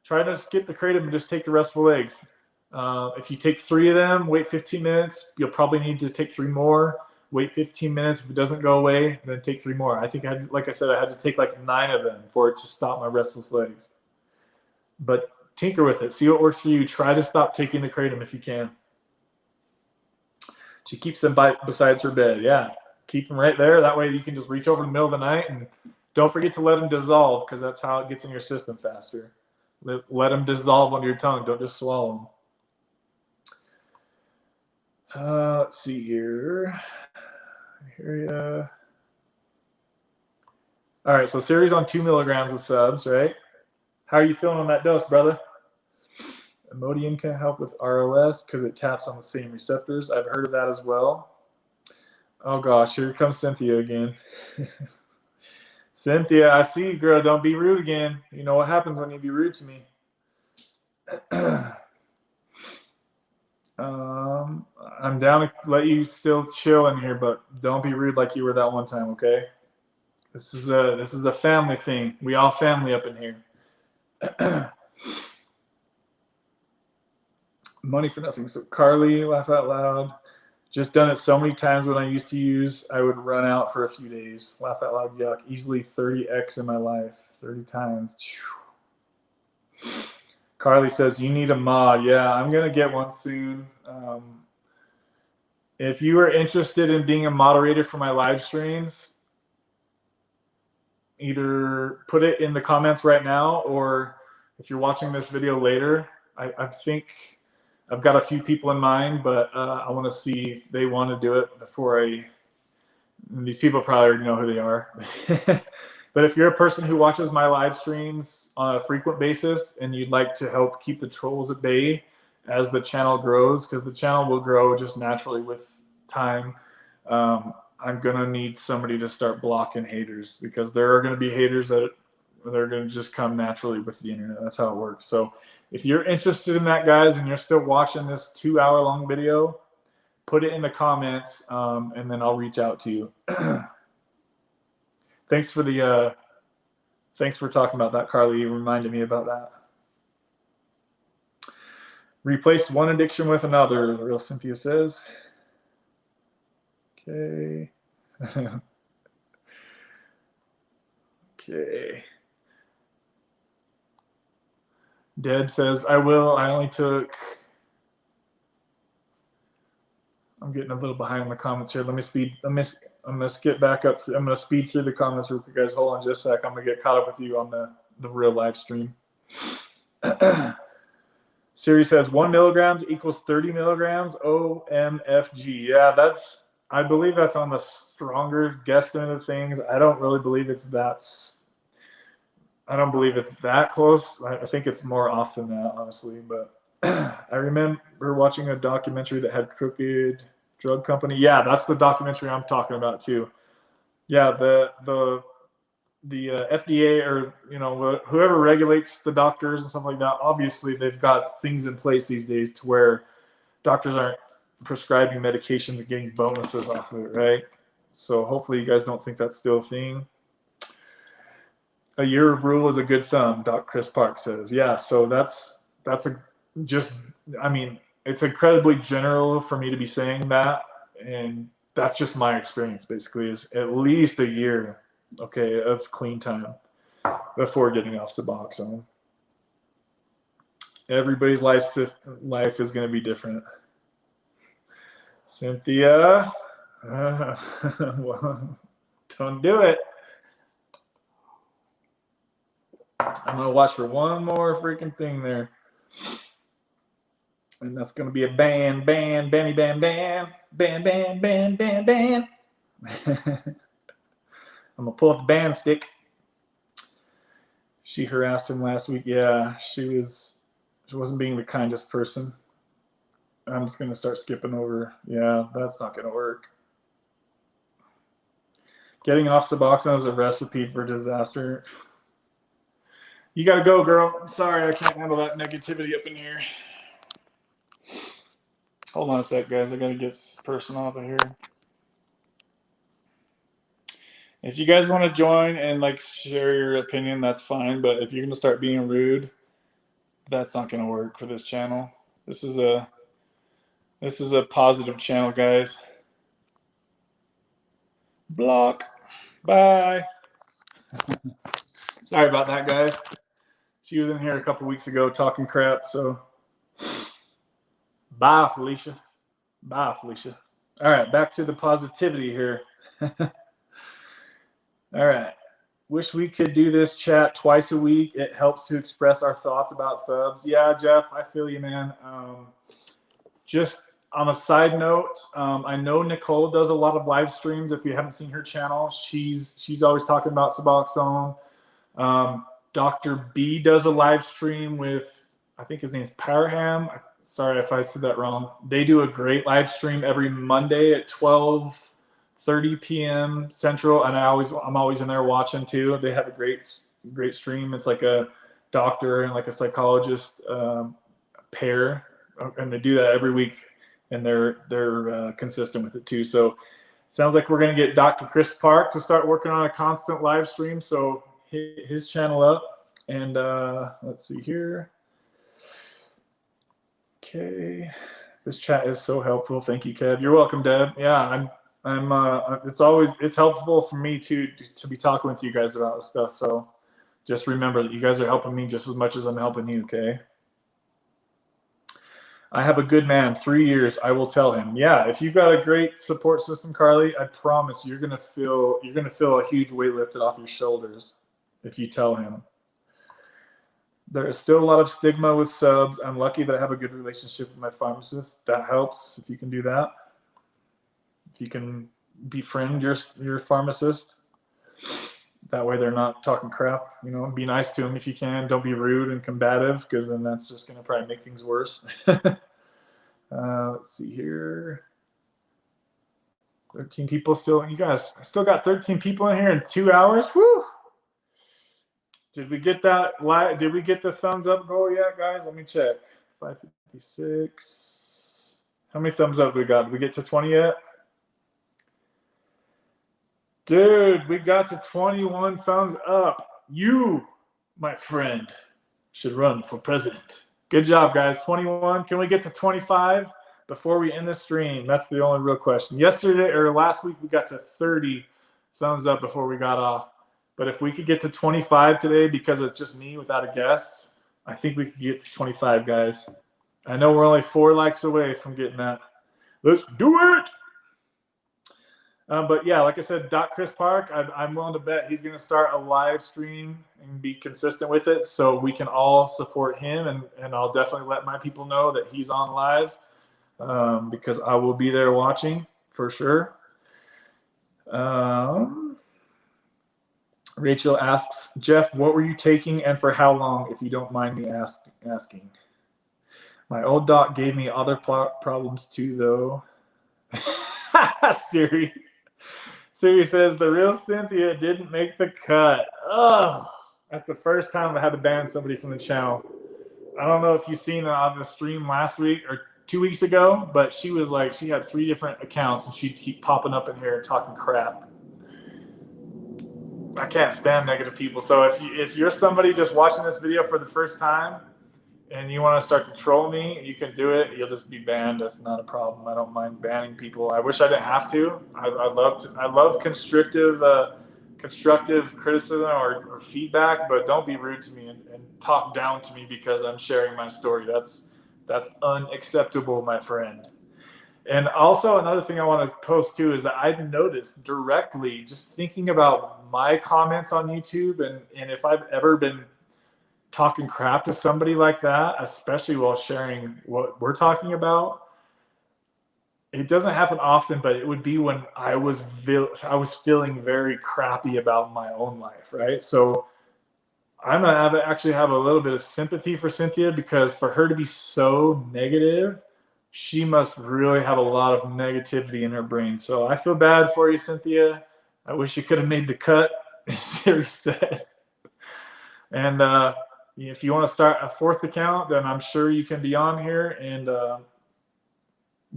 try to skip the kratom and just take the restful legs. If you take 3 of them, wait 15 minutes. You'll probably need to take 3 more. Wait 15 minutes. If it doesn't go away, then take 3 more. I think, like I said, I had to take like 9 of them for it to stop my restless legs. But tinker with it. See what works for you. Try to stop taking the kratom if you can. She keeps them besides her bed. Yeah, keep them right there. That way you can just reach over in the middle of the night, and don't forget to let them dissolve, because that's how it gets in your system faster. Let them dissolve on your tongue. Don't just swallow them. Let's see here. All right, so Siri's on 2 milligrams of subs, right? How are you feeling on that dose, brother? Imodium can help with RLS because it taps on the same receptors. I've heard of that as well. Oh gosh, here comes Cynthia again. Cynthia, I see you, girl. Don't be rude again. You know what happens when you be rude to me. I'm down to let you still chill in here, but don't be rude like you were that one time, okay? This is a family thing. We all family up in here. Money for nothing. So Carly, laugh out loud. Just done it so many times when I used to use. I would run out for a few days. Laugh out loud, yuck. Easily 30x in my life. 30 times. Carly says, you need a mod. Yeah, I'm going to get one soon. If you are interested in being a moderator for my live streams, either put it in the comments right now, or if you're watching this video later, I think I've got a few people in mind, but I want to see if they want to do it before these people probably already know who they are. But if you're a person who watches my live streams on a frequent basis and you'd like to help keep the trolls at bay as the channel grows, because the channel will grow just naturally with time, I'm going to need somebody to start blocking haters, because there are going to be haters that they're going to just come naturally with the internet. That's how it works. So if you're interested in that, guys, and you're still watching this 2-hour-long video, put it in the comments, and then I'll reach out to you. Thanks for talking about that, Carly. You reminded me about that. Replace one addiction with another, Real Cynthia says. Okay. Okay. Deb says, I will. I only took... I'm getting a little behind in the comments here. Let me speed. I'm gonna skip back up. I'm gonna speed through the comments real quick, guys. Hold on just a sec. I'm gonna get caught up with you on the real live stream. Siri says 1 milligrams equals 30 milligrams. OMFG. Yeah, I believe that's on the stronger guesstimate of things. I don't really believe it's that. I don't believe it's that close. I think it's more off than that, honestly. But I remember watching a documentary that had Crooked Drug Company. Yeah, that's the documentary I'm talking about too. Yeah, the FDA, or whoever regulates the doctors and stuff like that, obviously they've got things in place these days to where doctors aren't prescribing medications and getting bonuses off of it, right? So hopefully you guys don't think that's still a thing. A year of rule is a good thumb, Doc Chris Park says. Yeah, so that's it's incredibly general for me to be saying that, and that's just my experience basically, is at least a year, okay, of clean time before getting off Suboxone. Everybody's life is going to be different. Cynthia, well, don't do it. I'm going to watch for one more freaking thing there. And that's going to be a ban. I'm going to pull up the band stick. She harassed him last week. Yeah, she wasn't being the kindest person. I'm just going to start skipping over. Yeah, that's not going to work. Getting off Suboxone is a recipe for disaster. You got to go, girl. I'm sorry, I can't handle that negativity up in here. Hold on a sec, guys. I got to get this person off of here. If you guys want to join and share your opinion, that's fine. But if you're going to start being rude, that's not going to work for this channel. This is a positive channel, guys. Block. Bye. Sorry about that, guys. She was in here a couple weeks ago talking crap, so bye, Felicia. Bye, Felicia. All right, back to the positivity here. All right. Wish we could do this chat twice a week. It helps to express our thoughts about subs. Yeah, Jeff, I feel you, man. Just on a side note, I know Nicole does a lot of live streams. If you haven't seen her channel, she's always talking about Suboxone. Dr. B does a live stream with, I think his name's Parham. Sorry if I said that wrong. They do a great live stream every Monday at 12:30 p.m. Central, and I'm always in there watching too. They have a great stream. It's like a doctor and like a psychologist pair, and they do that every week, and they're consistent with it too. So it sounds like we're going to get Dr. Chris Park to start working on a constant live stream. So hit his channel up, and let's see here. Okay, this chat is so helpful. Thank you, Kev. You're welcome, Deb. Yeah, it's helpful for me to be talking with you guys about this stuff. So just remember that you guys are helping me just as much as I'm helping you. Okay. I have a good man, 3 years. I will tell him. Yeah, if you've got a great support system, Carly, I promise you're gonna feel a huge weight lifted off your shoulders if you tell him. There is still a lot of stigma with subs. I'm lucky that I have a good relationship with my pharmacist. That helps if you can do that. If you can befriend your pharmacist, that way they're not talking crap. Be nice to them if you can. Don't be rude and combative, because then that's just going to probably make things worse. Let's see here. 13 people still. You guys, I still got 13 people in here in 2 hours. Woo! Did we get that? Did we get the thumbs up goal yet, guys? Let me check. 556. How many thumbs up we got? Did we get to 20 yet? Dude, we got to 21 thumbs up. You, my friend, should run for president. Good job, guys. 21. Can we get to 25 before we end the stream? That's the only real question. Yesterday or last week, we got to 30 thumbs up before we got off. But if we could get to 25 today, because it's just me without a guest, I think we could get to 25, guys. I know we're only 4 likes away from getting that. Let's do it. But yeah, like I said, Chris Park, I'm willing to bet he's going to start a live stream and be consistent with it so we can all support him. And I'll definitely let my people know that he's on live because I will be there watching for sure. Rachel asks, Jeff, what were you taking and for how long, if you don't mind me asking? My old doc gave me other problems too, though. Siri. Siri says, the real Cynthia didn't make the cut. Oh, that's the first time I had to ban somebody from the channel. I don't know if you've seen it on the stream last week or 2 weeks ago, but she was like, she had 3 different accounts and she'd keep popping up in here and talking crap. I can't stand negative people. So if you're somebody just watching this video for the first time and you want to start to troll me, you can do it. You'll just be banned. That's not a problem. I don't mind banning people. I wish I didn't have to. I love constructive criticism or feedback, but don't be rude to me and talk down to me because I'm sharing my story. That's unacceptable, my friend. And also another thing I want to post too is that I've noticed directly just thinking about my comments on YouTube and if I've ever been talking crap to somebody like that, especially while sharing what we're talking about. It doesn't happen often, but it would be when I was feeling very crappy about my own life, right? So I'm gonna actually have a little bit of sympathy for Cynthia because for her to be so negative, she must really have a lot of negativity in her brain. So I feel bad for you, Cynthia. I wish you could have made the cut, as Siri said. And if you want to start a 4th account, then I'm sure you can be on here and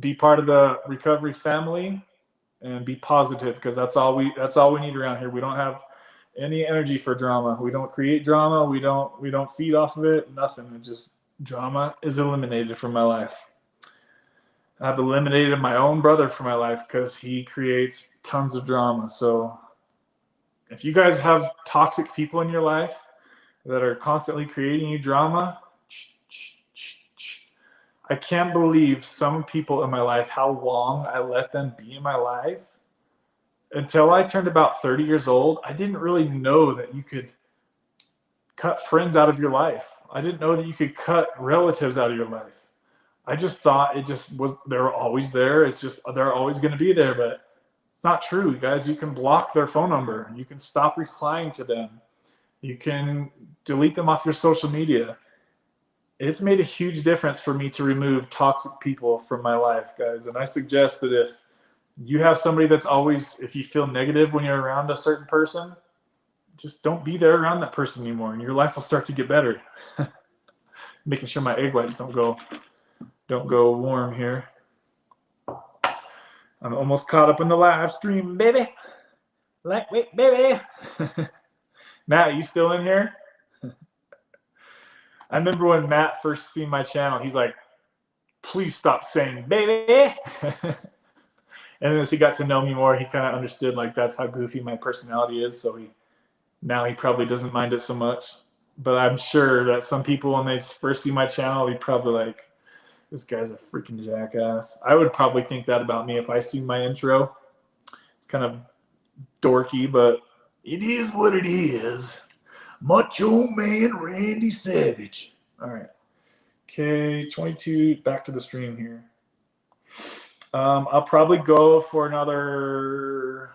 be part of the recovery family and be positive because that's all we need around here. We don't have any energy for drama. We don't create drama. We don't feed off of it. Nothing. It just drama is eliminated from my life. I've eliminated my own brother from my life because he creates tons of drama. So if you guys have toxic people in your life that are constantly creating you drama, I can't believe some people in my life, how long I let them be in my life. Until I turned about 30 years old, I didn't really know that you could cut friends out of your life. I didn't know that you could cut relatives out of your life. I just thought it just was, they were always there. It's just, they're always going to be there, but it's not true, guys. You can block their phone number. You can stop replying to them. You can delete them off your social media. It's made a huge difference for me to remove toxic people from my life, guys. And I suggest that if you have somebody that's always, if you feel negative when you're around a certain person, just don't be there around that person anymore and your life will start to get better. Making sure my egg whites don't go warm here. I'm almost caught up in the live stream, baby. Lightweight, baby. Matt, are you still in here? I remember when Matt first seen my channel, he's like, please stop saying baby. And as he got to know me more, he kind of understood like that's how goofy my personality is. So now he probably doesn't mind it so much. But I'm sure that some people, when they first see my channel, they probably like, this guy's a freaking jackass. I would probably think that about me if I see my intro. It's kind of dorky, but it is what it is. Macho Man Randy Savage. All right. Okay, 22. Back to the stream here. I'll probably go for another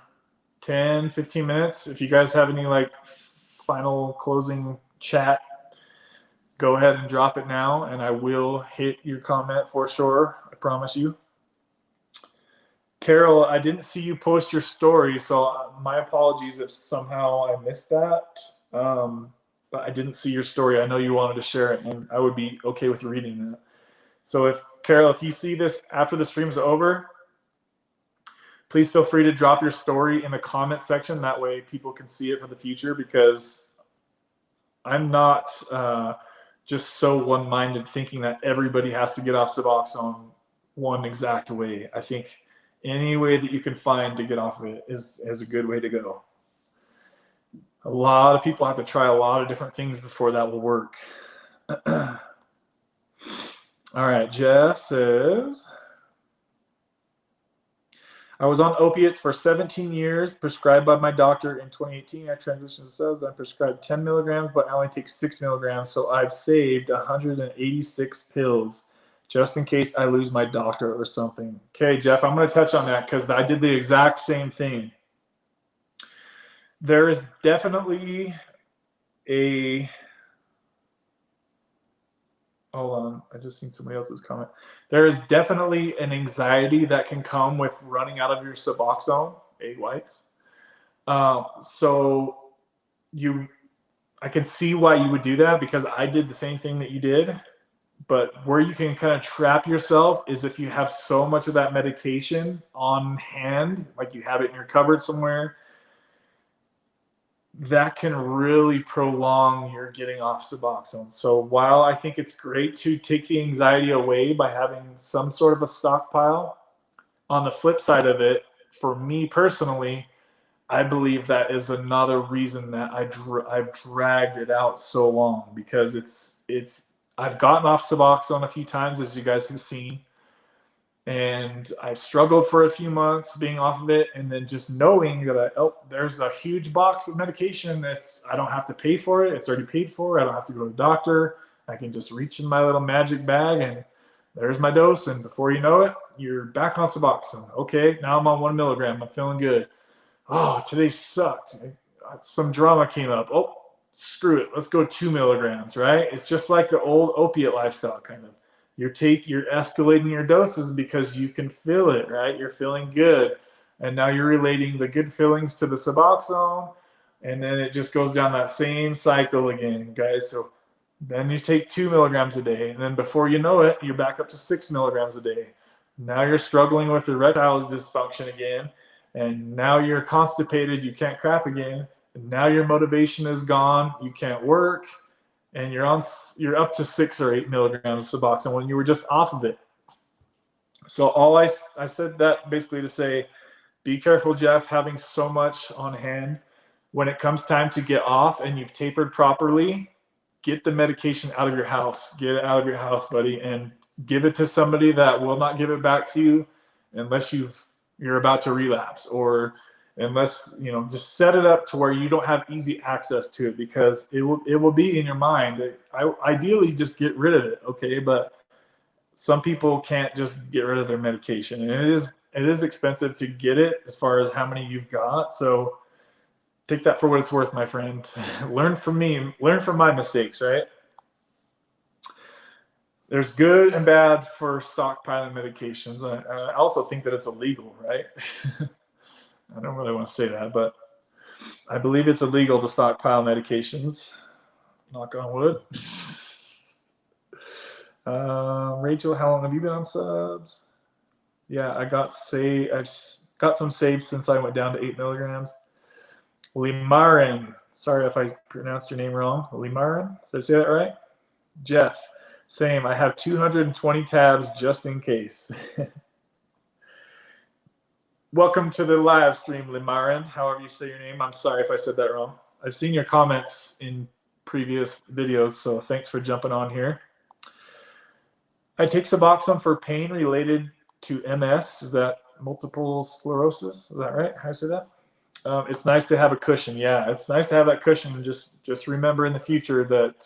10, 15 minutes. If you guys have any like final closing chat, go ahead and drop it now, and I will hit your comment for sure. I promise you. Carol, I didn't see you post your story, so my apologies if somehow I missed that. But I didn't see your story. I know you wanted to share it, and I would be okay with reading that. So Carol, if you see this after the stream's over, please feel free to drop your story in the comment section. That way people can see it for the future, because I'm not just so one-minded, thinking that everybody has to get off Suboxone one exact way. I think any way that you can find to get off of it is a good way to go. A lot of people have to try a lot of different things before that will work. All right, Jeff says, I was on opiates for 17 years, prescribed by my doctor in 2018. I transitioned to subs. I'm prescribed 10 milligrams, but I only take 6 milligrams, so I've saved 186 pills just in case I lose my doctor or something. Okay, Jeff, I'm going to touch on that because I did the exact same thing. There is definitely a... Hold on, I just seen somebody else's comment. There is definitely an anxiety that can come with running out of your Suboxone, egg whites. So I can see why you would do that because I did the same thing that you did. But where you can kind of trap yourself is if you have so much of that medication on hand, like you have it in your cupboard somewhere, that can really prolong your getting off Suboxone. So while I think it's great to take the anxiety away by having some sort of a stockpile, on the flip side of it, for me personally, I believe that is another reason that I've dragged it out so long, because I've gotten off Suboxone a few times, as you guys have seen, and I've struggled for a few months being off of it, and then just knowing that there's a huge box of medication I don't have to pay for it. It's already paid for. I don't have to go to the doctor. I can just reach in my little magic bag and there's my dose, and before you know it, you're back on Suboxone. Okay, now I'm on 1 milligram. I'm feeling good. Oh, today sucked. Some drama came up. Oh, screw it. Let's go 2 milligrams, right? It's just like the old opiate lifestyle kind of. You're escalating your doses because you can feel it, right? You're feeling good. And now you're relating the good feelings to the Suboxone, and then it just goes down that same cycle again, guys. So then you take 2 milligrams a day, and then before you know it, you're back up to 6 milligrams a day. Now you're struggling with erectile dysfunction again, and now you're constipated, you can't crap again, and now your motivation is gone, you can't work, and you're up to 6 or 8 milligrams of Suboxone when you were just off of it. So I said that basically to say, be careful, Jeff, having so much on hand. When it comes time to get off and you've tapered properly, get the medication out of your house. Get it out of your house, buddy, and give it to somebody that will not give it back to you unless you're about to relapse, or unless, just set it up to where you don't have easy access to it, because it will be in your mind. Ideally, just get rid of it, okay? But some people can't just get rid of their medication, and it is expensive to get it as far as how many you've got. So take that for what it's worth, my friend. Learn from me. Learn from my mistakes, right? There's good and bad for stockpiling medications. I also think that it's illegal, right? I don't really want to say that, but I believe it's illegal to stockpile medications. Knock on wood. Rachel, how long have you been on subs? Yeah, I've got some saved since I went down to 8 milligrams. Limarin, sorry if I pronounced your name wrong. Limarin, did I say that right? Jeff, same. I have 220 tabs just in case. Welcome to the live stream, Limarin. However you say your name. I'm sorry if I said that wrong. I've seen your comments in previous videos, so thanks for jumping on here. I take Suboxone for pain related to MS. Is that multiple sclerosis? Is that right? How do I say that? It's nice to have a cushion. Yeah, it's nice to have that cushion. And just remember in the future that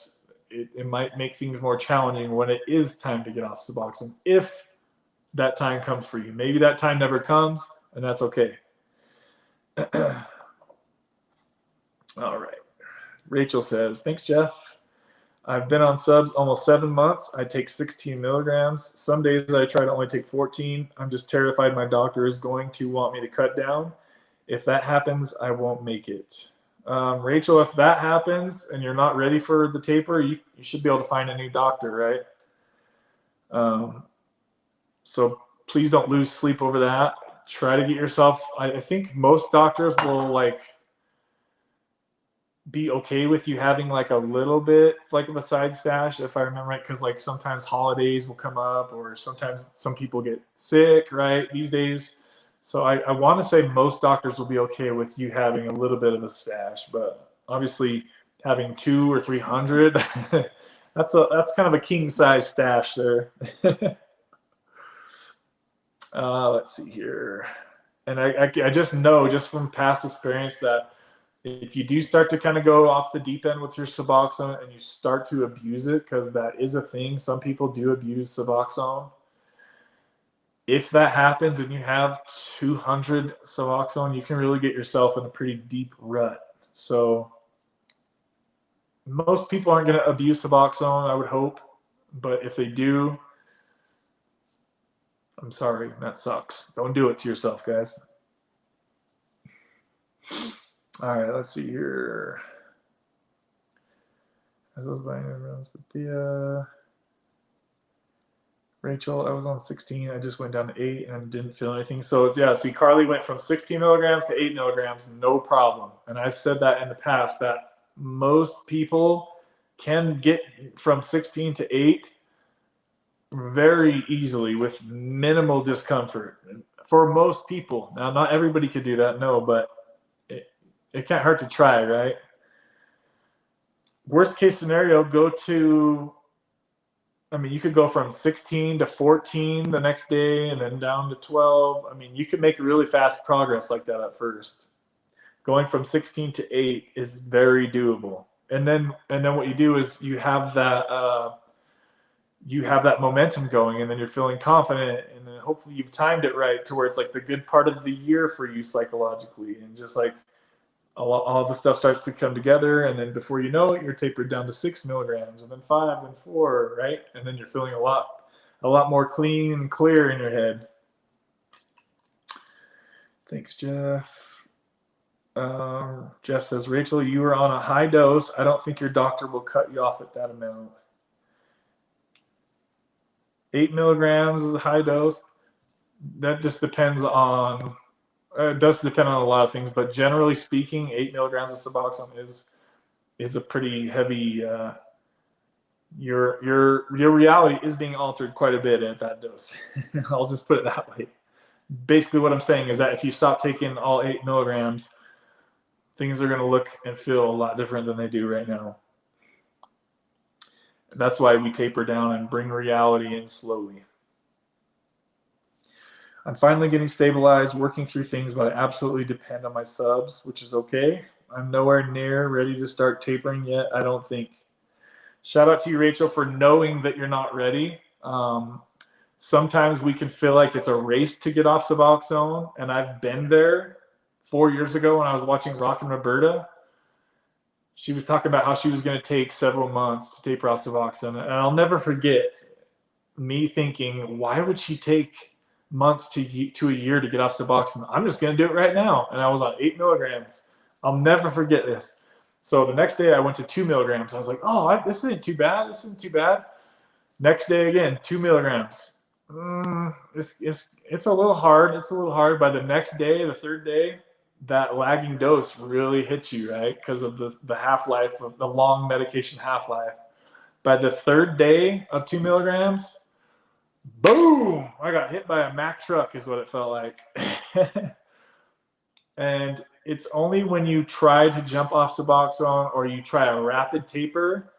it might make things more challenging when it is time to get off Suboxone, if that time comes for you. Maybe that time never comes, and that's okay. All right. Rachel says, thanks, Jeff. I've been on subs almost 7 months. I take 16 milligrams. Some days I try to only take 14. I'm just terrified my doctor is going to want me to cut down. If that happens, I won't make it. Rachel, if that happens and you're not ready for the taper, you should be able to find a new doctor, right? So please don't lose sleep over that. Try to get yourself, I think most doctors will be okay with you having like a little bit like of a side stash, if I remember right, because like sometimes holidays will come up, or sometimes some people get sick, right, these days. So I want to say most doctors will be okay with you having a little bit of a stash, but obviously having 200 or 300, that's kind of a king size stash there. Let's see here. And I just know, just from past experience, that if you do start to kind of go off the deep end with your Suboxone and you start to abuse it, because that is a thing, some people do abuse Suboxone. If that happens and you have 200 Suboxone, you can really get yourself in a pretty deep rut. So most people aren't going to abuse Suboxone, I would hope. But if they do, I'm sorry, that sucks. Don't do it to yourself, guys. All right, let's see here. I was buying around Thea. Rachel, I was on 16. I just went down to 8 and didn't feel anything. So yeah, see, Carly went from 16 milligrams to 8 milligrams, no problem. And I've said that in the past, that most people can get from 16 to 8 very easily with minimal discomfort for most people. Now, not everybody could do that, no, but it can't hurt to try, right? Worst case scenario, you could go from 16 to 14 the next day and then down to 12. I mean, you could make really fast progress like that at first. Going from 16 to 8 is very doable. And then what you do is you have that momentum going, and then you're feeling confident, and then hopefully you've timed it right to where it's like the good part of the year for you psychologically, and just like all the stuff starts to come together, and then before you know it, you're tapered down to 6 milligrams, and then 5, then 4, right? And then you're feeling a lot more clean and clear in your head. Thanks, Jeff. Jeff says, Rachel, you are on a high dose. I don't think your doctor will cut you off at that amount. 8 milligrams is a high dose. That just depends on... it does depend on a lot of things, but generally speaking, 8 milligrams of Suboxone is a pretty heavy. Your reality is being altered quite a bit at that dose. I'll just put it that way. Basically, what I'm saying is that if you stop taking all 8 milligrams, things are going to look and feel a lot different than they do right now. That's why we taper down and bring reality in slowly. I'm finally getting stabilized, working through things, but I absolutely depend on my subs, which is okay. I'm nowhere near ready to start tapering yet, I don't think. Shout out to you, Rachel, for knowing that you're not ready. Sometimes we can feel like it's a race to get off Suboxone, and I've been there 4 years ago when I was watching Rockin' Roberta. She was talking about how she was going to take several months to taper off Suboxone, and I'll never forget me thinking, why would she take months to a year to get off Suboxone? I'm just going to do it right now. And I was on 8 milligrams. I'll never forget this. So the next day I went to 2 milligrams. I was like, oh, this isn't too bad. This isn't too bad. Next day again, 2 milligrams. It's a little hard. It's a little hard. By the next day, the third day, that lagging dose really hits you, right? Because of the half-life, of the long medication half-life. By the third day of 2 milligrams, boom! I got hit by a Mack truck is what it felt like. And it's only when you try to jump off Suboxone or you try a rapid taper,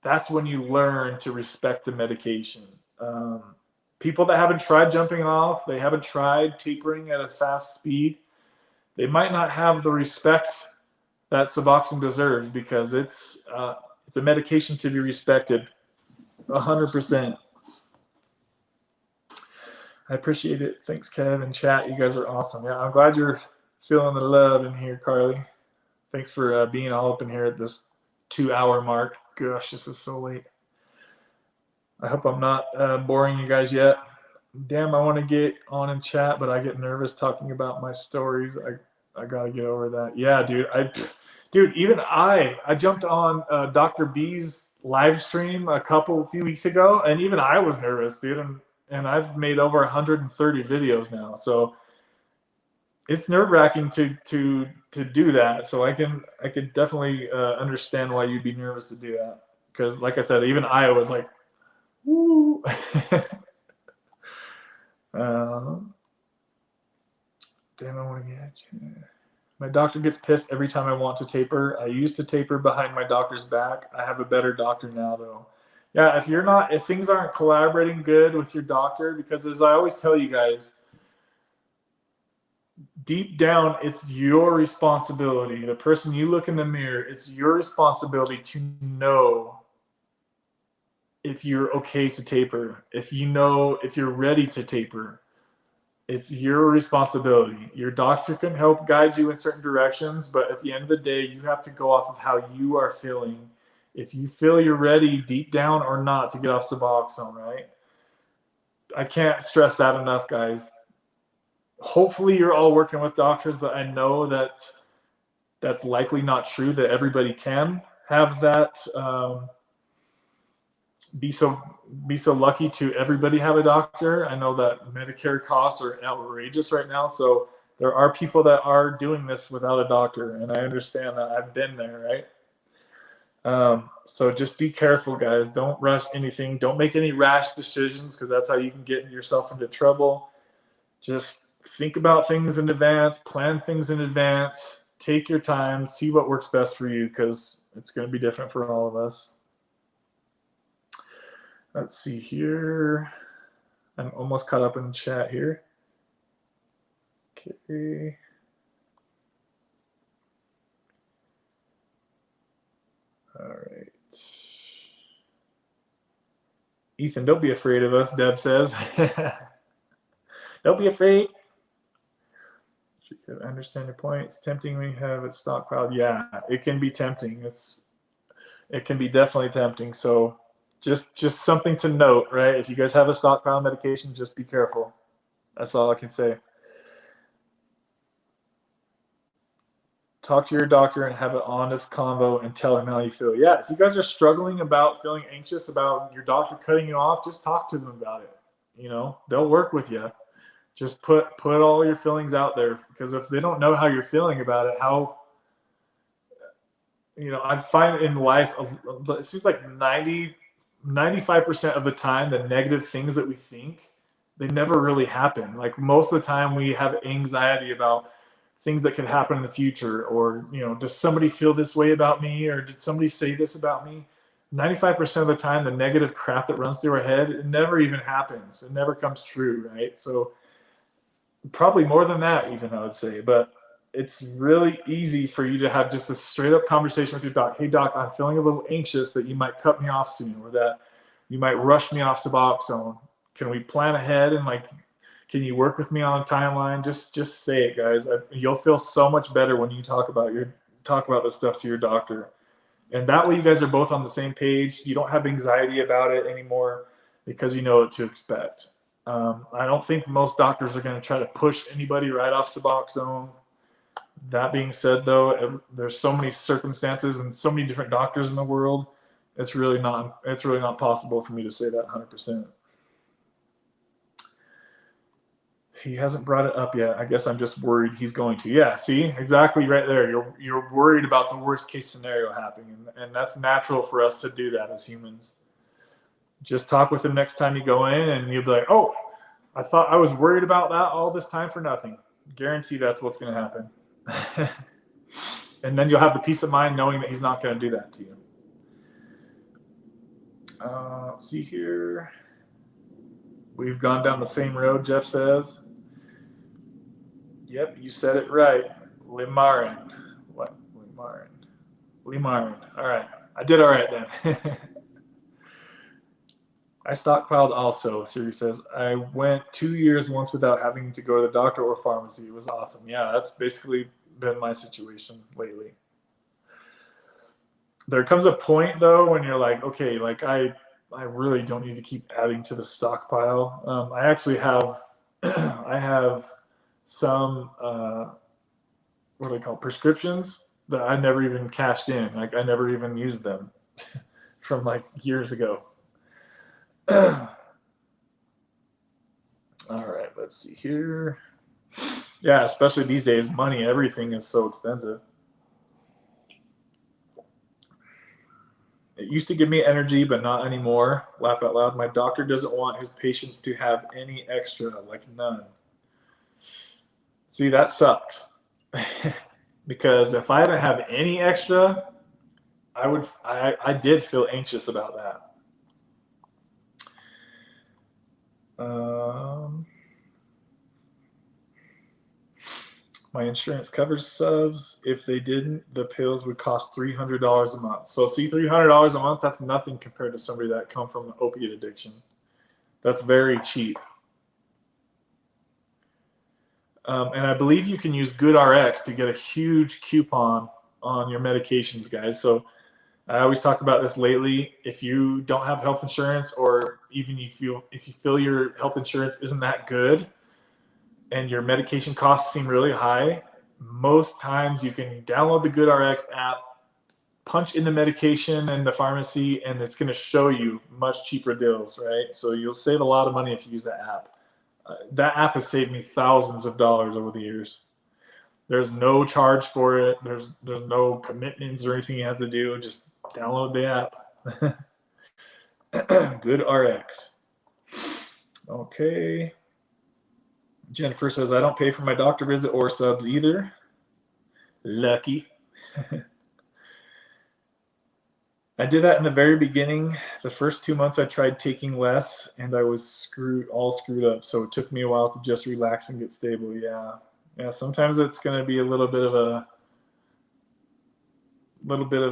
that's when you learn to respect the medication. People that haven't tried jumping off, they haven't tried tapering at a fast speed, they might not have the respect that Suboxone deserves, because it's a medication to be respected 100%. I appreciate it. Thanks, Kev and chat. You guys are awesome. Yeah, I'm glad you're feeling the love in here, Carly. Thanks for being all up in here at this 2-hour mark. Gosh, this is so late. I hope I'm not boring you guys yet. Damn, I want to get on and chat, but I get nervous talking about my stories. I got to get over that. Yeah, dude. Even I jumped on Dr. B's live stream a few weeks ago, and even I was nervous, dude. And I've made over 130 videos now. So it's nerve-wracking to do that. So I could definitely understand why you'd be nervous to do that. Because like I said, even I was like, woo. Damn, I want to get you. My doctor gets pissed every time I want to taper. I used to taper behind my doctor's back. I have a better doctor now, though. Yeah, if things aren't collaborating good with your doctor, because as I always tell you guys, deep down, it's your responsibility. The person you look in the mirror, it's your responsibility to know if you're okay to taper, if you're ready to taper. It's your responsibility. Your doctor can help guide you in certain directions, but at the end of the day, you have to go off of how you are feeling. If you feel you're ready deep down or not to get off Suboxone, right? I can't stress that enough, guys. Hopefully you're all working with doctors, but I know that that's likely not true, that everybody can have that be so lucky to everybody have a doctor. I know that Medicare costs are outrageous right now, so there are people that are doing this without a doctor, and I understand that. I've been there, right? So just be careful, guys. Don't rush anything. Don't make any rash decisions, because that's how you can get yourself into trouble. Just think about things in advance, plan things in advance, take your time, see what works best for you, because it's going to be different for all of us. Let's see here. I'm almost caught up in the chat here. Okay. All right. Ethan, don't be afraid of us, Deb says. Don't be afraid. I understand your point. It's tempting when you have it stockpiled. Yeah, it can be tempting. It can be definitely tempting. So just something to note, right? If you guys have a stockpile medication, just be careful. That's all I can say. Talk to your doctor and have an honest convo and tell him how you feel. Yeah, if you guys are struggling about feeling anxious about your doctor cutting you off, just talk to them about it. You know, they'll work with you. Just put all your feelings out there, because if they don't know how you're feeling about it, how, you know, I find in life, it seems like 95% of the time, the negative things that we think, they never really happen. Like most of the time we have anxiety about things that could happen in the future, or, you know, does somebody feel this way about me, or did somebody say this about me? 95% of the time, the negative crap that runs through our head, it never even happens. It never comes true, right? So probably more than that even, I would say. But it's really easy for you to have just a straight up conversation with your doc. Hey doc, I'm feeling a little anxious that you might cut me off soon, or that you might rush me off Suboxone. Can we plan ahead, and like, can you work with me on a timeline? Just say it, guys. You'll feel so much better when you talk about this stuff to your doctor. And that way you guys are both on the same page. You don't have anxiety about it anymore, because you know what to expect. I don't think most doctors are going to try to push anybody right off Suboxone. That being said, though, there's so many circumstances and so many different doctors in the world. It's really not possible for me to say that 100%. He hasn't brought it up yet. I guess I'm just worried he's going to. Yeah, see, exactly right there. You're worried about the worst case scenario happening, and that's natural for us to do that as humans. Just talk with him next time you go in, and you'll be like, oh, I thought I was worried about that all this time for nothing. Guarantee that's what's going to happen. And then you'll have the peace of mind knowing that he's not going to do that to you. Let's see here. We've gone down the same road, Jeff says. Yep, you said it right. Limarin. What? Limarin. All right. I did all right then. I stockpiled also, Siri says. I went 2 years once without having to go to the doctor or pharmacy. It was awesome. Yeah, that's basically been my situation lately. There comes a point, though, when you're like, okay, like I really don't need to keep adding to the stockpile. I actually have, I have some, what do they call, prescriptions that I never even cashed in. Like I never even used them from like years ago. All right, let's see here. Yeah, especially these days, money, everything is so expensive. It used to give me energy, but not anymore. Laugh out loud. My doctor doesn't want his patients to have any extra, like none. See, that sucks. Because if I didn't have any extra, I did feel anxious about that. My insurance covers subs. If they didn't, the pills would cost $300 a month. So see, $300 a month, that's nothing compared to somebody that come from an opiate addiction. That's very cheap. And I believe you can use GoodRx to get a huge coupon on your medications, guys. So I always talk about this lately. If you don't have health insurance, or even if you feel your health insurance isn't that good and your medication costs seem really high, most times you can download the GoodRx app, punch in the medication in the pharmacy, and it's going to show you much cheaper deals, right? So you'll save a lot of money if you use that app. That app has saved me thousands of dollars over the years. There's no charge for it. There's no commitments or anything you have to do. Just download the app. GoodRx. Okay. Jennifer says, I don't pay for my doctor visit or subs either. Lucky. I did that in the very beginning. The first 2 months I tried taking less, and I was all screwed up. So it took me a while to just relax and get stable. Yeah. Sometimes it's going to be a little bit of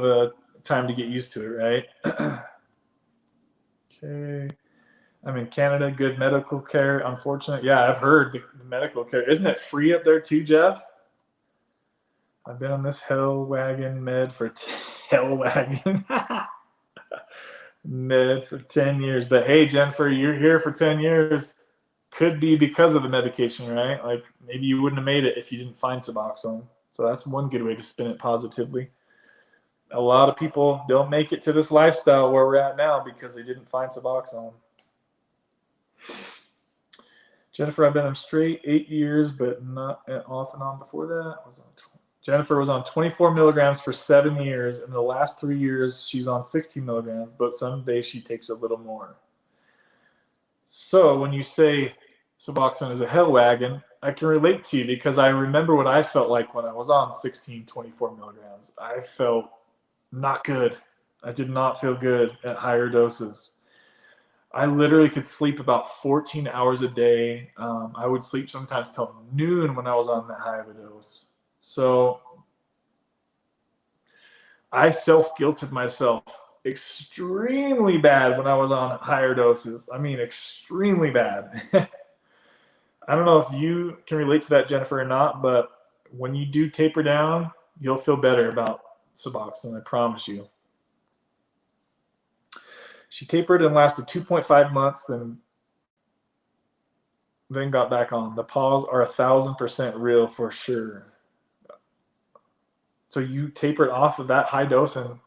a time to get used to it, right? Okay. I'm in Canada. Good medical care. Unfortunate. Yeah, I've heard the medical care. Isn't it free up there too, Jeff? I've been on this hell wagon med for hell wagon. Med for 10 years. But hey, Jennifer, you're here for 10 years. Could be because of the medication, right? Like maybe you wouldn't have made it if you didn't find Suboxone. So that's one good way to spin it positively. A lot of people don't make it to this lifestyle where we're at now because they didn't find Suboxone. Jennifer, I've been on straight 8 years, but not off and on before that. Jennifer was on 24 milligrams for 7 years. In the last 3 years, she's on 16 milligrams, but some days she takes a little more. So when you say Suboxone is a hell wagon, I can relate to you because I remember what I felt like when I was on 16, 24 milligrams. I felt not good. I did not feel good at higher doses. I literally could sleep about 14 hours a day. I would sleep sometimes till noon when I was on that high of a dose. So I self-guilted myself extremely bad when I was on higher doses. I mean, extremely bad. I don't know if you can relate to that, Jennifer, or not, but when you do taper down, you'll feel better about Suboxone, I promise you. She tapered and lasted 2.5 months, then got back on. The pause are 1,000% real for sure. So you tapered off of that high dose, and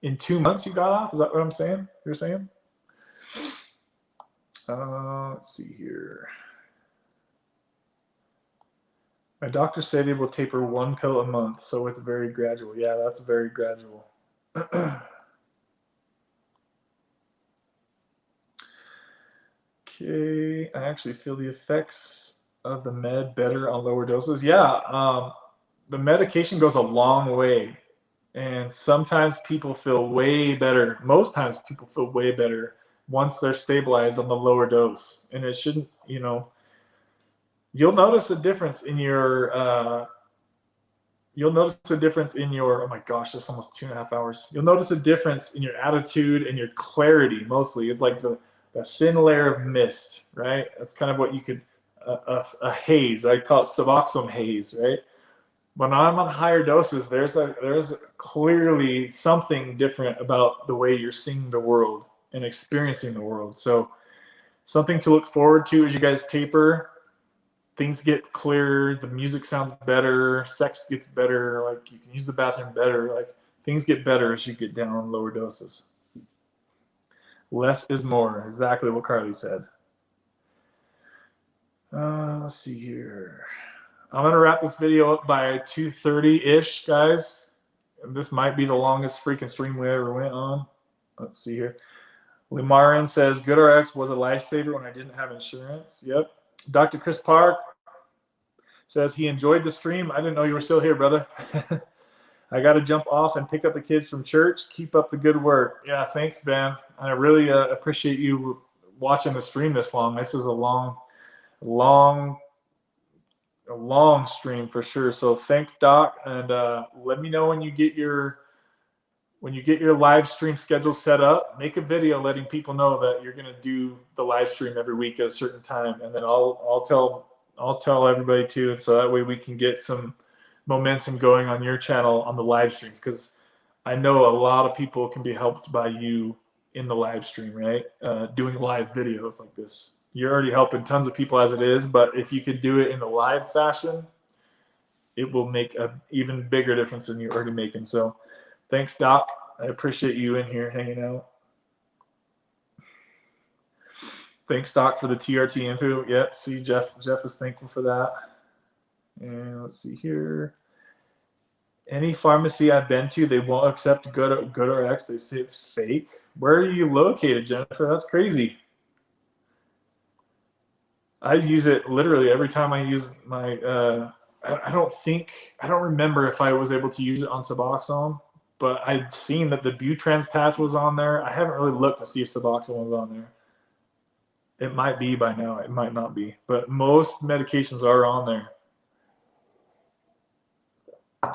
in 2 months you got off? Is that what I'm saying? You're saying? Let's see here. My doctor said they will taper 1 pill a month, so it's very gradual. Yeah, that's very gradual. Okay, I actually feel the effects of the med better on lower doses. Yeah, the medication goes a long way, and sometimes people feel way better. Most times people feel way better once they're stabilized on the lower dose, and it shouldn't, you'll notice a difference in your oh my gosh, that's almost 2.5 hours. You'll notice a difference in your attitude and your clarity. Mostly it's like the thin layer of mist, right? That's kind of what you could a haze. I call it Suboxone haze, right? When I'm on higher doses, there's clearly something different about the way you're seeing the world and experiencing the world. So something to look forward to as you guys taper. Things get clearer, the music sounds better, sex gets better, like you can use the bathroom better, like things get better as you get down on lower doses. Less is more, exactly what Carly said. Let's see here. I'm going to wrap this video up by 2:30-ish, guys. This might be the longest freaking stream we ever went on. Let's see here. Limarin says, GoodRx was a lifesaver when I didn't have insurance. Yep. Dr. Chris Park says he enjoyed the stream. I didn't know you were still here, brother. I got to jump off and pick up the kids from church. Keep up the good work. Yeah, thanks, Ben. I really appreciate you watching the stream this long. This is a long stream for sure. So thanks, Doc, and let me know when you get your live stream schedule set up. Make a video letting people know that you're going to do the live stream every week at a certain time, and then I'll tell everybody too, so that way we can get some momentum going on your channel on the live streams, because I know a lot of people can be helped by you in the live stream, right? Doing live videos like this. You're already helping tons of people as it is, but if you could do it in the live fashion, it will make an even bigger difference than you're already making. So thanks, Doc. I appreciate you in here hanging out. Thanks, Doc, for the TRT info. Yep, see, Jeff is thankful for that. And let's see here. Any pharmacy I've been to, they won't accept GoodRx. They say it's fake. Where are you located, Jennifer? That's crazy. I use it literally every time I use my, I don't remember if I was able to use it on Suboxone, but I'd seen that the Butrans patch was on there. I haven't really looked to see if Suboxone was on there. It might be by now. It might not be. But most medications are on there.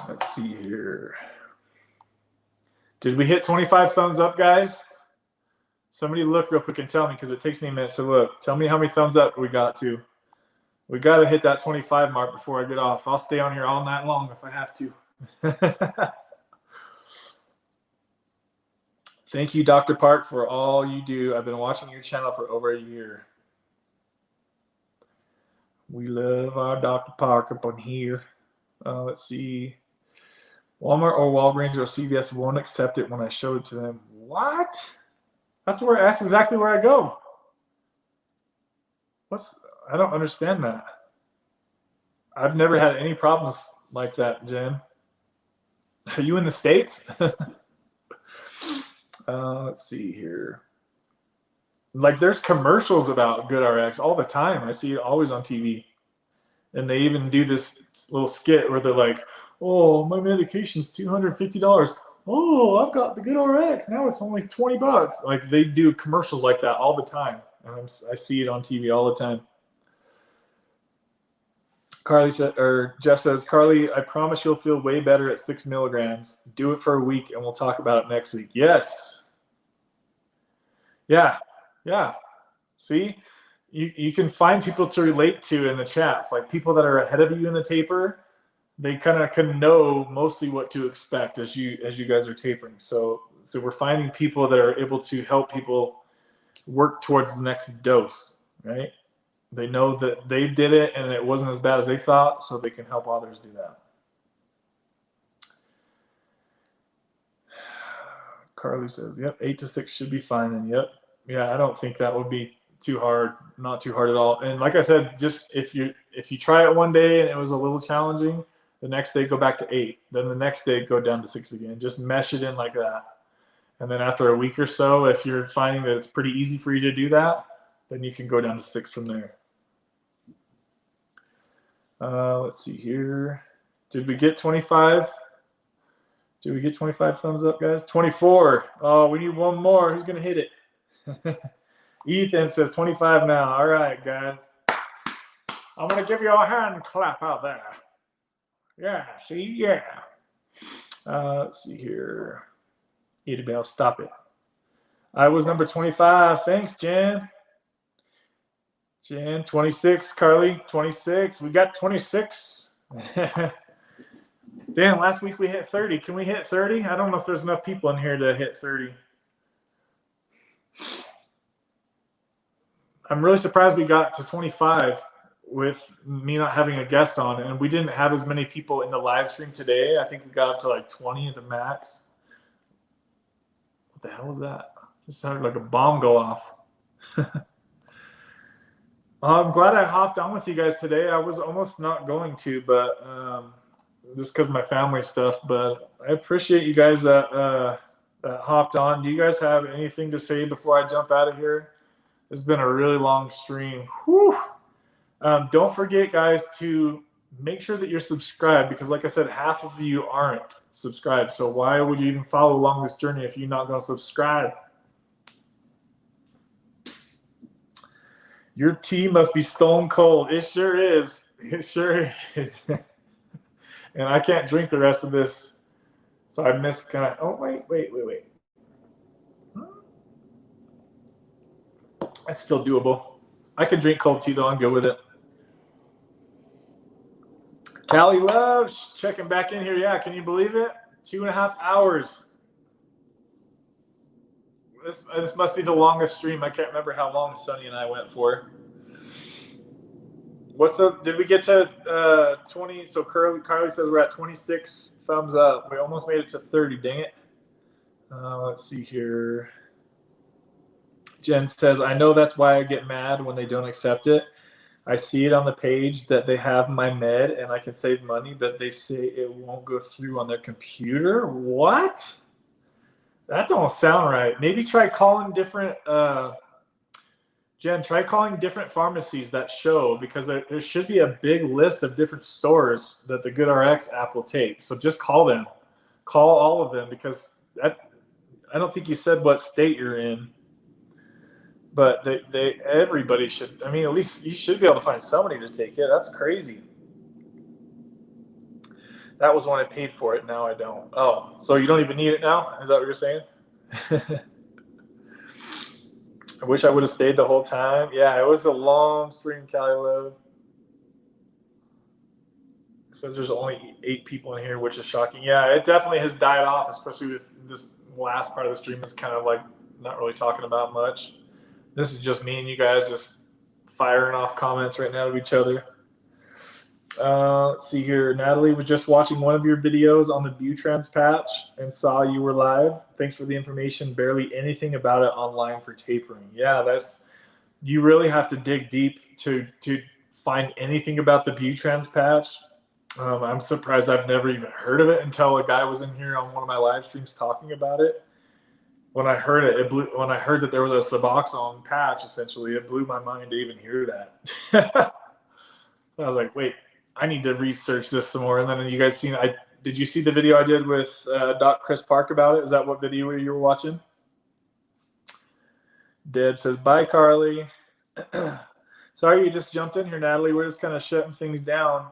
Let's see here. Did we hit 25 thumbs up, guys? Somebody look real quick and tell me, because it takes me a minute to look. Tell me how many thumbs up we got to. We got to hit that 25 mark before I get off. I'll stay on here all night long if I have to. Thank you, Dr. Park, for all you do. I've been watching your channel for over a year. We love our Dr. Park up on here. Let's see. Walmart or Walgreens or CVS won't accept it when I show it to them. What? That's exactly where I go. I don't understand that. I've never had any problems like that, Jen. Are you in the States? Let's see here. Like, there's commercials about GoodRx all the time. I see it always on TV. And they even do this little skit where they're like, oh, my medication's $250. Oh, I've got the GoodRx. Now it's only $20. Like, they do commercials like that all the time. And I see it on TV all the time. Jeff says, Carly, I promise you'll feel way better at 6 milligrams. Do it for a week and we'll talk about it next week. Yes. Yeah. See, you can find people to relate to in the chats, like people that are ahead of you in the taper. They kind of can know mostly what to expect as you guys are tapering. So we're finding people that are able to help people work towards the next dose, right? They know that they did it and it wasn't as bad as they thought, so they can help others do that. Carly says, yep, 8 to 6 should be fine. And yep. Yeah, I don't think that would be too hard. Not too hard at all. And like I said, just if you try it one day and it was a little challenging, the next day go back to 8. Then the next day go down to 6 again. Just mesh it in like that. And then after a week or so, if you're finding that it's pretty easy for you to do that, then you can go down to 6 from there. Let's see here. Did we get 25? Did we get 25 thumbs up, guys? 24. Oh, we need one more. Who's going to hit it? Ethan says 25 now. All right, guys. I'm going to give you a hand clap out there. Yeah, see? Yeah. Let's see here. Edibel, stop it. I was number 25. Thanks, Jen. Jen, 26. Carly, 26. We got 26. Damn, last week we hit 30. Can we hit 30? I don't know if there's enough people in here to hit 30. I'm really surprised we got to 25 with me not having a guest on, and we didn't have as many people in the live stream today. I think we got up to like 20 at the max. What the hell was that? It sounded like a bomb go off. I'm glad I hopped on with you guys today. I was almost not going to, but just because of my family stuff. But I appreciate you guys that hopped on. Do you guys have anything to say before I jump out of here? It's been a really long stream. Whew. Don't forget, guys, to make sure that you're subscribed because, like I said, half of you aren't subscribed. So why would you even follow along this journey if you're not going to subscribe? Your tea must be stone cold. It sure is. It sure is. And I can't drink the rest of this. So I missed kind of, oh, wait. That's still doable. I can drink cold tea, though. I'm good with it. Callie Loves checking back in here. Yeah, can you believe it? 2.5 hours. This must be the longest stream. I can't remember how long Sonny and I went for. Did we get to 20? So Carly says we're at 26 thumbs up. We almost made it to 30, dang it. Let's see here. Jen says, I know that's why I get mad when they don't accept it. I see it on the page that they have my med and I can save money, but they say it won't go through on their computer. What? That don't sound right. Maybe try calling different, Jen, try calling different pharmacies that show, because there should be a big list of different stores that the GoodRx app will take. So just call them. Call all of them, because I don't think you said what state you're in. But everybody should, I mean, at least you should be able to find somebody to take it. That's crazy. That was when I paid for it. Now I don't. Oh, so you don't even need it now? Is that what you're saying? I wish I would have stayed the whole time. Yeah, it was a long stream, Callie Love. It says there's only 8 people in here, which is shocking. Yeah, it definitely has died off, especially with this last part of the stream. It's kind of like not really talking about much. This is just me and you guys just firing off comments right now to each other. Let's see here. Natalie was just watching one of your videos on the Butrans patch and saw you were live. Thanks for the information. Barely anything about it online for tapering. Yeah, you really have to dig deep to find anything about the Butrans patch. I'm surprised I've never even heard of it until a guy was in here on one of my live streams talking about it. When I heard it, when I heard that there was a Suboxone patch, essentially, it blew my mind to even hear that. I was like, wait, I need to research this some more. And then you guys did you see the video I did with Doc Chris Park about it? Is that what video you were watching? Deb says, bye, Carly. Sorry you just jumped in here, Natalie. We're just kind of shutting things down.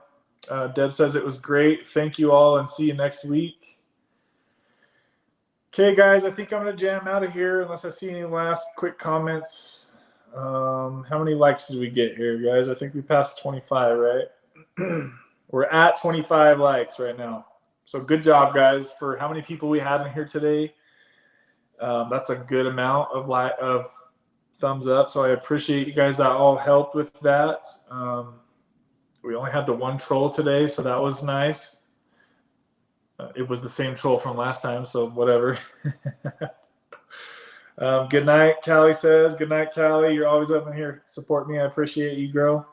Deb says it was great. Thank you all and see you next week. Okay, guys, I think I'm going to jam out of here unless I see any last quick comments. How many likes did we get here, guys? I think we passed 25, right? We're at 25 likes right now. So good job, guys, for how many people we had in here today. That's a good amount of thumbs up. So I appreciate you guys that all helped with that. We only had the one troll today, so that was nice. It was the same troll from last time, so whatever. Good night, Callie says. Good night, Callie. You're always up in here. Support me. I appreciate you, girl.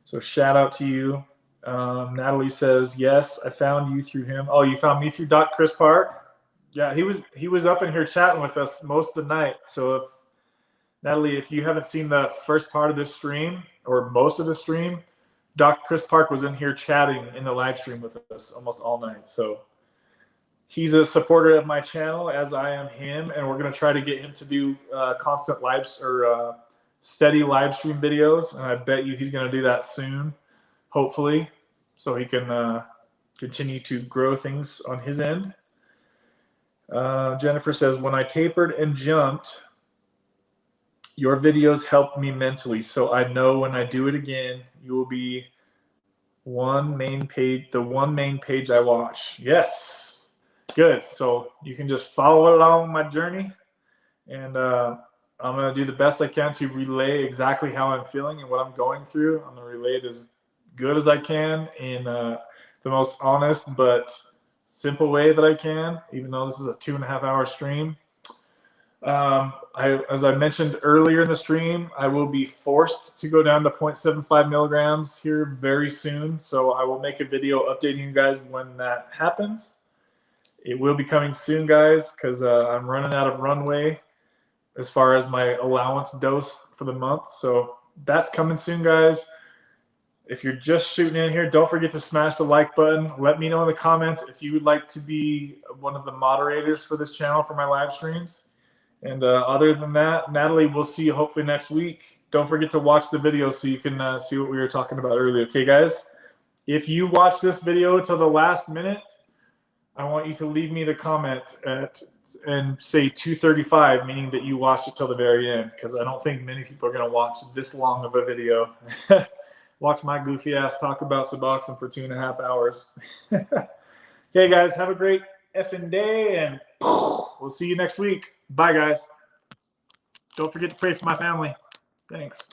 So shout out to you. Natalie says, yes, I found you through him. Oh, you found me through Doc Chris Park? Yeah, he was up in here chatting with us most of the night. So Natalie, if you haven't seen the first part of this stream or most of the stream, Doc Chris Park was in here chatting in the live stream with us almost all night. So he's a supporter of my channel, as I am him, and we're going to try to get him to do constant lives or steady live stream videos. And I bet you he's going to do that soon, hopefully, so he can continue to grow things on his end. Jennifer says, when I tapered and jumped, your videos helped me mentally, so I know when I do it again, you will be the one main page I watch. Yes, good. So you can just follow along my journey, and I'm going to do the best I can to relay exactly how I'm feeling and what I'm going through. I'm going to relay it as good as I can in the most honest but simple way that I can, even though this is a 2.5 hour stream. As I mentioned earlier in the stream, I will be forced to go down to 0.75 milligrams here very soon. So I will make a video updating you guys when that happens. It will be coming soon, guys, because I'm running out of runway as far as my allowance dose for the month. So that's coming soon, guys. If you're just shooting in here, don't forget to smash the like button. Let me know in the comments if you would like to be one of the moderators for this channel for my live streams. And other than that, Natalie, we'll see you hopefully next week. Don't forget to watch the video so you can see what we were talking about earlier. Okay, guys? If you watch this video till the last minute, I want you to leave me the comment and say 2:35, meaning that you watched it till the very end, because I don't think many people are going to watch this long of a video. Watch my goofy ass talk about Suboxone for 2.5 hours. Okay, guys, have a great effing day, and we'll see you next week. Bye, guys. Don't forget to pray for my family. Thanks.